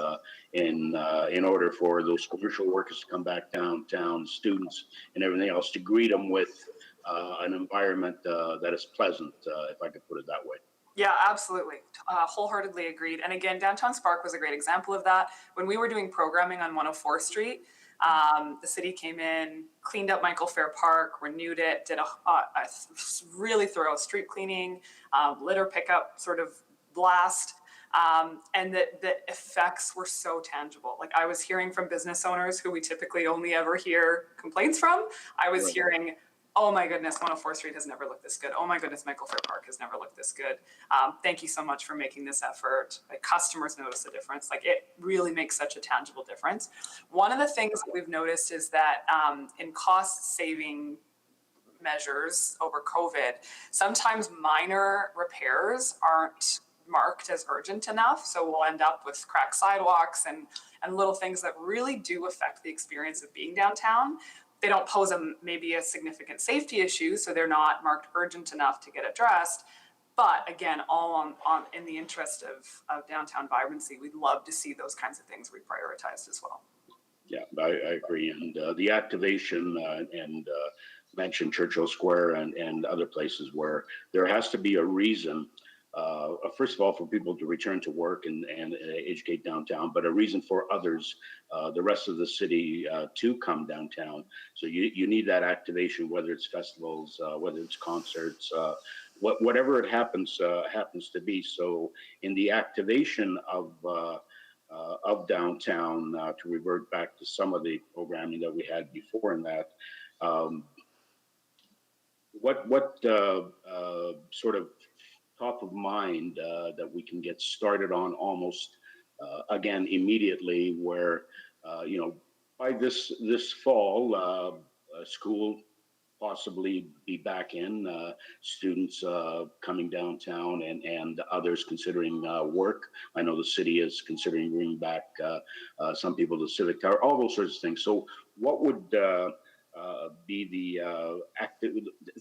in order for those commercial workers to come back downtown, students and everything else, to greet them with an environment that is pleasant, if I could put it that way. Yeah, absolutely. Wholeheartedly agreed. And again, Downtown Spark was a great example of that. When we were doing programming on 104th Street, the city came in, cleaned up Michael Fair Park, renewed it, did a really thorough street cleaning, litter pickup sort of blast. And the effects were so tangible. Like, I was hearing from business owners who we typically only ever hear complaints from. I was hearing, oh my goodness, 104th Street has never looked this good. Oh my goodness, Michael Fair Park has never looked this good. Thank you so much for making this effort. Like, customers notice the difference. Like, it really makes such a tangible difference. One of the things that we've noticed is that in cost saving measures over COVID, sometimes minor repairs aren't marked as urgent enough. So we'll end up with cracked sidewalks and little things that really do affect the experience of being downtown. They don't pose maybe a significant safety issue, so they're not marked urgent enough to get addressed. But again, all on in the interest of downtown vibrancy, we'd love to see those kinds of things reprioritized as well. Yeah, I agree. And the activation and mentioned Churchill Square and other places where there has to be a reason, first of all, for people to return to work and educate downtown, but a reason for others, the rest of the city, to come downtown. So you need that activation, whether it's festivals, whether it's concerts, whatever it happens to be. So in the activation of downtown, to revert back to some of the programming that we had before in that, what sort of top of mind that we can get started on almost again immediately, where by this fall school possibly be back in, students coming downtown and others considering work. I know the city is considering bringing back some people to Civic Tower, all those sorts of things. So what would be the active,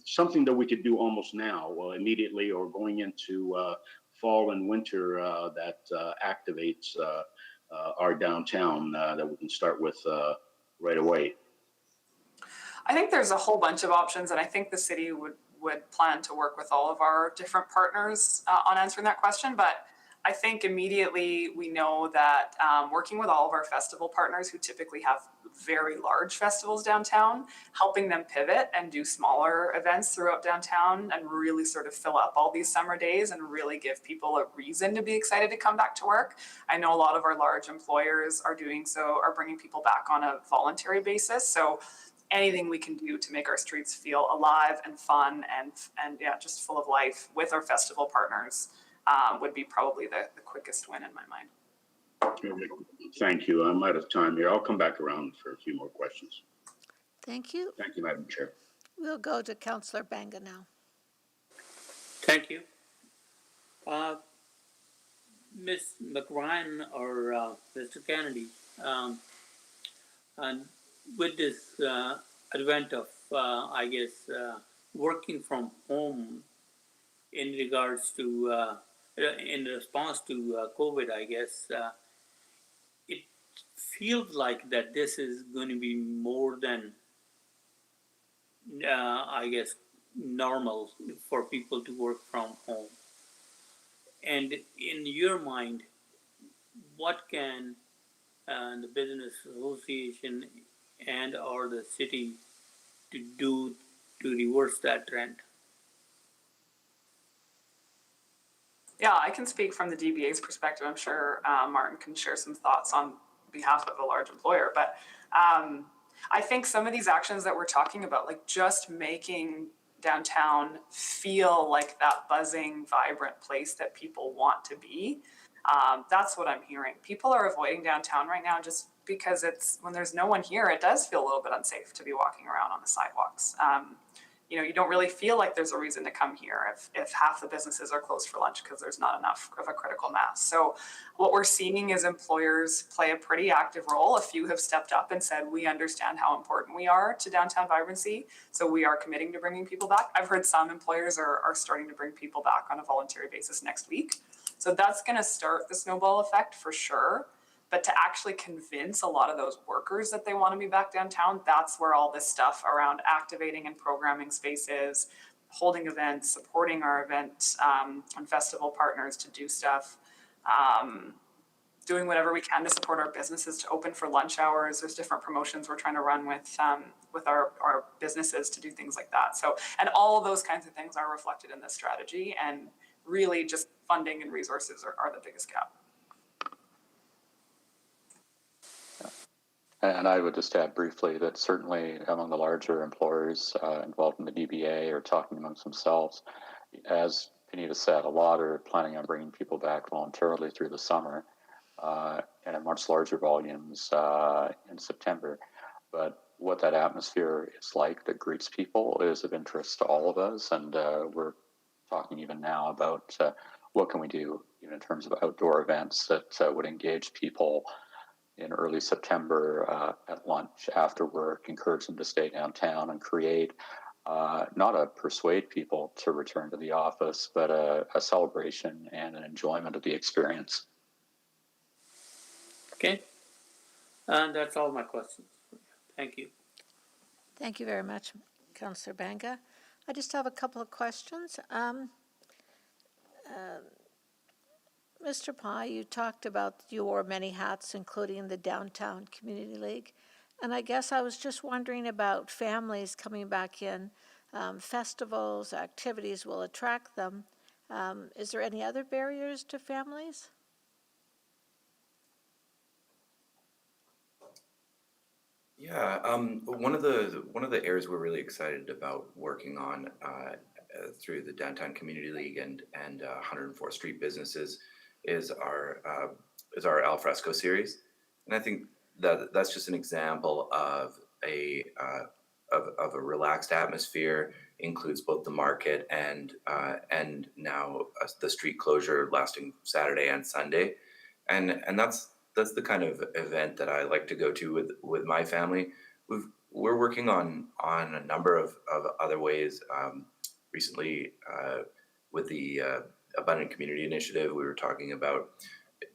something that we could do almost now, immediately, or going into fall and winter that activates our downtown that we can start with right away? I think there's a whole bunch of options, and I think the city would plan to work with all of our different partners on answering that question. But I think immediately we know that working with all of our festival partners who typically have very large festivals downtown, helping them pivot and do smaller events throughout downtown and really sort of fill up all these summer days and really give people a reason to be excited to come back to work. I know a lot of our large employers are doing so, are bringing people back on a voluntary basis. So anything we can do to make our streets feel alive and fun and yeah, just full of life with our festival partners would be probably the quickest win in my mind. Thank you. I'm out of time here. I'll come back around for a few more questions. Thank you. Thank you, Madam Chair. We'll go to Councillor Banga now. Thank you. Ms. McRyan or Mr. Kennedy, and with this advent of, I guess, working from home in regards to, in response to COVID, I guess, it feels like that this is going to be more than, I guess, normal for people to work from home. And in your mind, what can the business association and or the city to do to reverse that trend? Yeah, I can speak from the DBA's perspective. I'm sure Martin can share some thoughts on behalf of a large employer. But I think some of these actions that we're talking about, like just making downtown feel like that buzzing, vibrant place that people want to be, that's what I'm hearing. People are avoiding downtown right now just because it's, when there's no one here, it does feel a little bit unsafe to be walking around on the sidewalks. You know, you don't really feel like there's a reason to come here if half the businesses are closed for lunch because there's not enough of a critical mass. So what we're seeing is employers play a pretty active role. A few have stepped up and said, we understand how important we are to downtown vibrancy, so we are committing to bringing people back. I've heard some employers are starting to bring people back on a voluntary basis next week. So that's gonna start the snowball effect for sure. But to actually convince a lot of those workers that they want to be back downtown, that's where all this stuff around activating and programming spaces, holding events, supporting our event and festival partners to do stuff, doing whatever we can to support our businesses to open for lunch hours. There's different promotions we're trying to run with our businesses to do things like that. So, and all of those kinds of things are reflected in this strategy, and really just funding and resources are the biggest gap. And I would just add briefly that certainly among the larger employers involved in the DBA or talking amongst themselves, as Benita said, a lot are planning on bringing people back voluntarily through the summer and in much larger volumes in September. But what that atmosphere is like that greets people is of interest to all of us. And we're talking even now about what can we do even in terms of outdoor events that would engage people in early September at lunch, after work, encourage them to stay downtown and create not a persuade people to return to the office, but a celebration and an enjoyment of the experience. Okay, and that's all my questions. Thank you. Thank you very much, Councillor Banga. I just have a couple of questions. Mr. Pai, you talked about your many hats, including the Downtown Community League. And I guess I was just wondering about families coming back in. Festivals, activities will attract them. Is there any other barriers to families? Yeah, one of the areas we're really excited about working on through the Downtown Community League and 104th Street businesses is our Alfresco series, and I think that's just an example of a relaxed atmosphere. Includes both the market and now the street closure lasting Saturday and Sunday, and that's the kind of event that I like to go to with my family. we're working on a number of other ways. Recently, with the Abundant Community Initiative, we were talking about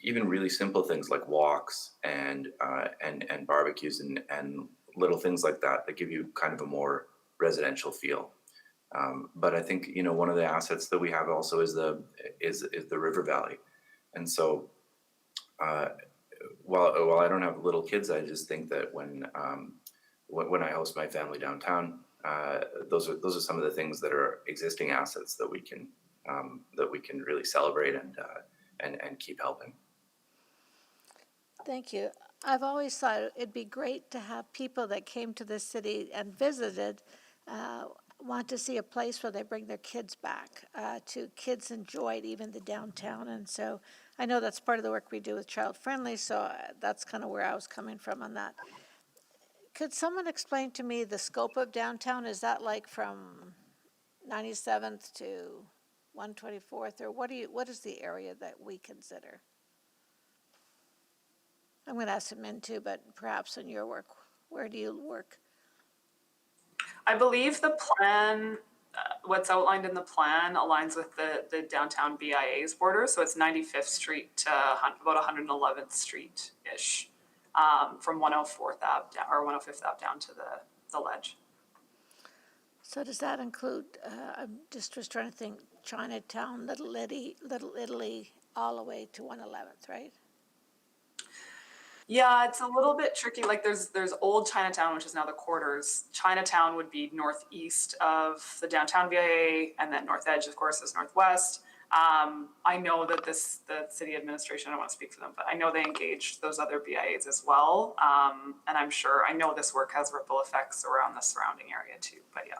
even really simple things like walks and barbecues and little things like that that give you kind of a more residential feel. But I think, you know, one of the assets that we have also is the river valley, and so while I don't have little kids, I just think that when I host my family downtown, those are some of the things that are existing assets that we can really celebrate and keep helping. Thank you. I've always thought it'd be great to have people that came to the city and visited want to see a place where they bring their kids back. Kids enjoyed even the downtown, and so I know that's part of the work we do with Child Friendly, so that's kind of where I was coming from on that. Could someone explain to me the scope of downtown? Is that like from 97th to 124th, or what is the area that we consider? I'm going to ask him in too, but perhaps in your work, where do you work? I believe the plan, what's outlined in the plan, aligns with the downtown BIA's border. So it's 95th Street to about 111th Street-ish, from 104th Ave down, or 105th Ave down to the ledge. So does that include, I'm just was trying to think, Chinatown, Little Italy, all the way to 111th, right? Yeah, it's a little bit tricky. Like there's old Chinatown, which is now the Quarters. Chinatown would be northeast of the downtown VIA, and then North Edge, of course, is northwest. I know that the city administration, I don't want to speak for them, but I know they engaged those other BIAs as well. And I know this work has ripple effects around the surrounding area too, but yeah.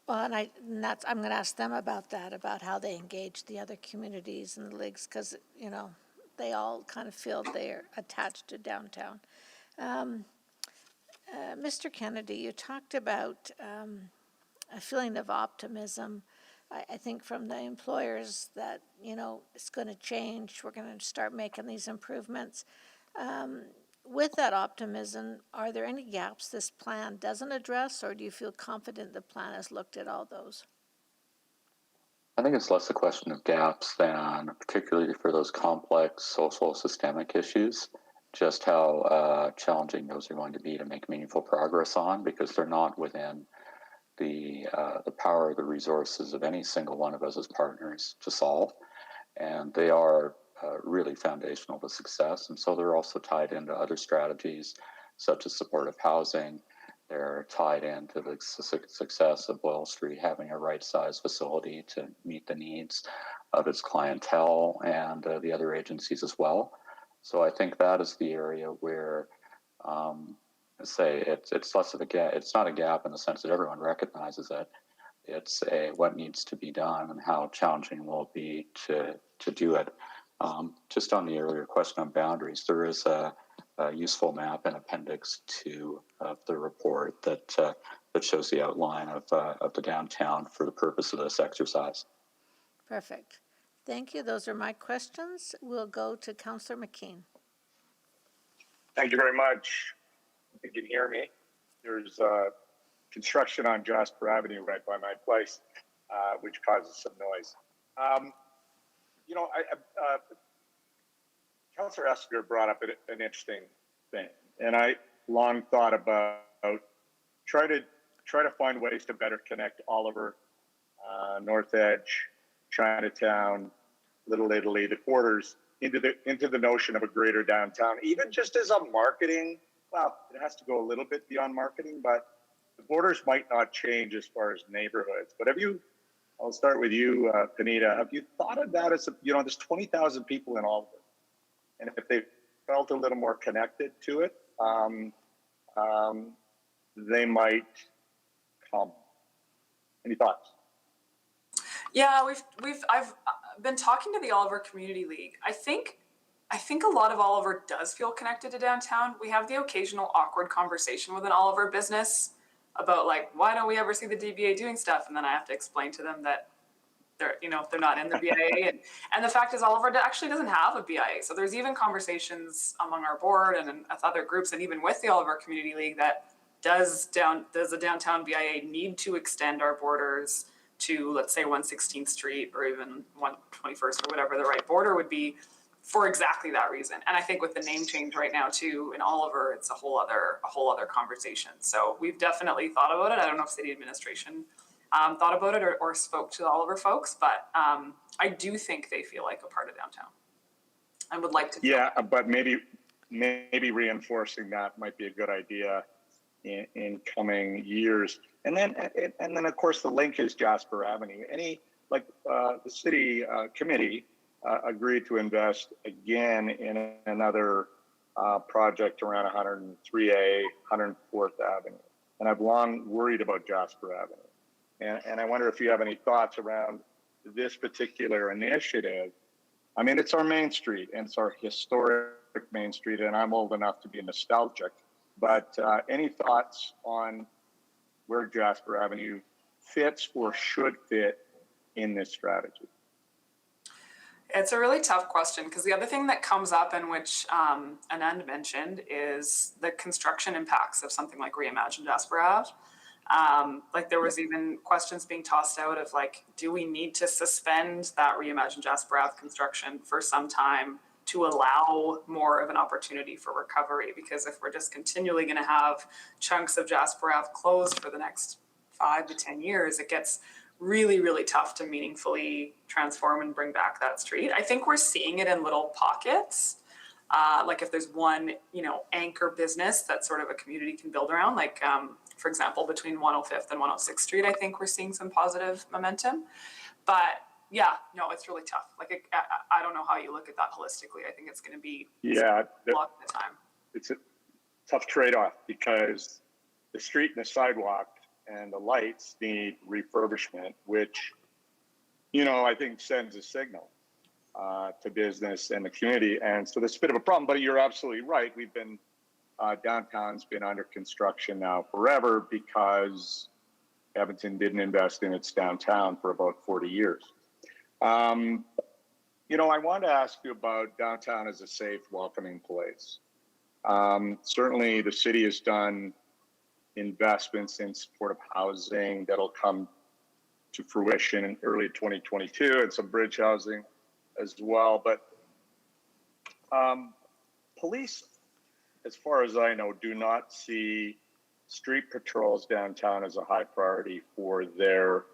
Well, I'm going to ask them about that, about how they engage the other communities and the leagues, because, you know, they all kind of feel they're attached to downtown. Mr. Kennedy, you talked about a feeling of optimism, I think from the employers that, you know, it's going to change, we're going to start making these improvements. With that optimism, are there any gaps this plan doesn't address, or do you feel confident the plan has looked at all those? I think it's less a question of gaps than, particularly for those complex social systemic issues, just how challenging those are going to be to make meaningful progress on, because they're not within the power or the resources of any single one of us as partners to solve. And they are really foundational to success. And so they're also tied into other strategies such as supportive housing. They're tied into the success of Boyle Street having a right-sized facility to meet the needs of its clientele and the other agencies as well. So I think that is the area where, it's less of a gap. It's not a gap in the sense that everyone recognizes it. It's what needs to be done and how challenging will it be to do it. Just on the earlier question on boundaries, there is a useful map in Appendix 2 of the report that shows the outline of the downtown for the purpose of this exercise. Perfect. Thank you. Those are my questions. We'll go to Councillor McKean. Thank you very much. You can hear me. There's construction on Jasper Avenue right by my place, which causes some noise. Councillor Eslinger brought up an interesting thing, and I long thought about try to find ways to better connect Oliver, North Edge, Chinatown, Little Italy, the Quarters into the notion of a greater downtown, even just as a marketing. Well, it has to go a little bit beyond marketing, but the borders might not change as far as neighborhoods. But I'll start with you, Panita. Have you thought of that as there's 20,000 people in Oliver, and if they felt a little more connected to it, they might come. Any thoughts? Yeah, I've been talking to the Oliver Community League. I think a lot of Oliver does feel connected to downtown. We have the occasional awkward conversation with an Oliver business about like, why don't we ever see the DBA doing stuff? And then I have to explain to them that they're not in the BIA. And the fact is Oliver actually doesn't have a BIA. So there's even conversations among our board and with other groups and even with the Oliver Community League that does the downtown BIA need to extend our borders to, let's say, 116th Street or even 121st or whatever the right border would be, for exactly that reason. And I think with the name change right now too in Oliver, it's a whole other conversation. So we've definitely thought about it. I don't know if city administration thought about it or spoke to the Oliver folks, but I do think they feel like a part of downtown. I would like to. Yeah, but maybe reinforcing that might be a good idea in coming years. And then of course the link is Jasper Avenue. The city committee agreed to invest again in another project around 103A, 104th Avenue. And I've long worried about Jasper Avenue. And I wonder if you have any thoughts around this particular initiative. I mean, it's our main street and it's our historic main street, and I'm old enough to be nostalgic. But any thoughts on where Jasper Avenue fits or should fit in this strategy? It's a really tough question because the other thing that comes up, and which Anand mentioned, is the construction impacts of something like Reimagine Jasper Ave. Like there was even questions being tossed out of like, do we need to suspend that Reimagine Jasper Ave construction for some time to allow more of an opportunity for recovery? Because if we're just continually going to have chunks of Jasper Ave closed for the next 5 to 10 years, it gets really, really tough to meaningfully transform and bring back that street. I think we're seeing it in little pockets. Like if there's one, anchor business that sort of a community can build around, like for example, between 105th and 106th Street, I think we're seeing some positive momentum. But yeah, no, it's really tough. Like I don't know how you look at that holistically. I think it's going to be a lot of the time. It's a tough trade-off because the street and the sidewalk and the lights need refurbishment, which, I think sends a signal to business and the community. And so there's a bit of a problem, but you're absolutely right. We've been, downtown's been under construction now forever because Edmonton didn't invest in its downtown for about 40 years. I want to ask you about downtown as a safe, welcoming place. Certainly the city has done investments in supportive housing that'll come to fruition in early 2022 and some bridge housing as well. But police, as far as I know, do not see street patrols downtown as a high priority for their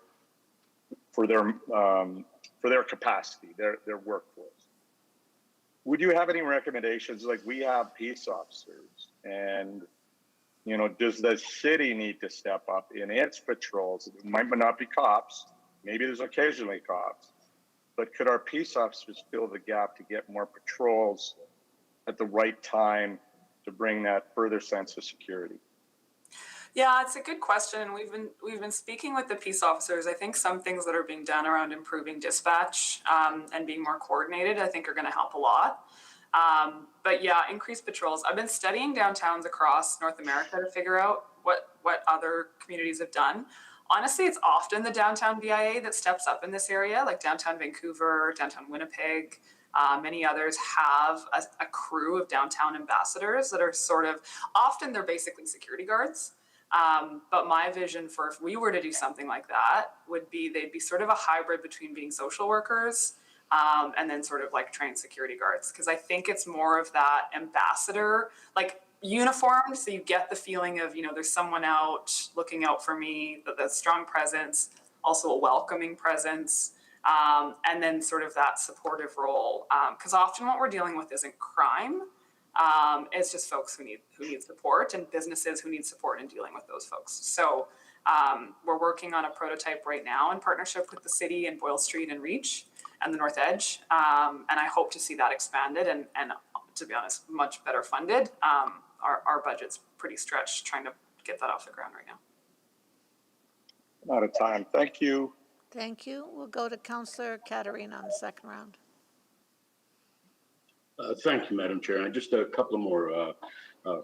capacity, their workforce. Would you have any recommendations? Like we have peace officers and does the city need to step up in its patrols? It might not be cops. Maybe there's occasionally cops. But could our peace officers fill the gap to get more patrols at the right time to bring that further sense of security? Yeah, it's a good question. And we've been speaking with the peace officers. I think some things that are being done around improving dispatch and being more coordinated, I think are going to help a lot. But yeah, increased patrols. I've been studying downtowns across North America to figure out what other communities have done. Honestly, it's often the downtown BIA that steps up in this area, like downtown Vancouver, downtown Winnipeg. Many others have a crew of downtown ambassadors that are often they're basically security guards. But my vision for if we were to do something like that would be they'd be sort of a hybrid between being social workers and then sort of like trained security guards. Because I think it's more of that ambassador, like uniformed, so you get the feeling of, there's someone out looking out for me, that strong presence, also a welcoming presence, and then sort of that supportive role. Because often what we're dealing with isn't crime. It's just folks who need support and businesses who need support in dealing with those folks. So we're working on a prototype right now in partnership with the city and Boyle Street and Reach and the North Edge. And I hope to see that expanded and to be honest, much better funded. Our budget's pretty stretched trying to get that off the ground right now. Out of time. Thank you. Thank you. We'll go to Councillor Katarina on the second round. Thank you, Madam Chair. And just a couple more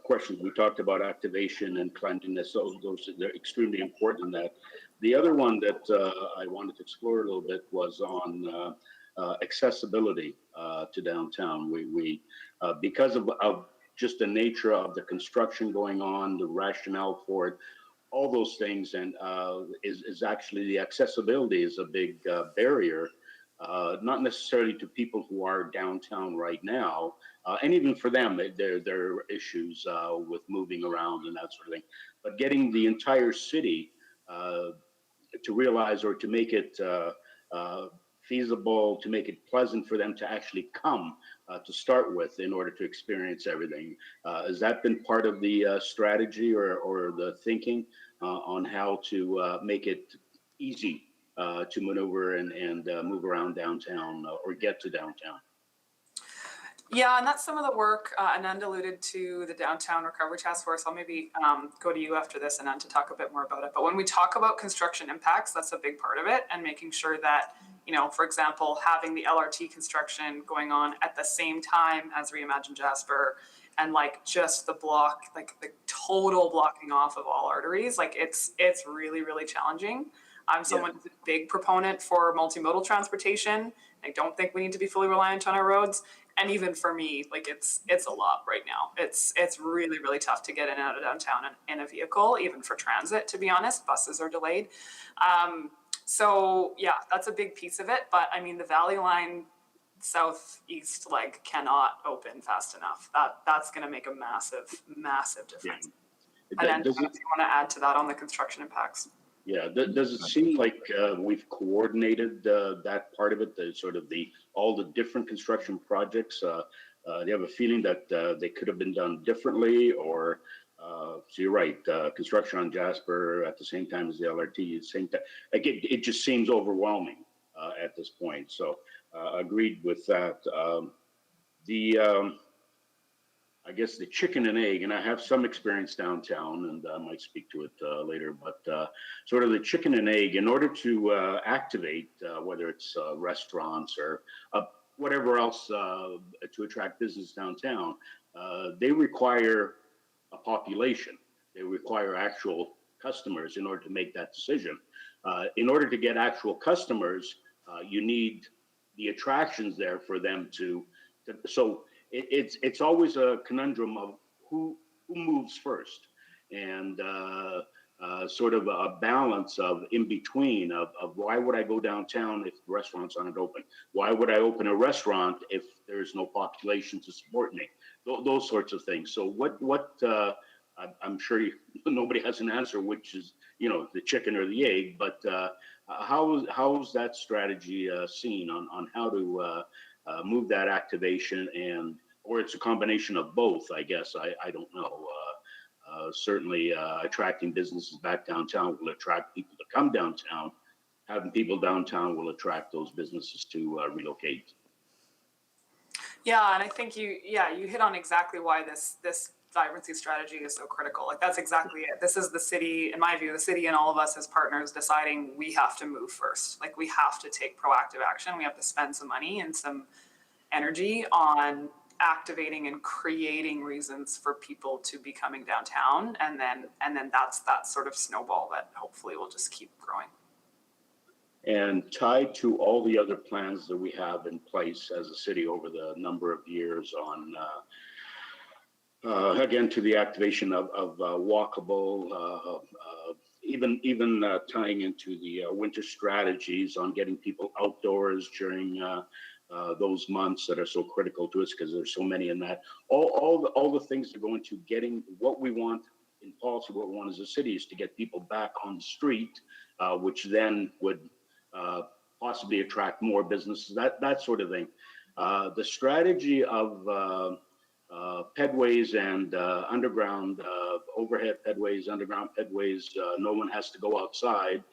questions. We talked about activation and cleanliness. Those are extremely important in that. The other one that I wanted to explore a little bit was on accessibility to downtown. We because of just the nature of the construction going on, the rationale for it, all those things, and is actually the accessibility is a big barrier, not necessarily to people who are downtown right now, and even for them, there are issues with moving around and that sort of thing. But getting the entire city to realize or to make it feasible, to make it pleasant for them to actually come to start with in order to experience everything. Has that been part of the strategy or the thinking on how to make it easy to maneuver and move around downtown or get to downtown? Yeah, and that's some of the work. Anand alluded to the Downtown Recovery Task Force. I'll maybe go to you after this, Anand, to talk a bit more about it. But when we talk about construction impacts, that's a big part of it, and making sure that, you know, for example, having the LRT construction going on at the same time as Reimagine Jasper, and like just the block, like the total blocking off of all arteries, like it's really, really challenging. I'm someone who's a big proponent for multimodal transportation. I don't think we need to be fully reliant on our roads. And even for me, like it's a lot right now. It's really, really tough to get in and out of downtown in a vehicle, even for transit, to be honest. Buses are delayed. So yeah, that's a big piece of it. But I mean, the Valley Line southeast leg cannot open fast enough. That's going to make a massive, massive difference. Yeah. And then if you want to add to that on the construction impacts. Yeah, does it seem like we've coordinated that part of it, all the different construction projects? Do you have a feeling that they could have been done differently, or so you're right, construction on Jasper at the same time as the LRT, at the same time, like it just seems overwhelming at this point. So agreed with that. I guess the chicken and egg, and I have some experience downtown, and I might speak to it later, but sort of the chicken and egg, in order to activate, whether it's restaurants or whatever else to attract business downtown, they require a population. They require actual customers in order to make that decision. In order to get actual customers, you need the attractions there for them to so it's always a conundrum of who moves first, and sort of a balance of in between of why would I go downtown if the restaurants aren't open? Why would I open a restaurant if there's no population to support me? Those sorts of things. So I'm sure nobody has an answer, which is, you know, the chicken or the egg, but how's that strategy seen on how to move that activation, or it's a combination of both, I guess. I don't know. Certainly attracting businesses back downtown will attract people to come downtown. Having people downtown will attract those businesses to relocate. Yeah, and I think you hit on exactly why this vibrancy strategy is so critical. Like that's exactly it. This is the city, in my view, the city and all of us as partners deciding we have to move first. Like we have to take proactive action. We have to spend some money and some energy on activating and creating reasons for people to be coming downtown. And then that's that sort of snowball that hopefully will just keep growing. And tied to all the other plans that we have in place as a city over the number of years on again, to the activation of walkable, even tying into the winter strategies on getting people outdoors during those months that are so critical to us because there's so many in that. All the things that go into getting what we want in policy, what we want as a city is to get people back on the street, which then would possibly attract more businesses, that sort of thing. The strategy of pedways and underground overhead pedways, underground pedways. No one has to go outside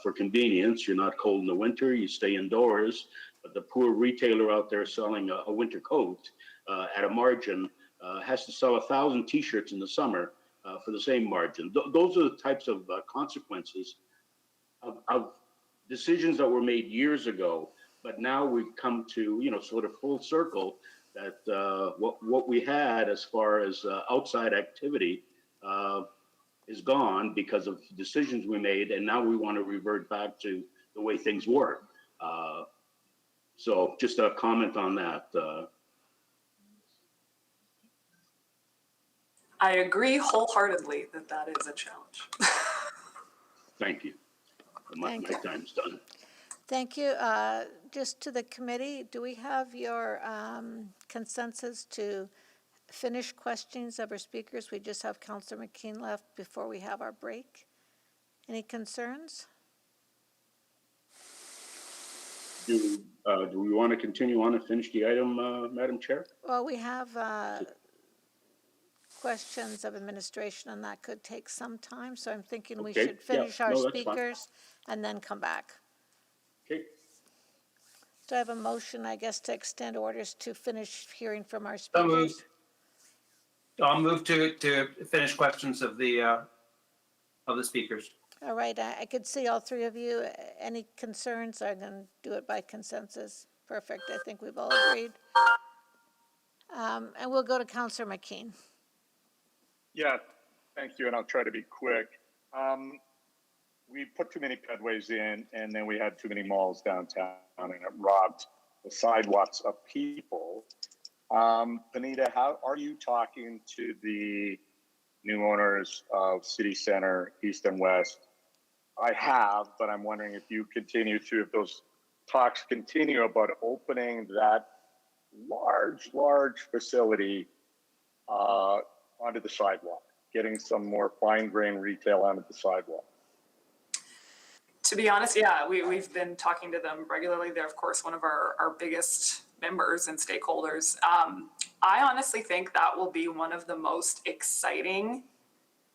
for convenience. You're not cold in the winter, you stay indoors. But the poor retailer out there selling a winter coat at a margin has to sell 1,000 t-shirts in the summer for the same margin. Those are the types of consequences of decisions that were made years ago. But now we've come to, sort of full circle that what we had as far as outside activity is gone because of decisions we made, and now we want to revert back to the way things were. So just a comment on that. I agree wholeheartedly that that is a challenge. Thank you. My Thank you. time's done. Thank you. Just to the committee, do we have your consensus to finish questions of our speakers? We just have Councillor McKean left before we have our break. Any concerns? Do we want to continue on and finish the item, Madam Chair? Well, we have questions of administration, and that could take some time, so I'm thinking we Okay, should finish yeah, our no, that's fine. speakers and then come back. Okay. Do I have a motion, I guess, to extend orders to finish hearing from our So moved. speakers? I'll move to finish questions of the speakers. All right, I could see all three of you. Any concerns? I'm going to do it by consensus. Perfect, I think we've all agreed. And we'll go to Councillor McKean. Yeah, thank you, and I'll try to be quick. We put too many pedways in, and then we had too many malls downtown, and it robbed the sidewalks of people. Benita, how are you talking to the new owners of City Center, East and West? I have, but I'm wondering if you continue to, if those talks continue about opening that large facility onto the sidewalk, getting some more fine grain retail onto the sidewalk. To be honest, yeah, we've been talking to them regularly. They're, of course, one of our biggest members and stakeholders. I honestly think that will be one of the most exciting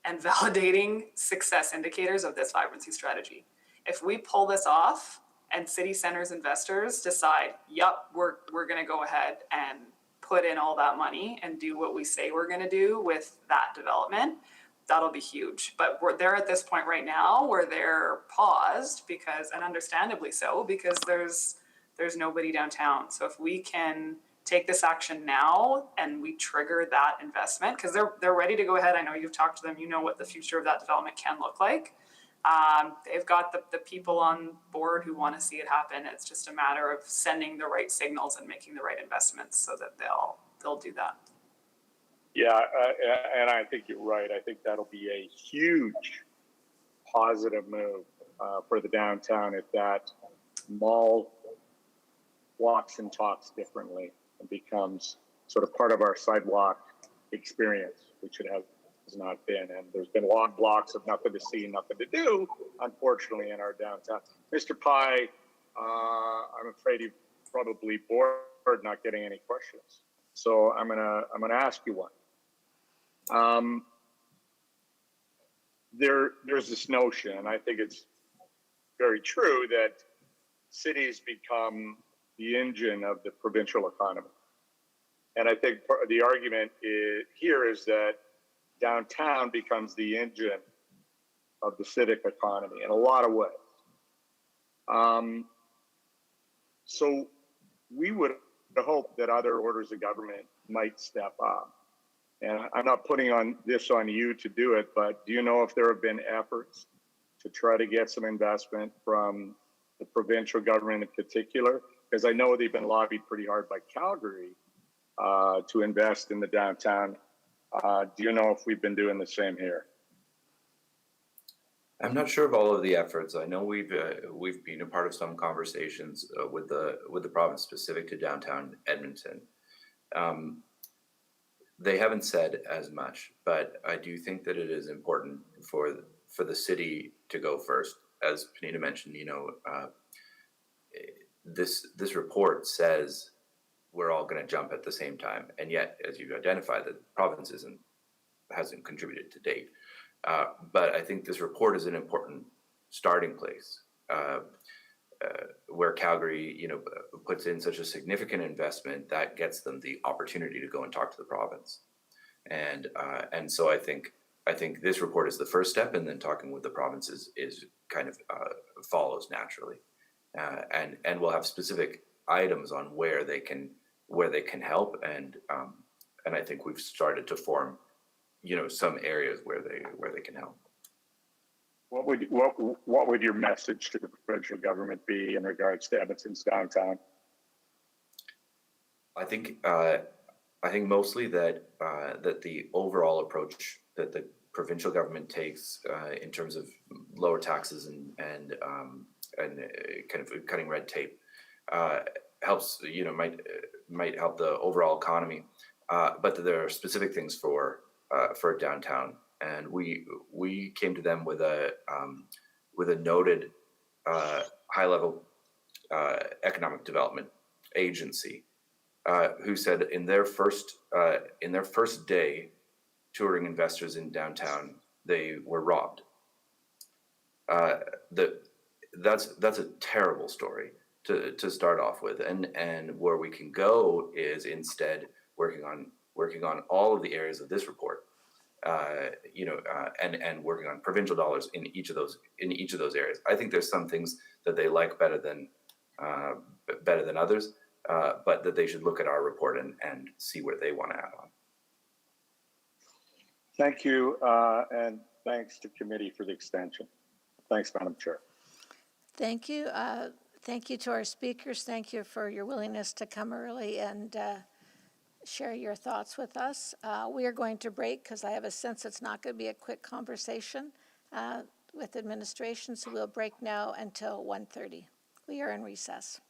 and validating success indicators of this vibrancy strategy. If we pull this off and City Center's investors decide, yep, we're going to go ahead and put in all that money and do what we say we're going to do with that development, that'll be huge. But they're at this point right now where they're paused because, and understandably so, because there's nobody downtown. So if we can take this action now and we trigger that investment, because they're ready to go ahead. I know you've talked to them, you know what the future of that development can look like. They've got the people on board who want to see it happen. It's just a matter of sending the right signals and making the right investments so that they'll do that. Yeah, and I think you're right. I think that'll be a huge positive move for the downtown if that mall walks and talks differently and becomes sort of part of our sidewalk experience, which it has not been. And there's been long blocks of nothing to see, nothing to do, unfortunately, in our downtown. Mr. Pai, I'm afraid you're probably bored not getting any questions. So I'm gonna ask you one. There's this notion, I think it's very true, that cities become the engine of the provincial economy. And I think the argument here is that downtown becomes the engine of the civic economy in a lot of ways. So we would hope that other orders of government might step up. And I'm not putting this on you to do it, but do you know if there have been efforts to try to get some investment from the provincial government in particular? Because I know they've been lobbied pretty hard by Calgary to invest in the downtown. Do you know if we've been doing the same here? I'm not sure of all of the efforts. I know we've been a part of some conversations with the province specific to downtown Edmonton. They haven't said as much, but I do think that it is important for the city to go first. As Benita mentioned, this report says we're all going to jump at the same time, and yet, as you've identified, the province hasn't contributed to date. But I think this report is an important starting place where Calgary, puts in such a significant investment that gets them the opportunity to go and talk to the province. And so I think this report is the first step, and then talking with the province is kind of follows naturally. And we'll have specific items on where they can help, and I think we've started to form some areas where they can help. What would your message to the provincial government be in regards to Edmonton's downtown? I think I think mostly that that the overall approach that the provincial government takes in terms of lower taxes and kind of cutting red tape helps, you know, might help the overall economy, but that there are specific things for downtown, and we came to them with a noted high level economic development agency who said in their first day touring investors in downtown, they were robbed. That's a terrible story to start off with, and where we can go is instead working on all of the areas of this report, and working on provincial dollars in each of those areas. I think there's some things that they like better than others, but that they should look at our report and see where they want to add on. Thank you, and thanks to committee for the extension. Thanks, Madam Chair. Thank you. Thank you to our speakers. Thank you for your willingness to come early and share your thoughts with us. We are going to break because I have a sense it's not going to be a quick conversation with administration, so we'll break now until 1:30. We are in recess.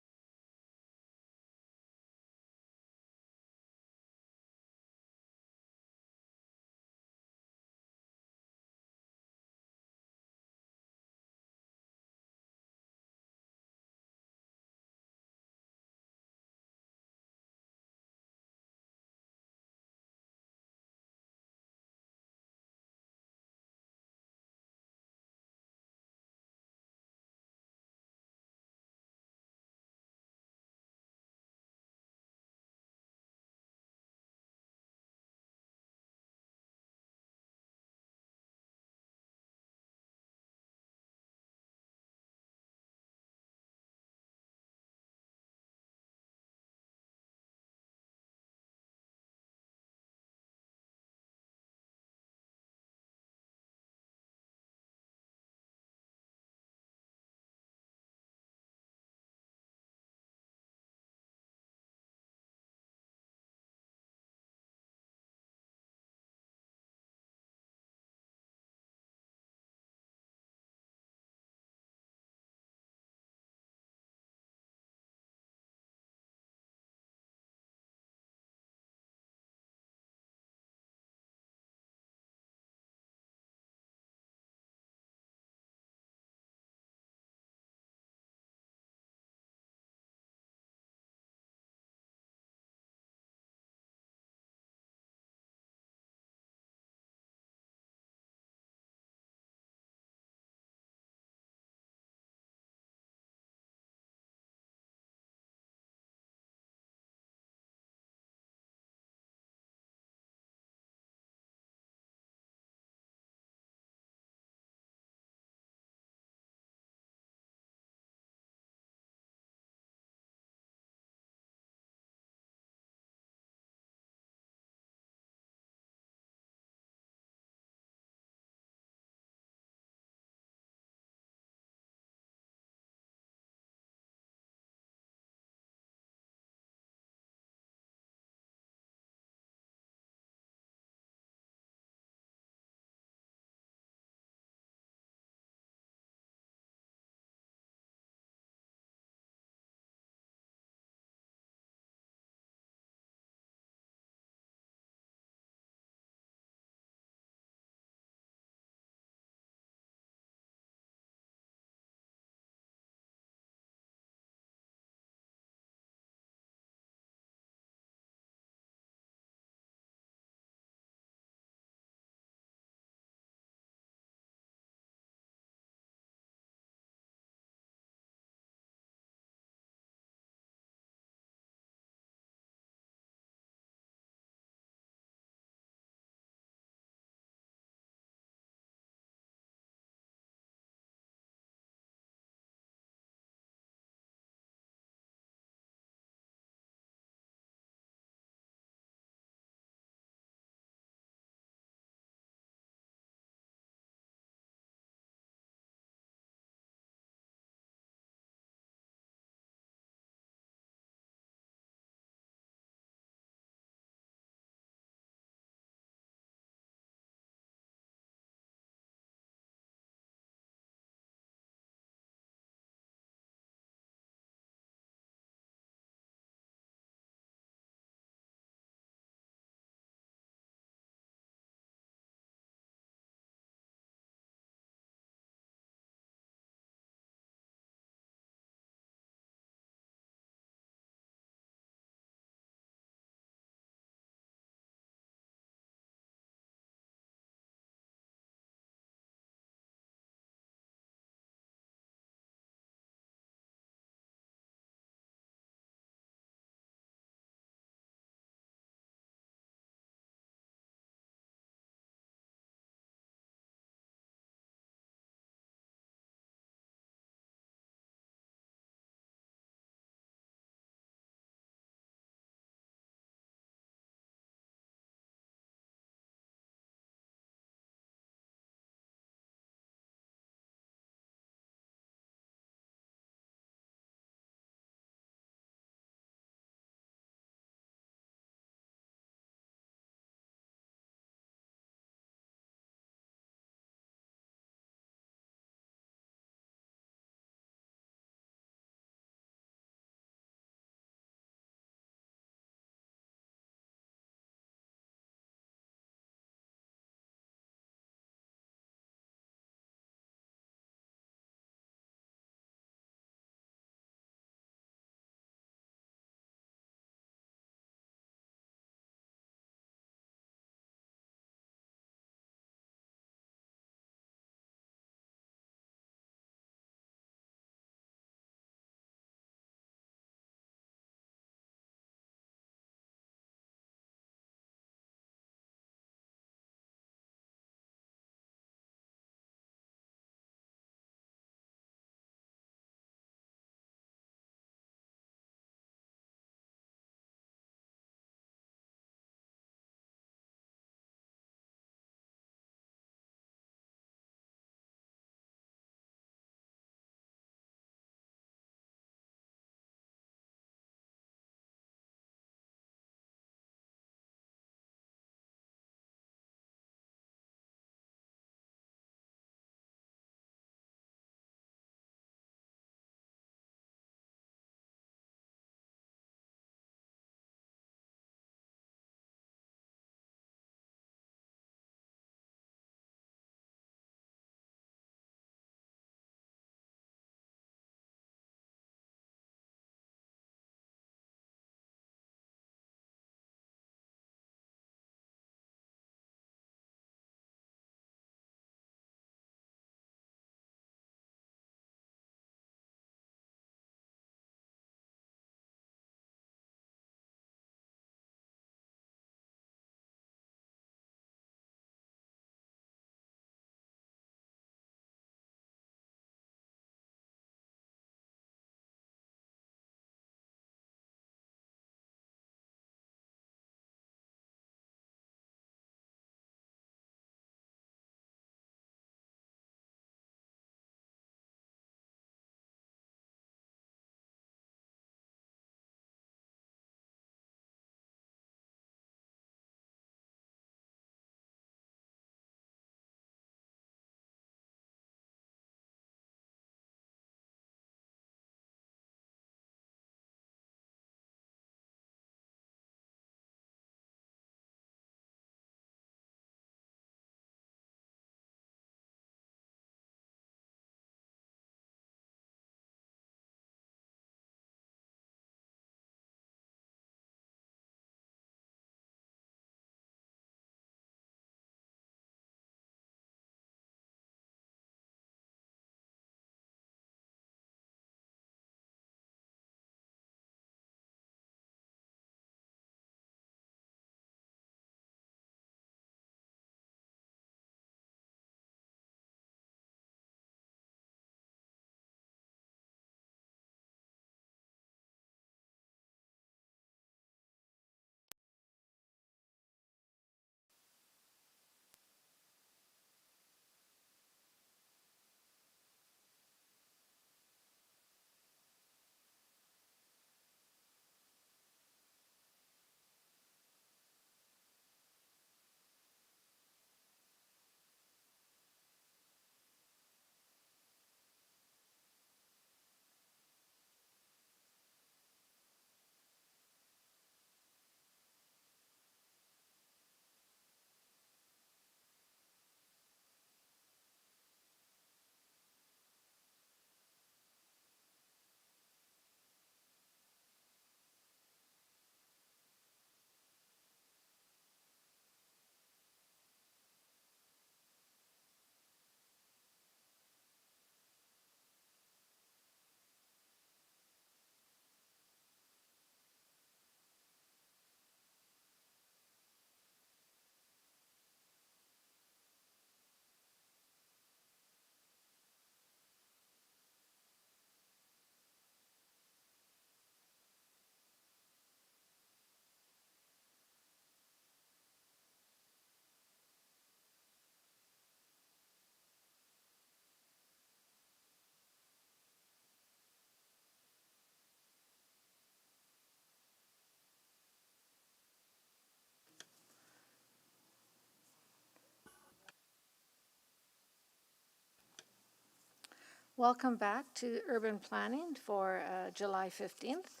Welcome back to urban planning for July 15th.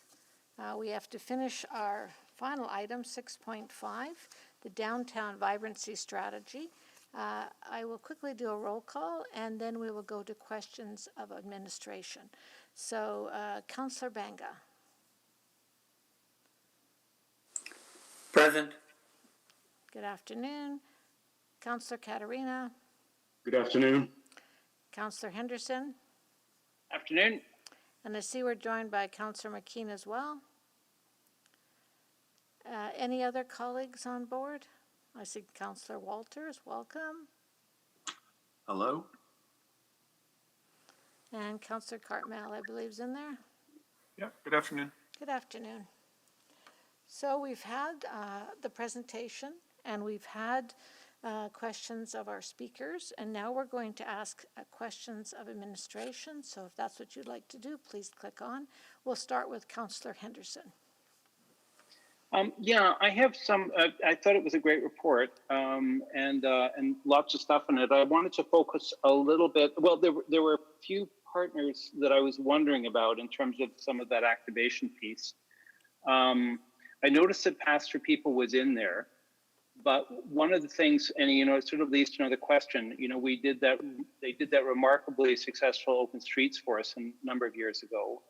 We have to finish our final item, 6.5, the downtown vibrancy strategy. I will quickly do a roll call and then we will go to questions of administration. So Councillor Banga. Present. Good afternoon. Councillor Katarina. Good afternoon. Councillor Henderson. Afternoon. And I see we're joined by Councillor McKean as well. Any other colleagues on board? I see Councillor Walters, welcome. Hello. And Councillor Cartmel, I believe, is in there. Yeah, good afternoon. Good afternoon. So we've had the presentation and we've had questions of our speakers, and now we're going to ask questions of administration. So if that's what you'd like to do, please click on. We'll start with Councillor Henderson. Yeah, I have some. I thought it was a great report, and lots of stuff in it. I wanted to focus a little bit. Well, there were a few partners that I was wondering about in terms of some of that activation piece. I noticed that Pass for People was in there, but one of the things, and it sort of leads to another question. They did that remarkably successful Open Streets for us a number of years ago,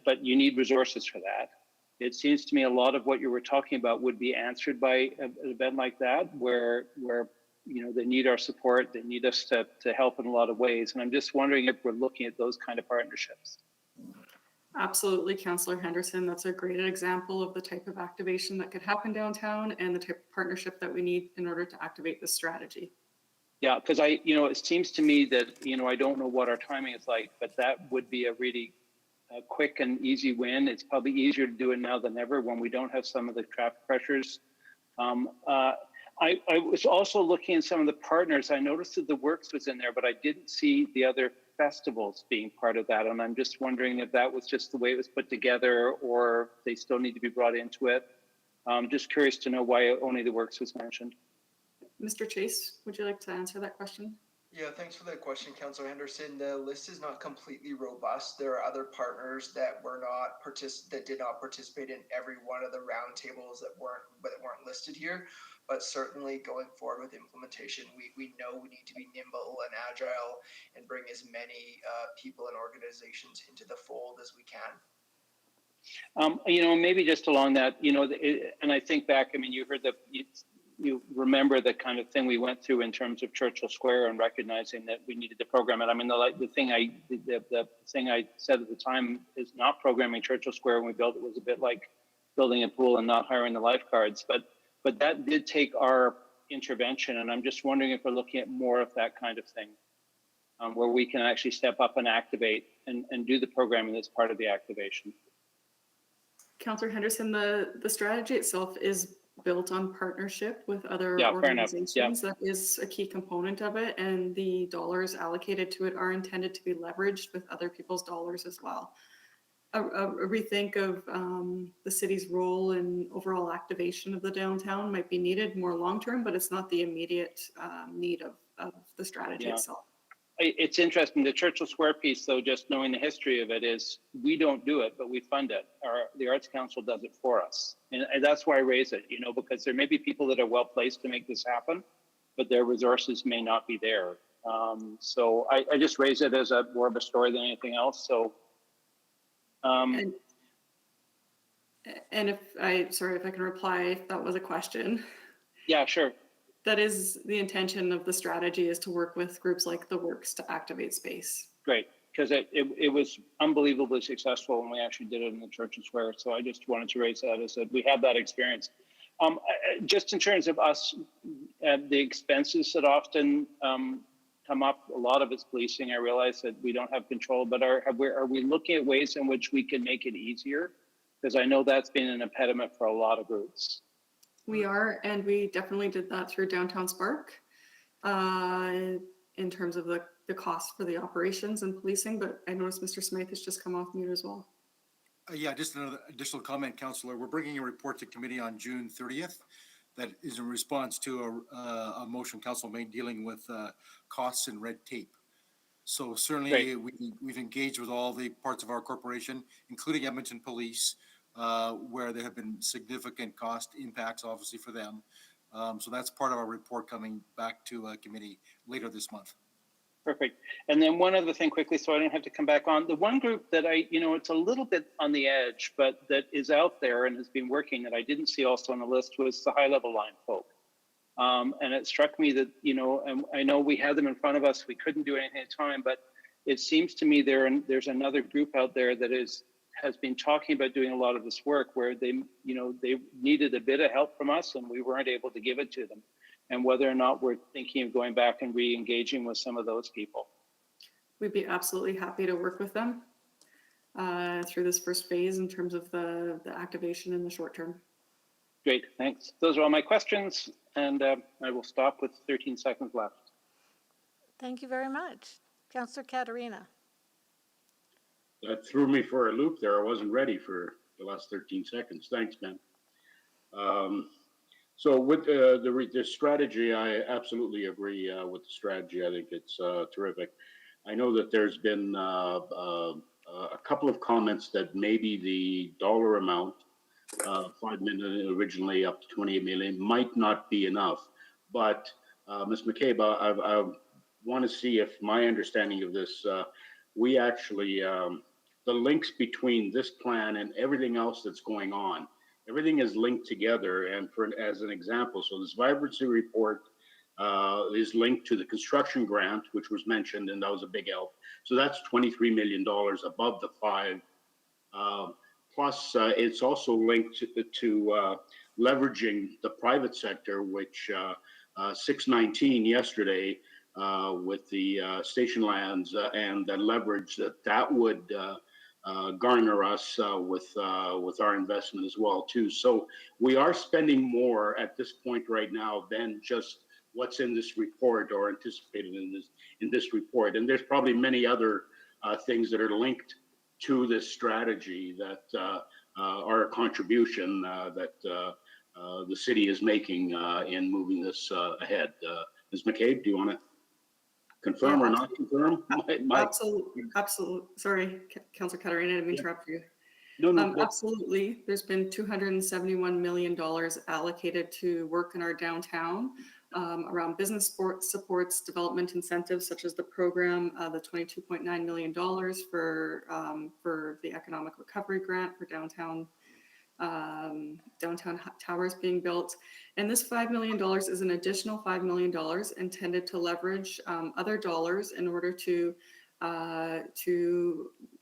but you need resources for that. It seems to me a lot of what you were talking about would be answered by an event like that, where they need our support, they need us to help in a lot of ways. And I'm just wondering if we're looking at those kind of partnerships. Absolutely, Councillor Henderson. That's a great example of the type of activation that could happen downtown and the type of partnership that we need in order to activate this strategy. Yeah, because it seems to me that, I don't know what our timing is like, but that would be a really quick and easy win. It's probably easier to do it now than ever when we don't have some of the traffic pressures. I was also looking at some of the partners. I noticed that the Works was in there, but I didn't see the other festivals being part of that. And I'm just wondering if that was just the way it was put together or they still need to be brought into it. Just curious to know why only the Works was mentioned. Mr. Chase, would you like to answer that question? Yeah, thanks for that question, Councillor Henderson. The list is not completely robust. There are other partners that did not participate in every one of the roundtables that weren't listed here. But certainly going forward with implementation, we know we need to be nimble and agile and bring as many people and organizations into the fold as we can. Maybe just along that, and I think back, you heard you remember the kind of thing we went through in terms of Churchill Square and recognizing that we needed to program it. The thing I said at the time is not programming Churchill Square when we built it was a bit like building a pool and not hiring the lifeguards, but that did take our intervention. And I'm just wondering if we're looking at more of that kind of thing, where we can actually step up and activate and do the programming that's part of the activation. Councillor Henderson, the strategy itself is built on partnership with other organizations. Yeah. That is a key component of it, and the dollars allocated to it are intended to be leveraged with other people's dollars as well. A rethink of the city's role in overall activation of the downtown might be needed more long-term, but it's not the immediate need of the strategy itself. It's interesting. The Churchill Square piece, though, just knowing the history of it, is we don't do it, but we fund it. The Arts Council does it for us. And that's why I raise it, because there may be people that are well placed to make this happen, but their resources may not be there. So I just raise it as more of a story than anything else. So. And if I can reply, if that was a question. Yeah, sure. That is the intention of the strategy, is to work with groups like the Works to activate space. Great, because it was unbelievably successful when we actually did it in the Churchill Square. So I just wanted to raise that as we have that experience. Just in terms of us, the expenses that often come up, a lot of it's policing. I realize that we don't have control, but are we looking at ways in which we can make it easier? Because I know that's been an impediment for a lot of groups. We are, and we definitely did that through Downtown Spark in terms of the cost for the operations and policing, but I noticed Mr. Smythe has just come off mute as well. Yeah, just another additional comment, Councillor. We're bringing a report to committee on June 30th that is in response to a motion Council made dealing with costs and red tape. So certainly we've engaged with all the parts of our corporation, including Edmonton Police, where there have been significant cost impacts, obviously, for them. So that's part of our report coming back to committee later this month. Perfect. And then one other thing quickly, so I don't have to come back on. The one group that it's a little bit on the edge, but that is out there and has been working that I didn't see also on the list was the high level line folk. And it struck me that, and I know we had them in front of us, we couldn't do anything at the time, but it seems to me there's another group out there that has been talking about doing a lot of this work where they needed a bit of help from us and we weren't able to give it to them. And whether or not we're thinking of going back and re-engaging with some of those people. We'd be absolutely happy to work with them through this first phase in terms of the activation in the short term. Great, thanks. Those are all my questions, and I will stop with 13 seconds left. Thank you very much. Councillor Katarina. That threw me for a loop there. I wasn't ready for the last 13 seconds. Thanks, Ben. So with the strategy, I absolutely agree with the strategy. I think it's terrific. I know that there's been a couple of comments that maybe the dollar amount, 5 million originally up to 28 million, might not be enough. But Ms. McCabe, I want to see if my understanding of this, we actually, the links between this plan and everything else that's going on, everything is linked together. And as an example, so this vibrancy report is linked to the construction grant, which was mentioned, and that was a big help. So that's $23 million above the 5. Plus, it's also linked to leveraging the private sector, which 619 yesterday with the station lands and the leverage that would garner us with our investment as well too. So we are spending more at this point right now than just what's in this report or anticipated in this report. And there's probably many other things that are linked to this strategy that are a contribution that the city is making in moving this ahead. Ms. McCabe, do you want to confirm or not confirm? Absolutely. Sorry, Councillor Katarina, I didn't mean to interrupt you. No. Absolutely. There's been $271 million allocated to work in our downtown around business supports, development incentives, such as the program, the $22.9 million for the economic recovery grant for downtown towers being built. And this $5 million is an additional $5 million intended to leverage other dollars in order to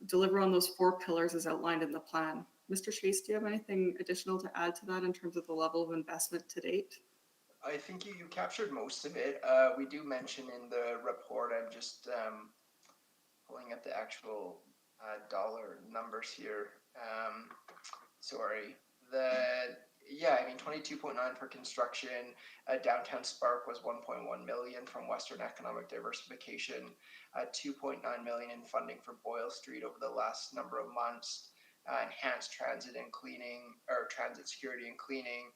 deliver on those 4 pillars as outlined in the plan. Mr. Chase, do you have anything additional to add to that in terms of the level of investment to date? I think you captured most of it. We do mention in the report, I'm just pulling up the actual dollar numbers here. Sorry. 22.9 for construction. Downtown Spark was 1.1 million from Western Economic Diversification. 2.9 million in funding for Boyle Street over the last number of months. Enhanced transit and cleaning, or transit security and cleaning.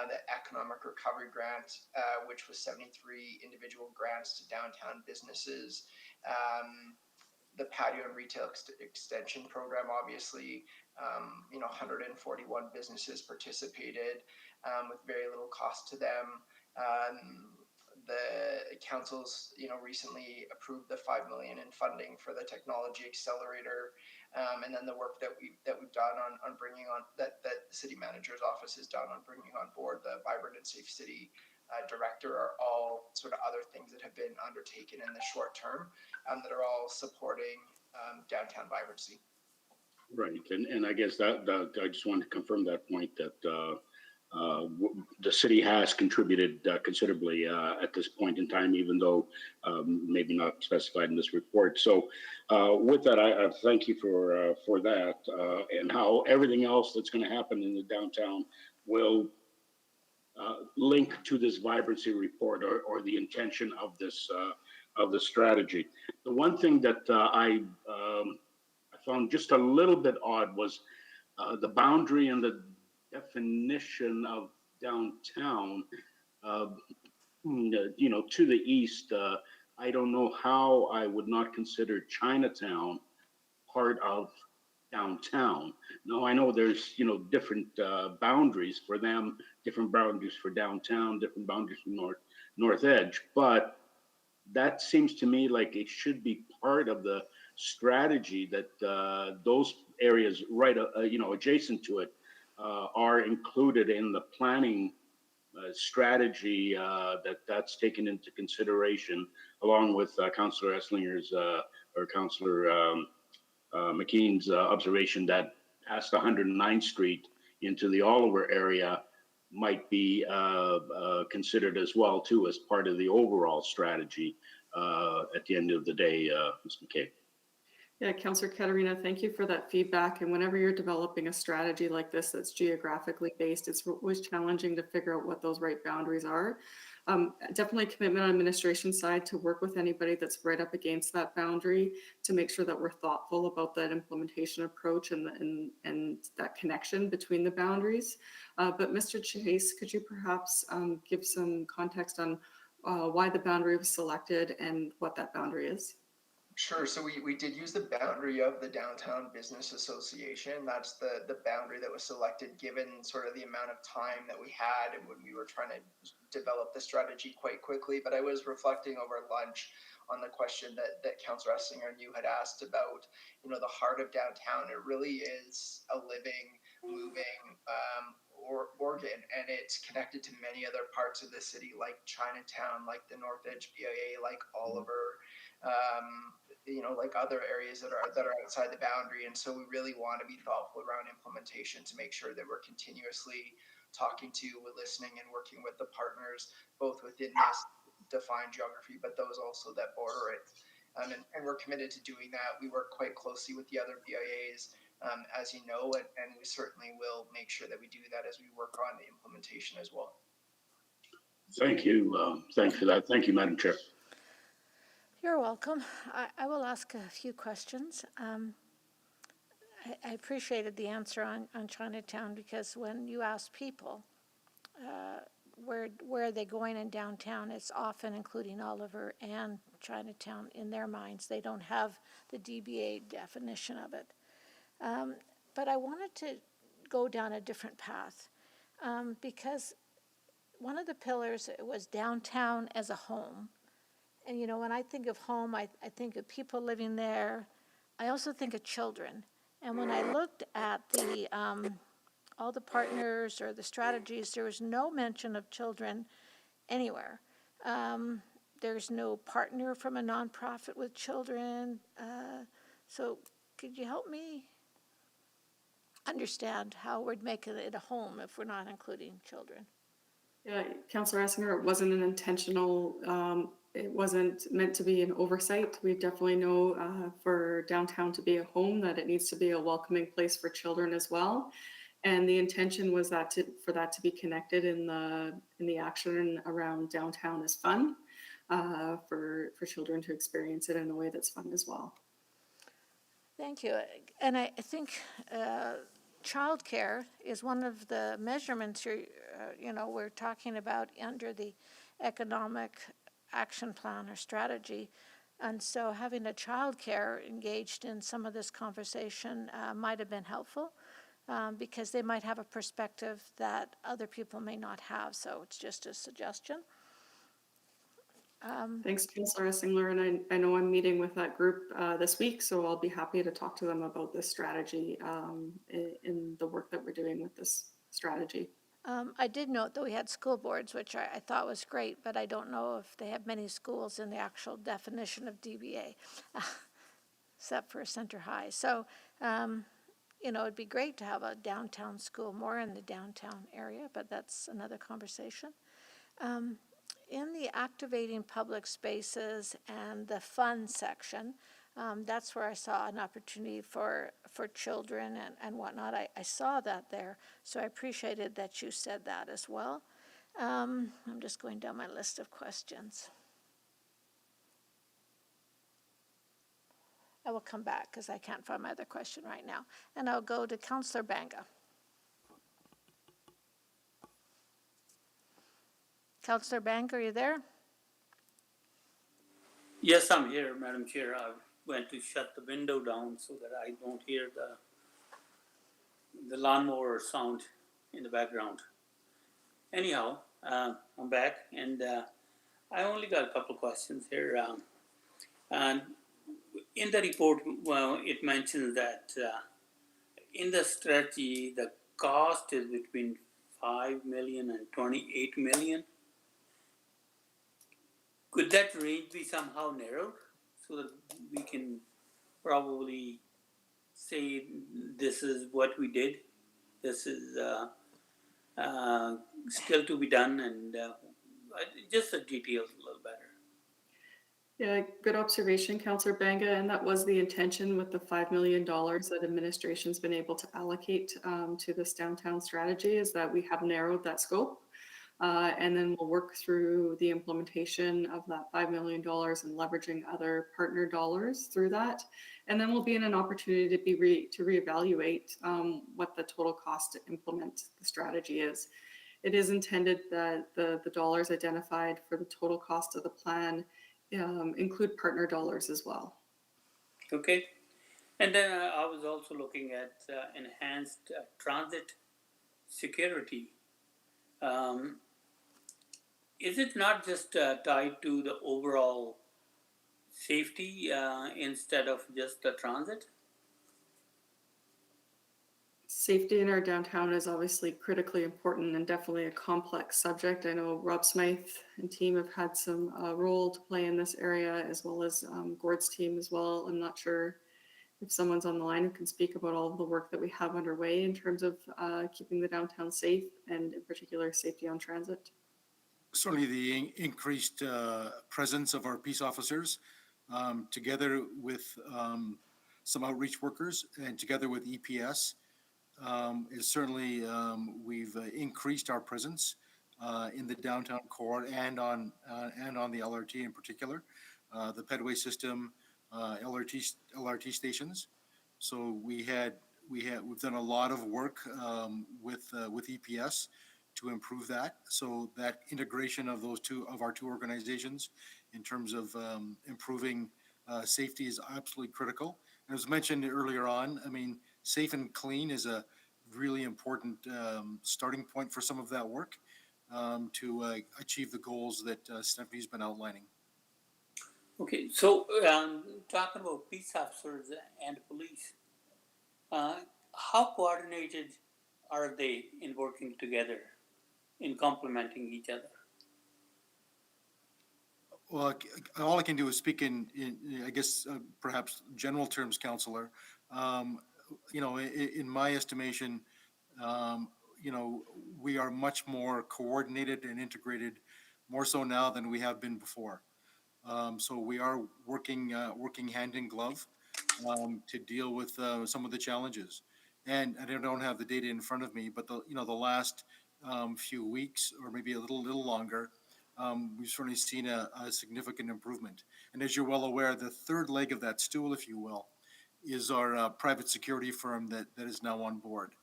The economic recovery grant, which was 73 individual grants to downtown businesses. The patio and retail extension program, obviously, 141 businesses participated with very little cost to them. The councils, recently approved the 5 million in funding for the technology accelerator, and then the work that we've done on bringing on that the city manager's office has done on bringing on board the Vibrant and Safe City director are all sort of other things that have been undertaken in the short term that are all supporting downtown vibrancy. Right, and I guess that I just wanted to confirm that point that the city has contributed considerably at this point in time, even though maybe not specified in this report. So with that, I thank you for that and how everything else that's going to happen in the downtown will link to this vibrancy report or the intention of the strategy. The one thing that I found just a little bit odd was the boundary and the definition of downtown, to the east, I don't know how I would not consider Chinatown part of downtown. No, I know there's, different boundaries for them, different boundaries for downtown, different boundaries for North Edge, but that seems to me like it should be part of the strategy that those areas right, adjacent to it are included in the planning strategy that's taken into consideration, along with Councillor Esslinger's or Councillor McKean's observation that past 109th Street into the Oliver area might be considered as well too as part of the overall strategy at the end of the day, Ms. McKay. Yeah, Councillor Katarina, thank you for that feedback. And whenever you're developing a strategy like this that's geographically based, it's always challenging to figure out what those right boundaries are. Definitely commitment on administration side to work with anybody that's right up against that boundary to make sure that we're thoughtful about that implementation approach and that connection between the boundaries. But Mr. Chase, could you perhaps give some context on why the boundary was selected and what that boundary is? Sure. So we did use the boundary of the Downtown Business Association. That's the boundary that was selected given sort of the amount of time that we had and when we were trying to develop the strategy quite quickly. But I was reflecting over lunch on the question that Councillor Esslinger and you had asked about, the heart of downtown. It really is a living, moving organ, and it's connected to many other parts of the city, like Chinatown, like the North Edge BIA, like Oliver, like other areas that are outside the boundary. And so we really want to be thoughtful around implementation to make sure that we're continuously talking to, listening, and working with the partners, both within this defined geography, but those also that border it. And we're committed to doing that. We work quite closely with the other BIAs, as you know, and we certainly will make sure that we do that as we work on the implementation as well. Thank you. Thanks for that. Thank you, Madam Chair. You're welcome. I will ask a few questions. I appreciated the answer on Chinatown, because when you ask people where are they going in downtown, it's often including Oliver and Chinatown in their minds. They don't have the DBA definition of it. But I wanted to go down a different path because one of the pillars was downtown as a home. And, when I think of home, I think of people living there. I also think of children. And when I looked at the all the partners or the strategies, there was no mention of children anywhere. There's no partner from a nonprofit with children. So could you help me understand how we're making it a home if we're not including children? Yeah, Councillor Esslinger, it wasn't an intentional, it wasn't meant to be an oversight. We definitely know for downtown to be a home that it needs to be a welcoming place for children as well. And the intention was for that to be connected in the action around downtown as fun, for children to experience it in a way that's fun as well. Thank you. And I think childcare is one of the measurements we're talking about under the economic action plan or strategy. And so having a childcare engaged in some of this conversation might have been helpful because they might have a perspective that other people may not have. So it's just a suggestion. Thanks, Councillor Esslinger, and I know I'm meeting with that group this week, so I'll be happy to talk to them about this strategy in the work that we're doing with this strategy. I did note that we had school boards, which I thought was great, but I don't know if they have many schools in the actual definition of DBA, except for Center High. So, it'd be great to have a downtown school more in the downtown area, but that's another conversation. In the activating public spaces and the fun section, that's where I saw an opportunity for children and whatnot. I saw that there, so I appreciated that you said that as well. I'm just going down my list of questions. I will come back because I can't find my other question right now. And I'll go to Councillor Banga. Councillor Banga, are you there? Yes, I'm here, Madam Chair. I went to shut the window down so that I don't hear the lawnmower sound in the background. Anyhow, I'm back, and I only got a couple questions here. And in the report, well, it mentions that in the strategy, the cost is between 5 million and 28 million. Could that range be somehow narrowed so that we can probably say this is what we did, this is still to be done, and just the details a little better? Yeah, good observation, Councillor Banga, and that was the intention with the $5 million that administration's been able to allocate to this downtown strategy, is that we have narrowed that scope. And then we'll work through the implementation of that $5 million and leveraging other partner dollars through that. And then we'll be in an opportunity to reevaluate what the total cost to implement the strategy is. It is intended that the dollars identified for the total cost of the plan include partner dollars as well. Okay. And then I was also looking at enhanced transit security. Is it not just tied to the overall safety instead of just the transit? Safety in our downtown is obviously critically important and definitely a complex subject. I know Rob Smythe and team have had some role to play in this area, as well as Gord's team as well. I'm not sure if someone's on the line who can speak about all of the work that we have underway in terms of keeping the downtown safe, and in particular safety on transit. Certainly the increased presence of our peace officers, together with some outreach workers and together with EPS, is certainly, we've increased our presence in the downtown core and on the LRT in particular, the pedway system, LRT stations. So we've done a lot of work with EPS to improve that. So that integration of our two organizations in terms of improving safety is absolutely critical. And as mentioned earlier on, I mean, safe and clean is a really important starting point for some of that work to achieve the goals that Stephanie's been outlining. Okay, so talking about peace officers and police, how coordinated are they in working together, in complementing each other? Well, all I can do is speak in I guess, perhaps general terms, Councillor. You know, in my estimation, you know, we are much more coordinated and integrated, more so now than we have been before. So we are working hand in glove to deal with some of the challenges. And I don't have the data in front of me, but the last few weeks, or maybe a little longer, we've certainly seen a significant improvement. And as you're well aware, the third leg of that stool, if you will, is our private security firm that is now on board,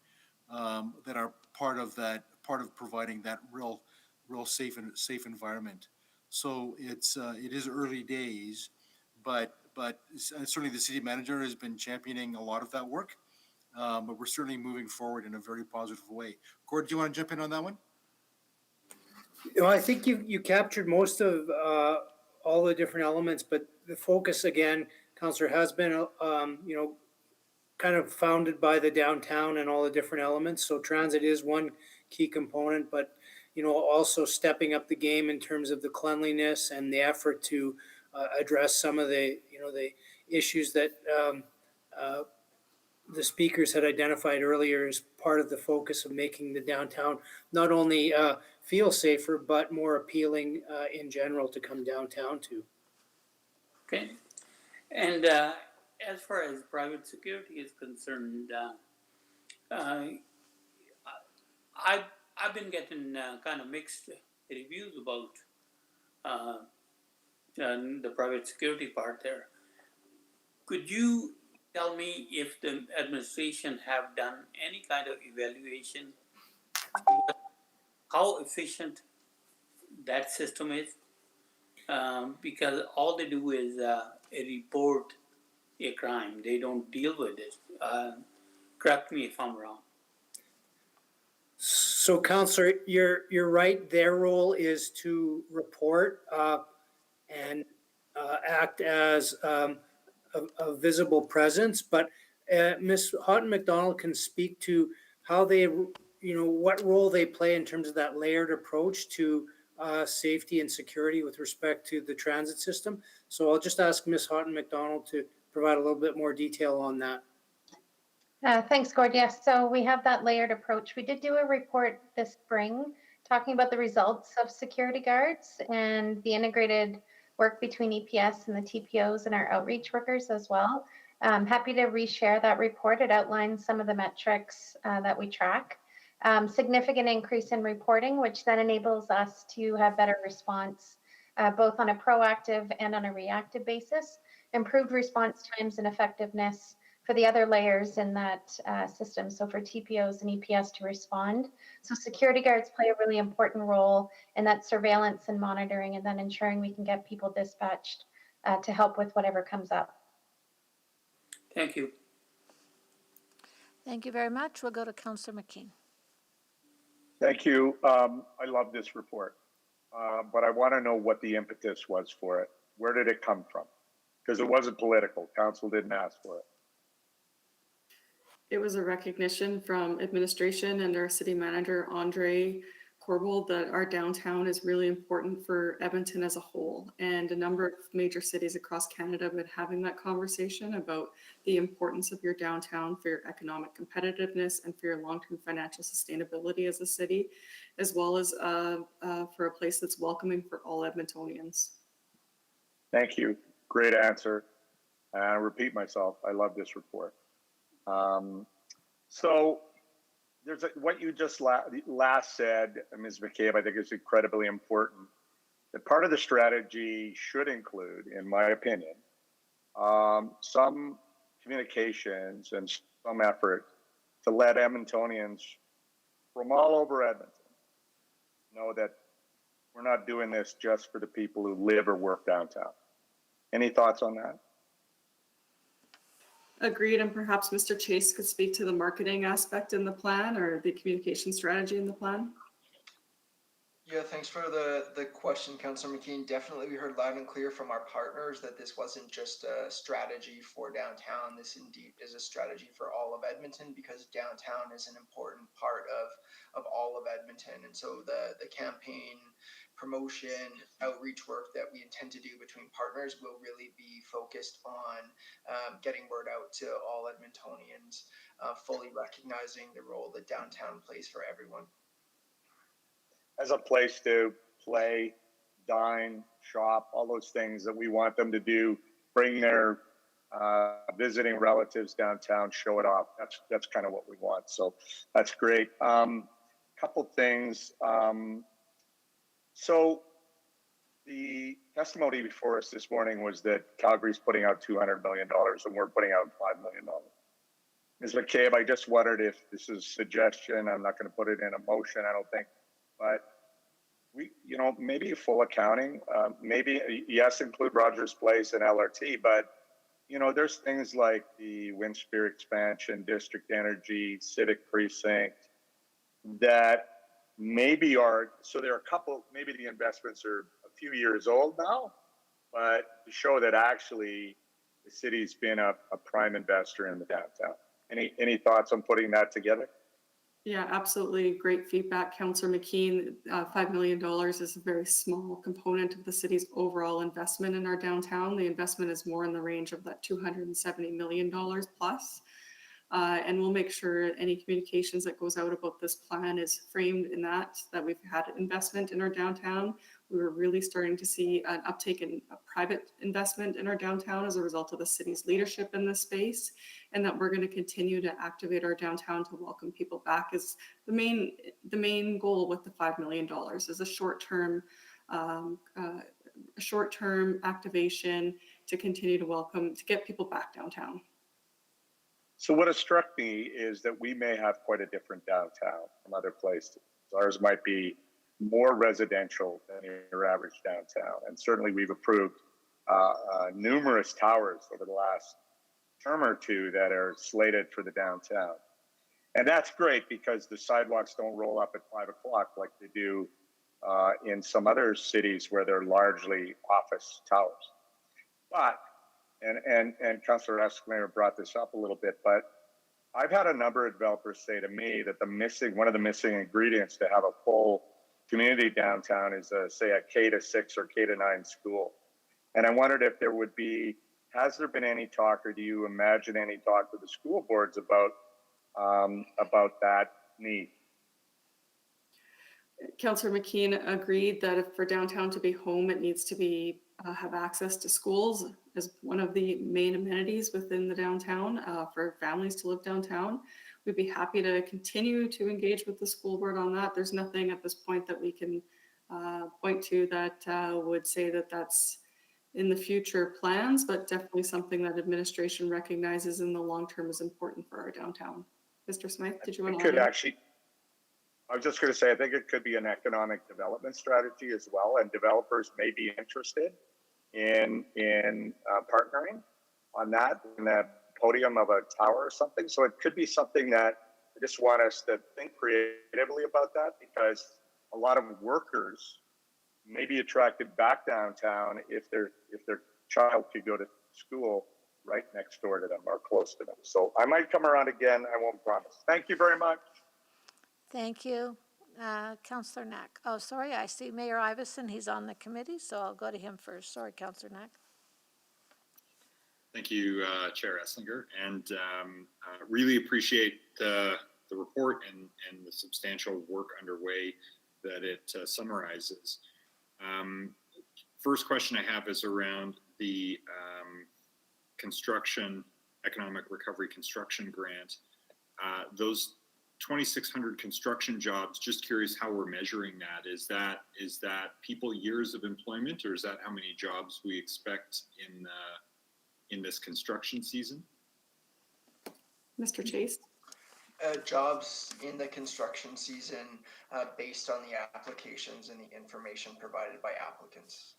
that are part of providing that real safe environment. So it is early days, but certainly the city manager has been championing a lot of that work. But we're certainly moving forward in a very positive way. Gord, do you want to jump in on that one? You know, I think you captured most of all the different elements, but the focus again, Councillor, has been, you know, kind of founded by the downtown and all the different elements. So transit is one key component, but, you know, also stepping up the game in terms of the cleanliness and the effort to address some of the, you know, the issues that the speakers had identified earlier as part of the focus of making the downtown not only feel safer, but more appealing in general to come downtown to. Okay. And as far as private security is concerned, I've been getting kind of mixed reviews about the private security part there. Could you tell me if the administration have done any kind of evaluation, how efficient that system is? because all they do is report a crime. They don't deal with it. Correct me if I'm wrong. So Counselor, you're right. Their role is to report and act as a visible presence. But Ms. Houghton McDonald can speak to how they, what role they play in terms of that layered approach to safety and security with respect to the transit system. So I'll just ask Ms. Houghton McDonald to provide a little bit more detail on that. Thanks, Gord. Yes, so we have that layered approach. We did do a report this spring talking about the results of security guards and the integrated work between EPS and the TPOs and our outreach workers as well. I'm happy to reshare that report. It outlines some of the metrics that we track. Significant increase in reporting, which then enables us to have better response, both on a proactive and on a reactive basis, improved response times and effectiveness for the other layers in that system. So for TPOs and EPS to respond. So security guards play a really important role in that surveillance and monitoring, and then ensuring we can get people dispatched to help with whatever comes up. Thank you. Thank you very much. We'll go to Councillor McKean. Thank you. I love this report, but I want to know what the impetus was for it. Where did it come from? Because it wasn't political. Council didn't ask for it. It was a recognition from administration and our city manager, Andre Corbold, that our downtown is really important for Edmonton as a whole. And a number of major cities across Canada have been having that conversation about the importance of your downtown for your economic competitiveness and for your long-term financial sustainability as a city, as well as for a place that's welcoming for all Edmontonians. Thank you. Great answer. I repeat myself. I love this report. So there's what you just last said, Ms. McCabe, I think is incredibly important. That part of the strategy should include, in my opinion, some communications and some effort to let Edmontonians from all over Edmonton know that we're not doing this just for the people who live or work downtown. Any thoughts on that? Agreed, and perhaps Mr. Chase could speak to the marketing aspect in the plan or the communication strategy in the plan. Yeah, thanks for the question, Councillor McKean. Definitely, we heard loud and clear from our partners that this wasn't just a strategy for downtown. This indeed is a strategy for all of Edmonton, because downtown is an important part of all of Edmonton. And so the campaign, promotion, outreach work that we intend to do between partners will really be focused on getting word out to all Edmontonians, fully recognizing the role that downtown plays for everyone. As a place to play, dine, shop, all those things that we want them to do, bring their visiting relatives downtown, show it off. That's kind of what we want. So that's great. Couple things. So the testimony before us this morning was that Calgary's putting out $200 million and we're putting out $5 million. Ms. McCabe, I just wondered if this is a suggestion. I'm not going to put it in a motion, I don't think, but we, maybe full accounting, maybe, yes, include Rogers Place and LRT, but there's things like the Winspear expansion, district energy, civic precinct that maybe so there are a couple, maybe the investments are a few years old now, but to show that actually the city's been a prime investor in the downtown. Any thoughts on putting that together? Yeah, absolutely. Great feedback, Councillor McKean. $5 million is a very small component of the city's overall investment in our downtown. The investment is more in the range of that $270 million plus. And we'll make sure any communications that goes out about this plan is framed in that we've had investment in our downtown. We were really starting to see an uptake in private investment in our downtown as a result of the city's leadership in this space, and that we're going to continue to activate our downtown to welcome people back is the main goal with the $5 million is a short-term activation to continue to get people back downtown. So what has struck me is that we may have quite a different downtown from other places. Ours might be more residential than your average downtown. And certainly we've approved numerous towers over the last term or two that are slated for the downtown. And that's great because the sidewalks don't roll up at 5 o'clock like they do in some other cities where they're largely office towers. But, and Councillor Escalinger brought this up a little bit, but I've had a number of developers say to me that one of the missing ingredients to have a full community downtown is say a K-6 or K-9 school. And I wondered if there would be, has there been any talk, or do you imagine any talk with the school boards about that need? Councillor McKeon agreed that if for downtown to be home, it needs to be have access to schools as one of the main amenities within the downtown for families to live downtown. We'd be happy to continue to engage with the school board on that. There's nothing at this point that we can point to that would say that that's in the future plans, but definitely something that administration recognizes in the long term is important for our downtown. Mr. Smythe, did you want to? I was just going to say, I think it could be an economic development strategy as well, and developers may be interested in partnering on that in the podium of a tower or something. So it could be something that I just want us to think creatively about that, because a lot of workers may be attracted back downtown if their child could go to school right next door to them or close to them. So I might come around again. I won't promise. Thank you very much. Thank you. Councillor Knack. Oh, sorry, I see Mayor Iveson. He's on the committee, so I'll go to him first. Sorry, Councillor Knack. Thank you, Chair Eslinger, and really appreciate the report and the substantial work underway that it summarizes. First question I have is around the construction, economic recovery construction grant. Those 2,600 construction jobs, just curious how we're measuring that. Is that people years of employment, or is that how many jobs we expect in this construction season? Mr. Chase? Jobs in the construction season based on the applications and the information provided by applicants.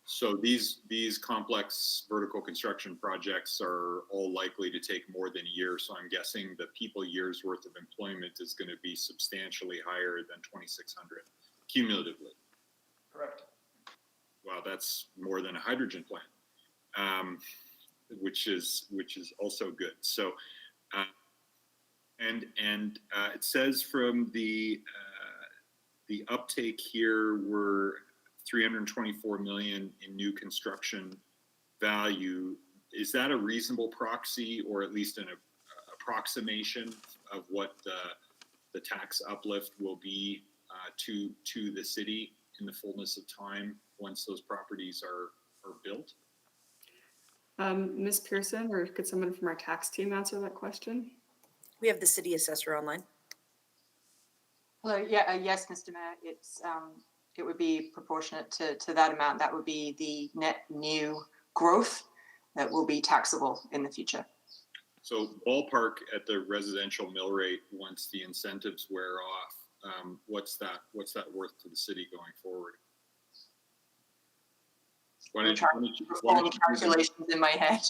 So these complex vertical construction projects are all likely to take more than a year. So I'm guessing the people years worth of employment is going to be substantially higher than 2,600 cumulatively. Correct. Wow, that's more than a hydrogen plant, which is also good. So, and it says from the uptake here, we're 324 million in new construction value. Is that a reasonable proxy, or at least an approximation of what the tax uplift will be to the city in the fullness of time once those properties are built? Ms. Pearson, or could someone from our tax team answer that question? We have the city assessor online. Hello, yeah, yes, Mr. Mayor, it would be proportionate to that amount. That would be the net new growth that will be taxable in the future. So ballpark at the residential mill rate, once the incentives wear off, what's that worth to the city going forward? Why don't you calculations in my head?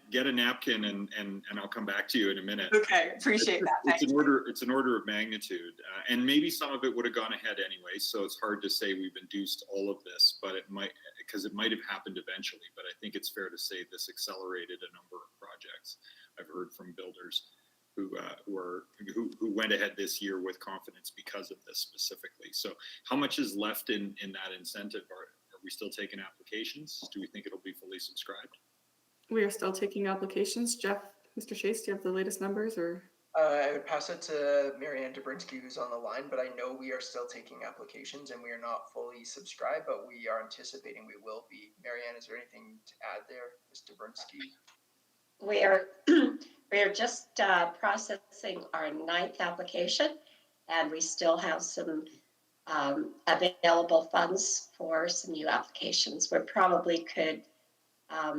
Get a napkin and I'll come back to you in a minute. Okay, appreciate that. It's an order of magnitude, and maybe some of it would have gone ahead anyway. So it's hard to say we've induced all of this, but it might have happened eventually. But I think it's fair to say this accelerated a number of projects. I've heard from builders who went ahead this year with confidence because of this specifically. So how much is left in that incentive? Are we still taking applications? Do we think it'll be fully subscribed? We are still taking applications. Jeff, Mr. Chase, do you have the latest numbers, or? I would pass it to Marianne Dabrinsky, who's on the line, but I know we are still taking applications and we are not fully subscribed, but we are anticipating we will be. Marianne, is there anything to add there, Ms. Dabrinsky? We are just processing our 9th application, and we still have some available funds for some new applications. We probably could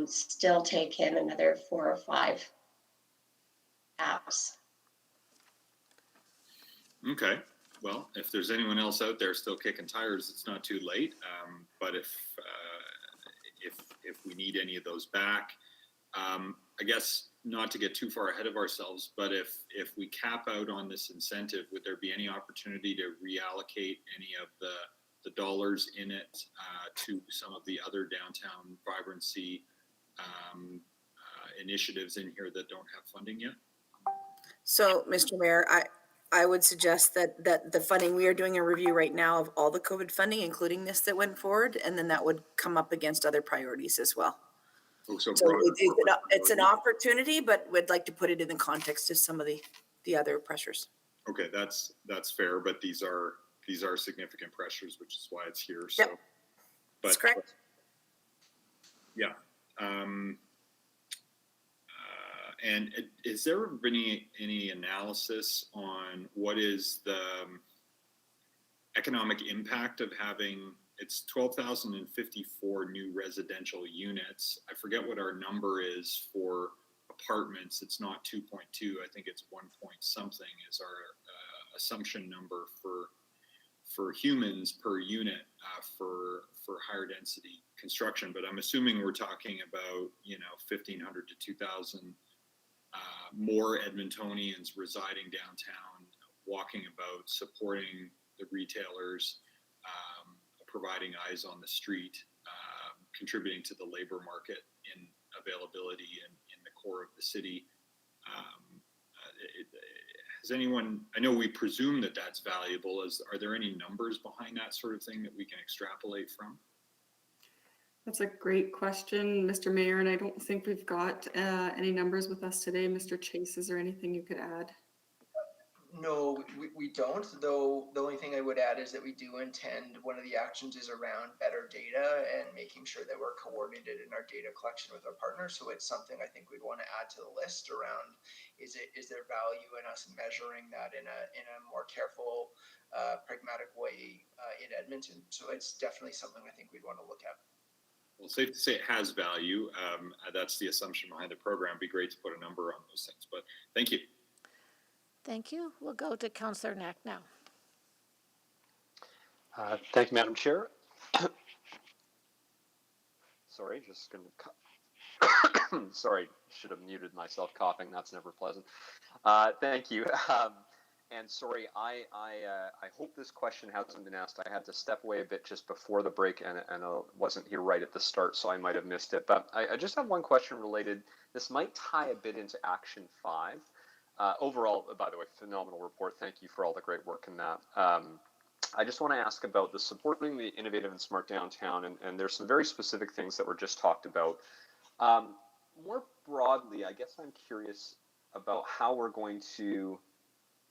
still take in another 4 or 5 apps. Okay. well, if there's anyone else out there still kicking tires, it's not too late. But if we need any of those back, I guess not to get too far ahead of ourselves, but if we cap out on this incentive, would there be any opportunity to reallocate any of the dollars in it to some of the other downtown vibrancy initiatives in here that don't have funding yet? So, Mr. Mayor, I would suggest that the funding, we are doing a review right now of all the COVID funding, including this that went forward, and then that would come up against other priorities as well. Oh, so So it's an opportunity, but we'd like to put it in the context of some of the other pressures. Okay, that's fair, but these are significant pressures, which is why it's here. So, Yep. That's correct. Yeah. And has there been any analysis on what is the economic impact of having, it's 12,054 new residential units. I forget what our number is for apartments. It's not 2.2. I think it's 1 point something is our assumption number for humans per unit for higher density construction. But I'm assuming we're talking about, 1,500 to 2,000 more Edmontonians residing downtown, walking about, supporting the retailers, providing eyes on the street, contributing to the labor market in availability in the core of the city. Has anyone, I know we presume that that's valuable. Are there any numbers behind that sort of thing that we can extrapolate from? That's a great question, Mr. Mayor, and I don't think we've got any numbers with us today. Mr. Chase, is there anything you could add? No, we don't, though the only thing I would add is that we do intend, one of the actions is around better data and making sure that we're coordinated in our data collection with our partners. So it's something I think we'd want to add to the list around, is there value in us measuring that in a more careful, pragmatic way in Edmonton? So it's definitely something I think we'd want to look at. Well, safe to say it has value. That's the assumption behind the program. It'd be great to put a number on those things, but thank you. Thank you. We'll go to Councillor Knack now. Thank you, Madam Chair. Sorry, just going to. Sorry, should have muted myself coughing. That's never pleasant. Thank you. And sorry, I hope this question hasn't been asked. I had to step away a bit just before the break and I wasn't here right at the start, so I might have missed it. But I just have one question related. This might tie a bit into Action 5. Overall, by the way, phenomenal report. Thank you for all the great work in that. I just want to ask about the supporting the innovative and smart downtown, and there's some very specific things that were just talked about. More broadly, I guess I'm curious about how we're going to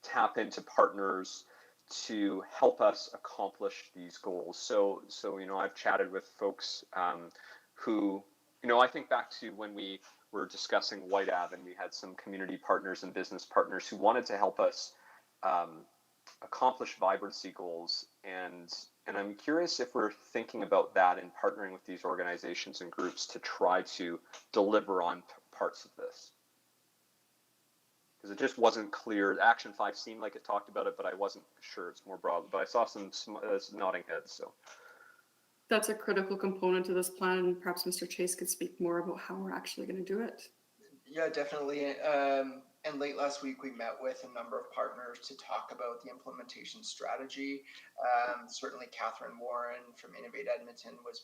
tap into partners to help us accomplish these goals. So I've chatted with folks who, I think back to when we were discussing White Ave, and we had some community partners and business partners who wanted to help us accomplish vibrancy goals. And I'm curious if we're thinking about that and partnering with these organizations and groups to try to deliver on parts of this. Because it just wasn't clear. Action 5 seemed like it talked about it, but I wasn't sure. It's more broad. But I saw some nodding heads. So That's a critical component to this plan, and perhaps Mr. Chase could speak more about how we're actually going to do it. Yeah, definitely. And late last week, we met with a number of partners to talk about the implementation strategy. Certainly, Catherine Warren from Innovate Edmonton was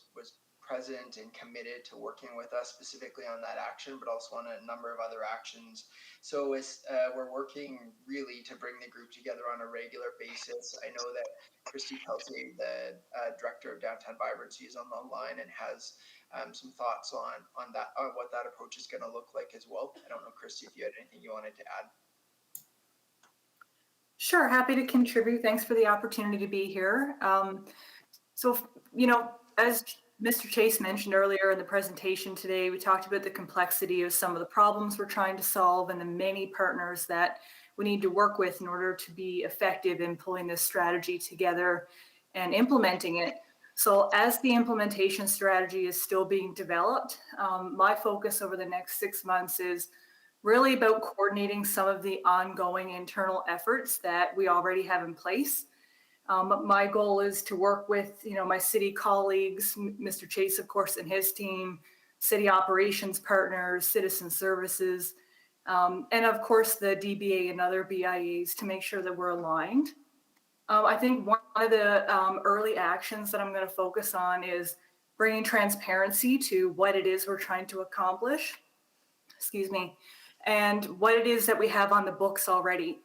present and committed to working with us specifically on that action, but also on a number of other actions. So we're working really to bring the group together on a regular basis. I know that Christy Peltier, the Director of Downtown Vibrancy, is on the line and has some thoughts on what that approach is going to look like as well. I don't know, Christy, if you had anything you wanted to add. Sure, happy to contribute. Thanks for the opportunity to be here. As Mr. Chase mentioned earlier in the presentation today, we talked about the complexity of some of the problems we're trying to solve and the many partners that we need to work with in order to be effective in pulling this strategy together and implementing it. So as the implementation strategy is still being developed, my focus over the next 6 months is really about coordinating some of the ongoing internal efforts that we already have in place My goal is to work with, my city colleagues, Mr. Chase, of course, and his team, city operations partners, citizen services, and of course the DBA and other BIAs to make sure that we're aligned. I think one of the early actions that I'm going to focus on is bringing transparency to what it is we're trying to accomplish, and what it is that we have on the books already.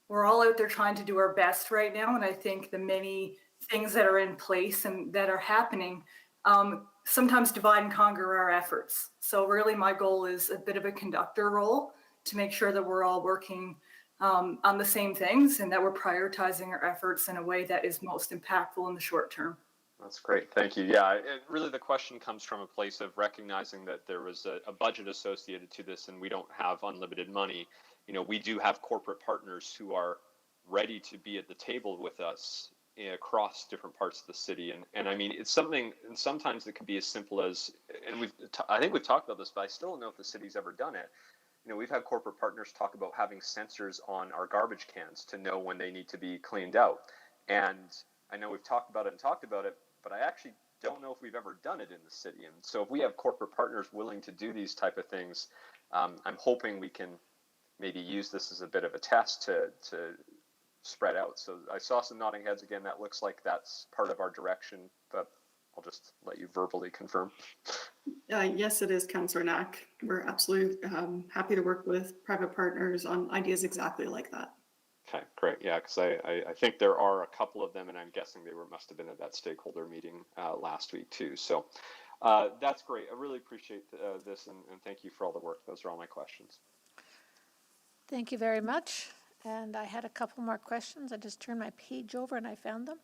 We're all out there trying to do our best right now, and I think the many things that are in place and that are happening sometimes divide and conquer our efforts. So really my goal is a bit of a conductor role to make sure that we're all working on the same things and that we're prioritizing our efforts in a way that is most impactful in the short term. That's great. Thank you. Yeah, really the question comes from a place of recognizing that there was a budget associated to this and we don't have unlimited money. We do have corporate partners who are ready to be at the table with us across different parts of the city. And I mean, it's something, and sometimes it can be as simple as, and I think we've talked about this, but I still don't know if the city's ever done it. We've had corporate partners talk about having sensors on our garbage cans to know when they need to be cleaned out. And I know we've talked about it, but I actually don't know if we've ever done it in the city. And so if we have corporate partners willing to do these type of things, I'm hoping we can maybe use this as a bit of a test to spread out. So I saw some nodding heads again. That looks like that's part of our direction, but I'll just let you verbally confirm. Yes, it is, Councillor Knack. We're absolutely happy to work with private partners on ideas exactly like that. Okay, great. Yeah, because I think there are a couple of them, and I'm guessing they must have been at that stakeholder meeting last week too. So that's great. I really appreciate this, and thank you for all the work. Those are all my questions. Thank you very much. And I had a couple more questions. I just turned my page over and I found them.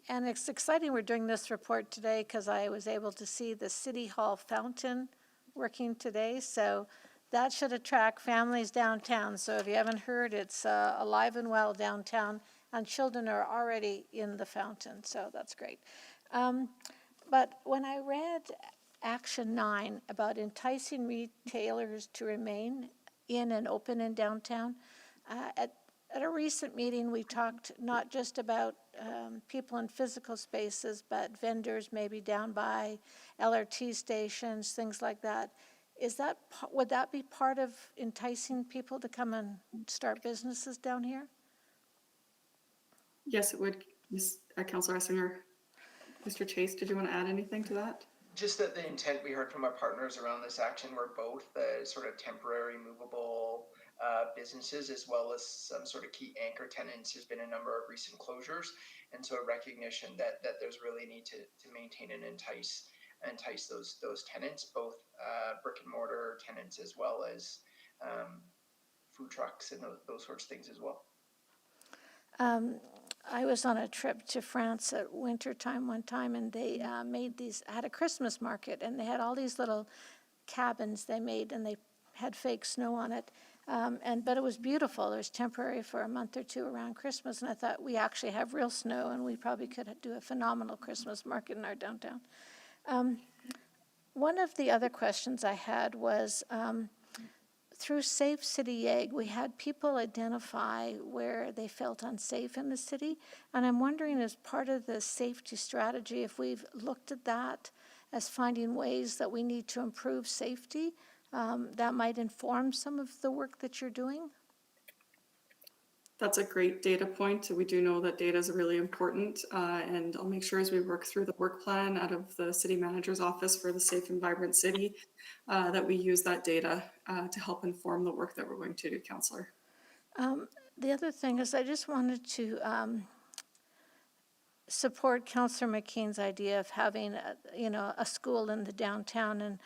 And it's exciting we're doing this report today because I was able to see the City Hall fountain working today. So that should attract families downtown. So if you haven't heard, it's alive and well downtown, and children are already in the fountain. So that's great. But when I read Action 9 about enticing retailers to remain in and open in downtown, at a recent meeting, we talked not just about people in physical spaces, but vendors maybe down by LRT stations, things like that. Would that be part of enticing people to come and start businesses down here? Yes, it would. Councillor Essinger. Mr. Chase, did you want to add anything to that? Just that the intent we heard from our partners around this action were both the sort of temporary movable businesses as well as some sort of key anchor tenants. There's been a number of recent closures, and so a recognition that there's really need to maintain and entice those tenants, both brick and mortar tenants as well as food trucks and those sorts of things as well. I was on a trip to France at winter time one time, and they had a Christmas market, and they had all these little cabins they made, and they had fake snow on it. But it was beautiful. It was temporary for a month or two around Christmas, and I thought we actually have real snow, and we probably could do a phenomenal Christmas market in our downtown. One of the other questions I had was, through Safe City Egg, we had people identify where they felt unsafe in the city, and I'm wondering, as part of the safety strategy, if we've looked at that as finding ways that we need to improve safety, that might inform some of the work that you're doing? That's a great data point. We do know that data is really important, and I'll make sure as we work through the work plan out of the city manager's office for the Safe and Vibrant City, that we use that data to help inform the work that we're going to do, Councillor. The other thing is, I just wanted to support Councillor McKean's idea of having a school in the downtown, and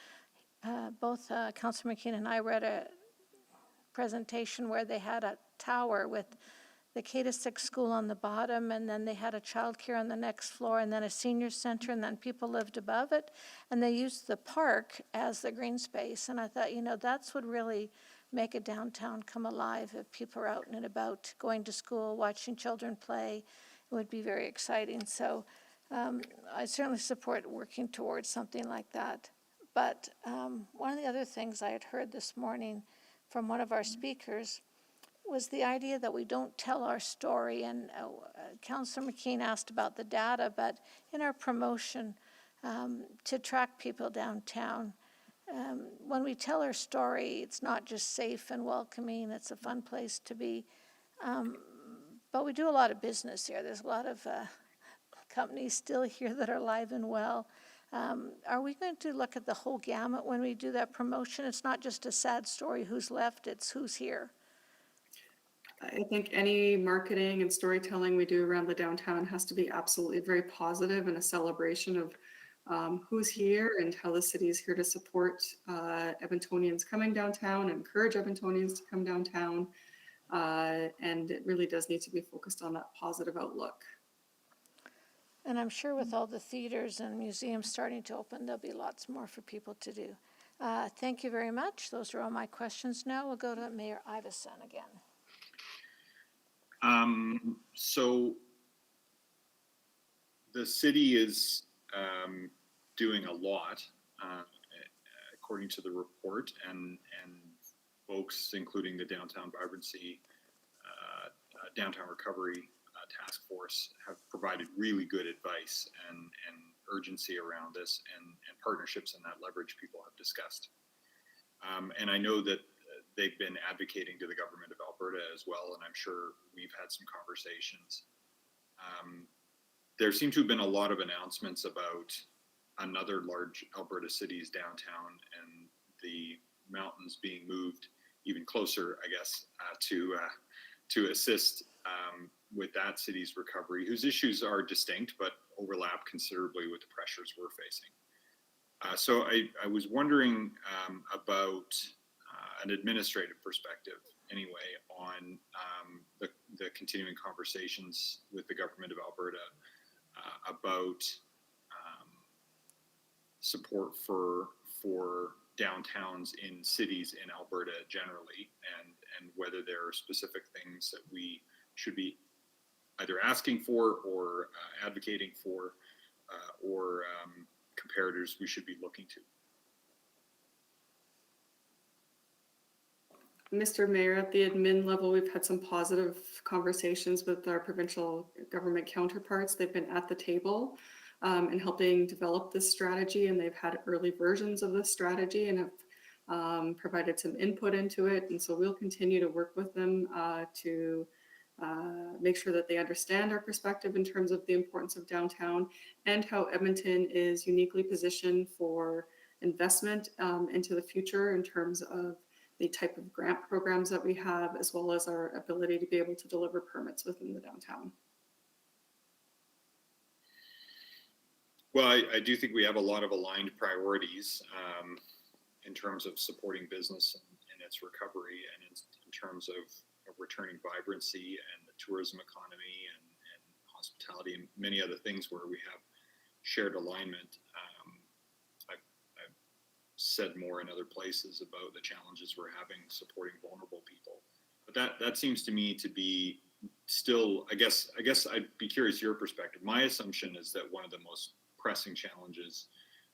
both Councillor McKean and I read a presentation where they had a tower with the K-6 school on the bottom, and then they had a childcare on the next floor, and then a senior center, and then people lived above it, and they used the park as the green space. And I thought, that's what really make a downtown come alive. If people are out and about, going to school, watching children play, it would be very exciting. So I certainly support working towards something like that. But one of the other things I had heard this morning from one of our speakers was the idea that we don't tell our story. And Councillor McKean asked about the data, but in our promotion to attract people downtown, when we tell our story, it's not just safe and welcoming, it's a fun place to be. But we do a lot of business here. There's a lot of companies still here that are alive and well. Are we going to look at the whole gamut when we do that promotion? It's not just a sad story, who's left, it's who's here. I think any marketing and storytelling we do around the downtown has to be absolutely very positive and a celebration of who's here and how the city is here to support Edmontonians coming downtown, encourage Edmontonians to come downtown. And it really does need to be focused on that positive outlook. And I'm sure with all the theaters and museums starting to open, there'll be lots more for people to do. Thank you very much. Those are all my questions now. We'll go to Mayor Iveson again. So the city is doing a lot, according to the report, and folks, including the Downtown Vibrancy, Downtown Recovery Task Force, have provided really good advice and urgency around this, and partnerships and that leverage people have discussed. And I know that they've been advocating to the government of Alberta as well, and I'm sure we've had some conversations. There seem to have been a lot of announcements about another large Alberta city's downtown and the mountains being moved even closer, I guess, to assist with that city's recovery, whose issues are distinct but overlap considerably with the pressures we're facing. So I was wondering about an administrative perspective, anyway, on the continuing conversations with the government of Alberta about support for downtowns in cities in Alberta generally, and whether there are specific things that we should be either asking for or advocating for, or comparators we should be looking to. Mr. Mayor, at the admin level, we've had some positive conversations with our provincial government counterparts. They've been at the table and helping develop this strategy, and they've had early versions of this strategy and have provided some input into it. And so we'll continue to work with them to make sure that they understand our perspective in terms of the importance of downtown and how Edmonton is uniquely positioned for investment into the future in terms of the type of grant programs that we have, as well as our ability to be able to deliver permits within the downtown. Well, I do think we have a lot of aligned priorities in terms of supporting business and its recovery, and in terms of returning vibrancy and the tourism economy and hospitality and many other things where we have shared alignment. I've said more in other places about the challenges we're having supporting vulnerable people, but that seems to me to be still, I guess I'd be curious your perspective. My assumption is that one of the most pressing challenges,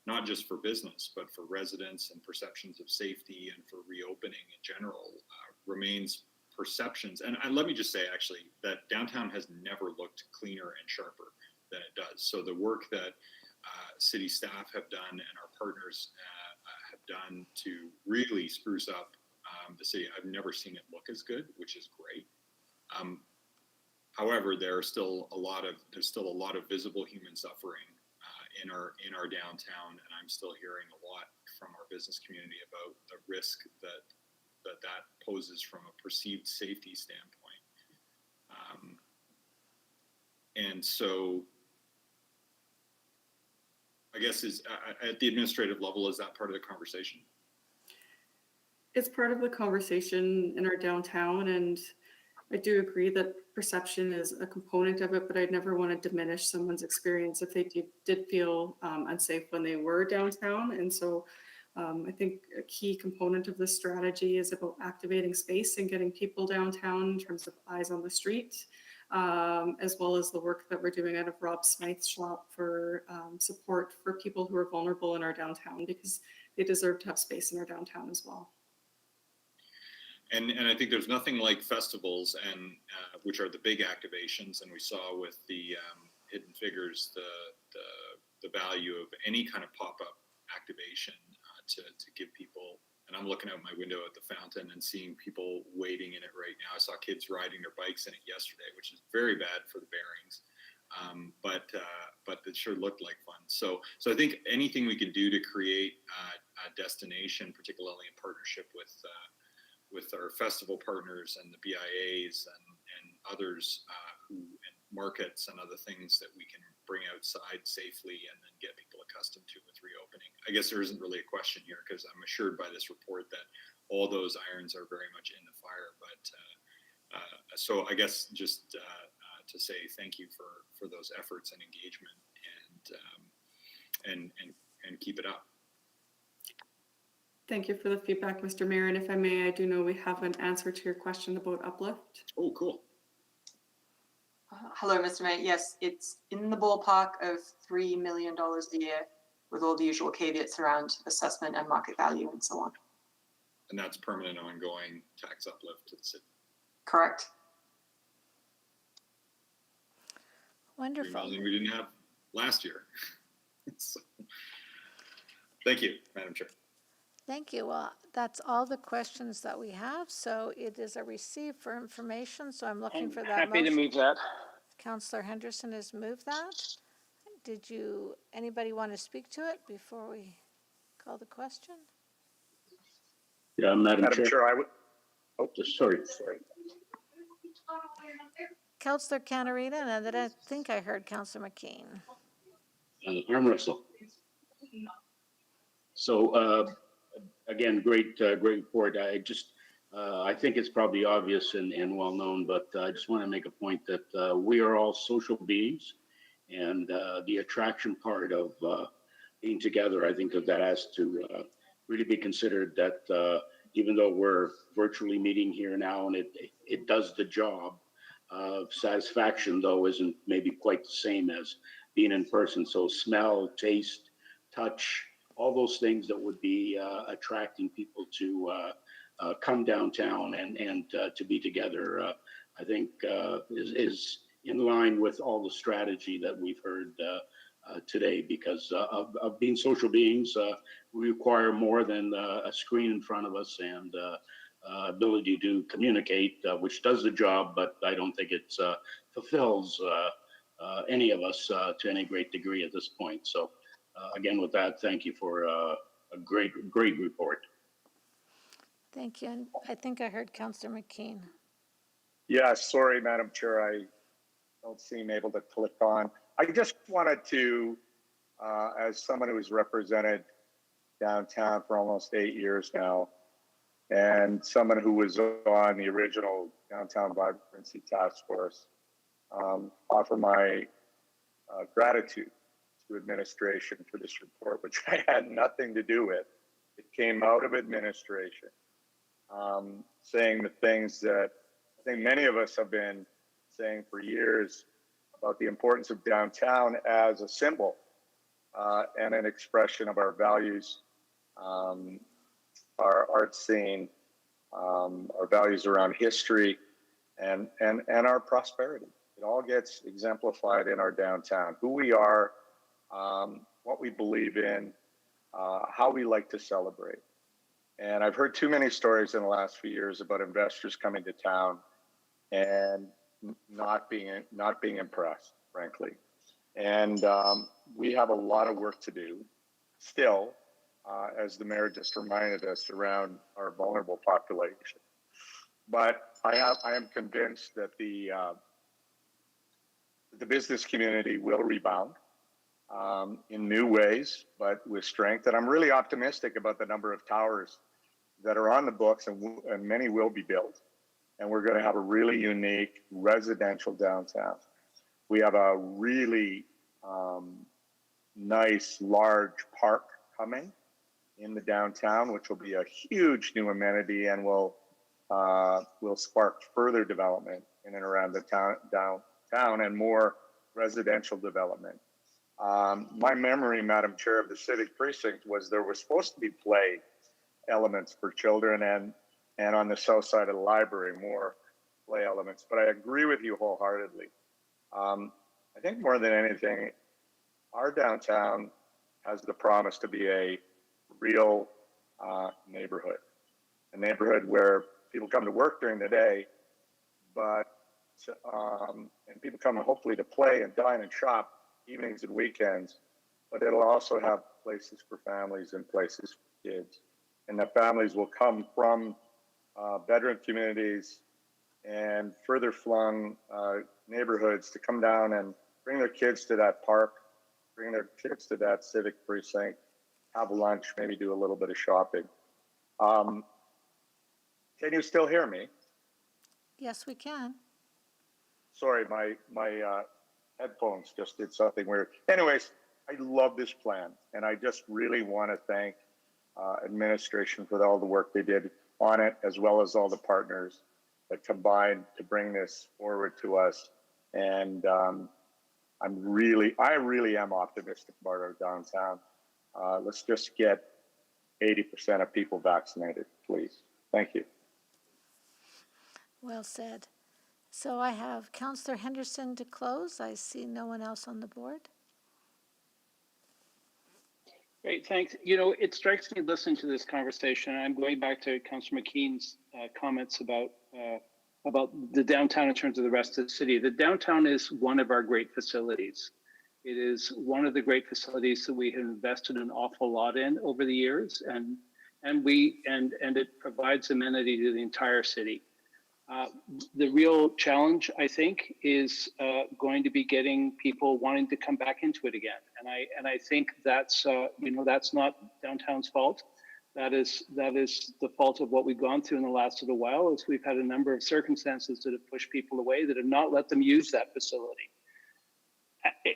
not just for business, but for residents and perceptions of safety and for reopening in general, remains perceptions. And let me just say, actually, that downtown has never looked cleaner and sharper than it does. So the work that city staff have done and our partners have done to really spruce up the city, I've never seen it look as good, which is great. However, there's still a lot of visible human suffering in our downtown, and I'm still hearing a lot from our business community about the risk that poses from a perceived safety standpoint. And so I guess at the administrative level, is that part of the conversation? It's part of the conversation in our downtown, and I do agree that perception is a component of it, but I'd never want to diminish someone's experience if they did feel unsafe when they were downtown. And so I think a key component of this strategy is about activating space and getting people downtown in terms of eyes on the street, as well as the work that we're doing out of Rob Smythe's shop for support for people who are vulnerable in our downtown, because they deserve to have space in our downtown as well. And I think there's nothing like festivals, and which are the big activations. And we saw with the Hidden Figures the value of any kind of pop-up activation to give people. And I'm looking out my window at the fountain and seeing people waiting in it right now. I saw kids riding their bikes in it yesterday, which is very bad for the bearings. But it sure looked like fun. So I think anything we can do to create a destination, particularly in partnership with our festival partners and the BIAs and others and markets and other things that we can bring outside safely and then get people accustomed to with reopening. I guess there isn't really a question here because I'm assured by this report that all those irons are very much in the fire. But so I guess just to say thank you for those efforts and engagement and keep it up. Thank you for the feedback, Mr. Mayor. And if I may, I do know we have an answer to your question about Uplift. Oh, cool. Hello, Mr. Mayor. Yes, it's in the ballpark of $3 million a year with all the usual caveats around assessment and market value and so on. And that's permanent, ongoing tax uplift to the city. Correct. $3 Wonderful. million we didn't have last year. So, thank you, Madam Chair. Thank you. Well, that's all the questions that we have. So it is a receive for information. So I'm looking for that Happy to motion. move that. Councillor Henderson has moved that. Anybody want to speak to it before we call the question? Yeah, Madam Chair. I would, Sorry. Councillor Canarita, and then I think I heard Councillor McKean. Arm wrestle. So again, great report. I think it's probably obvious and well known, but I just want to make a point that we are all social beings, and the attraction part of being together, I think that has to really be considered. That even though we're virtually meeting here now, and it does the job, satisfaction though isn't maybe quite the same as being in person. So smell, taste, touch, all those things that would be attracting people to come downtown and to be together, I think is in line with all the strategy that we've heard today, because of being social beings, we require more than a screen in front of us and ability to communicate, which does the job, but I don't think it fulfills any of us to any great degree at this point. So again, with that, thank you for a great report. Thank you. And I think I heard Councillor McKean. yeah, sorry, Madam Chair, I don't seem able to click on. I just wanted to, as someone who's represented downtown for almost 8 years now, and someone who was on the original Downtown Vibrancy Task Force, offer my gratitude to administration for this report, which I had nothing to do with. It came out of administration, saying the things that I think many of us have been saying for years about the importance of downtown as a symbol and an expression of our values, our art scene, our values around history, and our prosperity. It all gets exemplified in our downtown, who we are, what we believe in, how we like to celebrate. And I've heard too many stories in the last few years about investors coming to town and not being impressed, frankly. And we have a lot of work to do still, as the mayor just reminded us, around our vulnerable population. But I am convinced that the business community will rebound in new ways, but with strength. And I'm really optimistic about the number of towers that are on the books, and many will be built. And we're going to have a really unique residential downtown. We have a really nice, large park coming in the downtown, which will be a huge new amenity and will spark further development in and around the downtown and more residential development. My memory, Madam Chair, of the civic precinct was there was supposed to be play elements for children, and on the south side of the library, more play elements. But I agree with you wholeheartedly. I think more than anything, our downtown has the promise to be a real neighborhood, a neighborhood where people come to work during the day, but and people come hopefully to play and dine and shop evenings and weekends, but it'll also have places for families and places for kids, and the families will come from veteran communities and further flung neighborhoods to come down and bring their kids to that park, bring their kids to that civic precinct, have lunch, maybe do a little bit of shopping. Can you still hear me? Yes, we can. Sorry, my headphones just did something weird. Anyways, I love this plan, and I just really want to thank administration for all the work they did on it, as well as all the partners that combined to bring this forward to us. And I really am optimistic about our downtown. Let's just get 80% of people vaccinated, please. Thank you. Well said. So I have Councillor Henderson to close. I see no one else on the board. Great, thanks. You know, it strikes me listening to this conversation, and I'm going back to Councillor McKean's comments about the downtown in terms of the rest of the city. The downtown is one of our great facilities. It is one of the great facilities that we have invested an awful lot in over the years, and it provides amenity to the entire city. The real challenge, I think, is going to be getting people wanting to come back into it again. And I think that's that's not downtown's fault. That is the fault of what we've gone through in the last little while. Is we've had a number of circumstances that have pushed people away, that have not let them use that facility.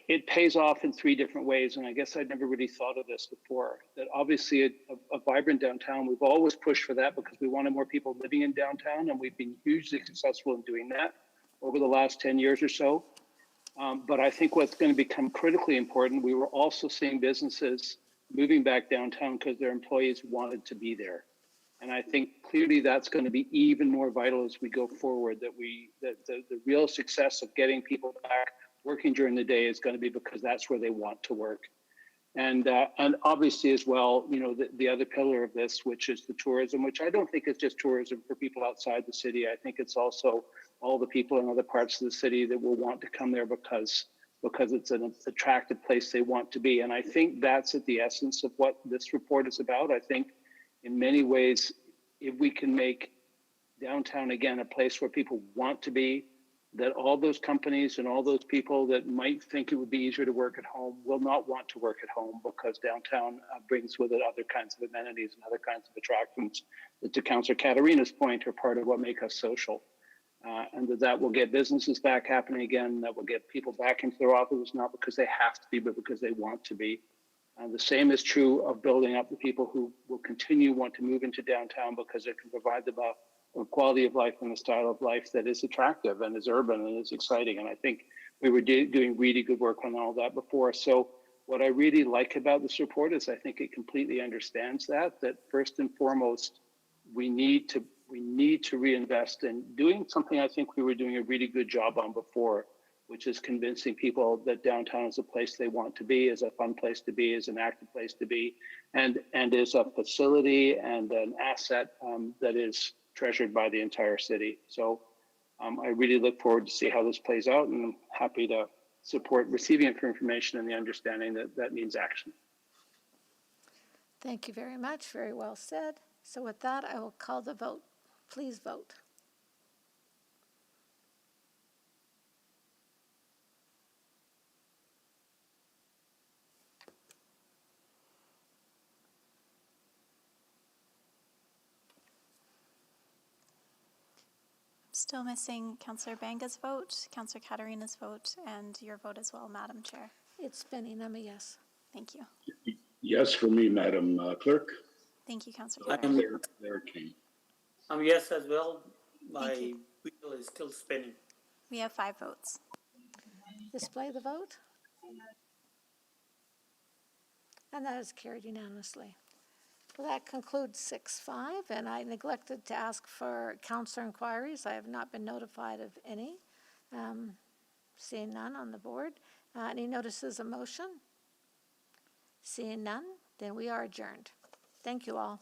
It pays off in three different ways, and I guess I'd never really thought of this before. That obviously a vibrant downtown, we've always pushed for that because we wanted more people living in downtown, and we've been hugely successful in doing that over the last 10 years or so. But I think what's going to become critically important, we were also seeing businesses moving back downtown because their employees wanted to be there. And I think clearly that's going to be even more vital as we go forward, that the real success of getting people back working during the day is going to be because that's where they want to work. And obviously as well, you know, the other pillar of this, which is the tourism, which I don't think is just tourism for people outside the city. I think it's also all the people in other parts of the city that will want to come there because it's an attractive place they want to be. And I think that's at the essence of what this report is about. I think in many ways, if we can make downtown again a place where people want to be, that all those companies and all those people that might think it would be easier to work at home will not want to work at home, because downtown brings with it other kinds of amenities and other kinds of attractions that, to Councillor Katarina's point, are part of what make us social. And that will get businesses back happening again, that will get people back into their offices, not because they have to be, but because they want to be. The same is true of building up the people who will want to move into downtown because it can provide them a quality of life and a style of life that is attractive and is urban and is exciting. And I think we were doing really good work on all that before. So what I really like about this report is I think it completely understands that first and foremost, we need to reinvest in doing something I think we were doing a really good job on before, which is convincing people that downtown is a place they want to be, is a fun place to be, is an active place to be, and is a facility and an asset that is treasured by the entire city. So I really look forward to see how this plays out, and I'm happy to support receiving it for information and the understanding that that means action. Thank you very much. Very well said. So with that, I will call the vote. Please vote. Still missing Councillor Banga's vote, Councillor Katarina's vote, and your vote as well, Madam Chair. It's spinning. I'm a yes. Thank you. Yes for me, Madam Clerk. Thank you, Councillor Katarina. I'm yes as well. My wheel is still spinning. We have 5 votes. Display the vote. And that is carried unanimously. Well, that concludes 6.5, and I neglected to ask for councillor inquiries. I have not been notified of any. Seeing none on the board. Any notices of motion? Seeing none, then we are adjourned. Thank you all.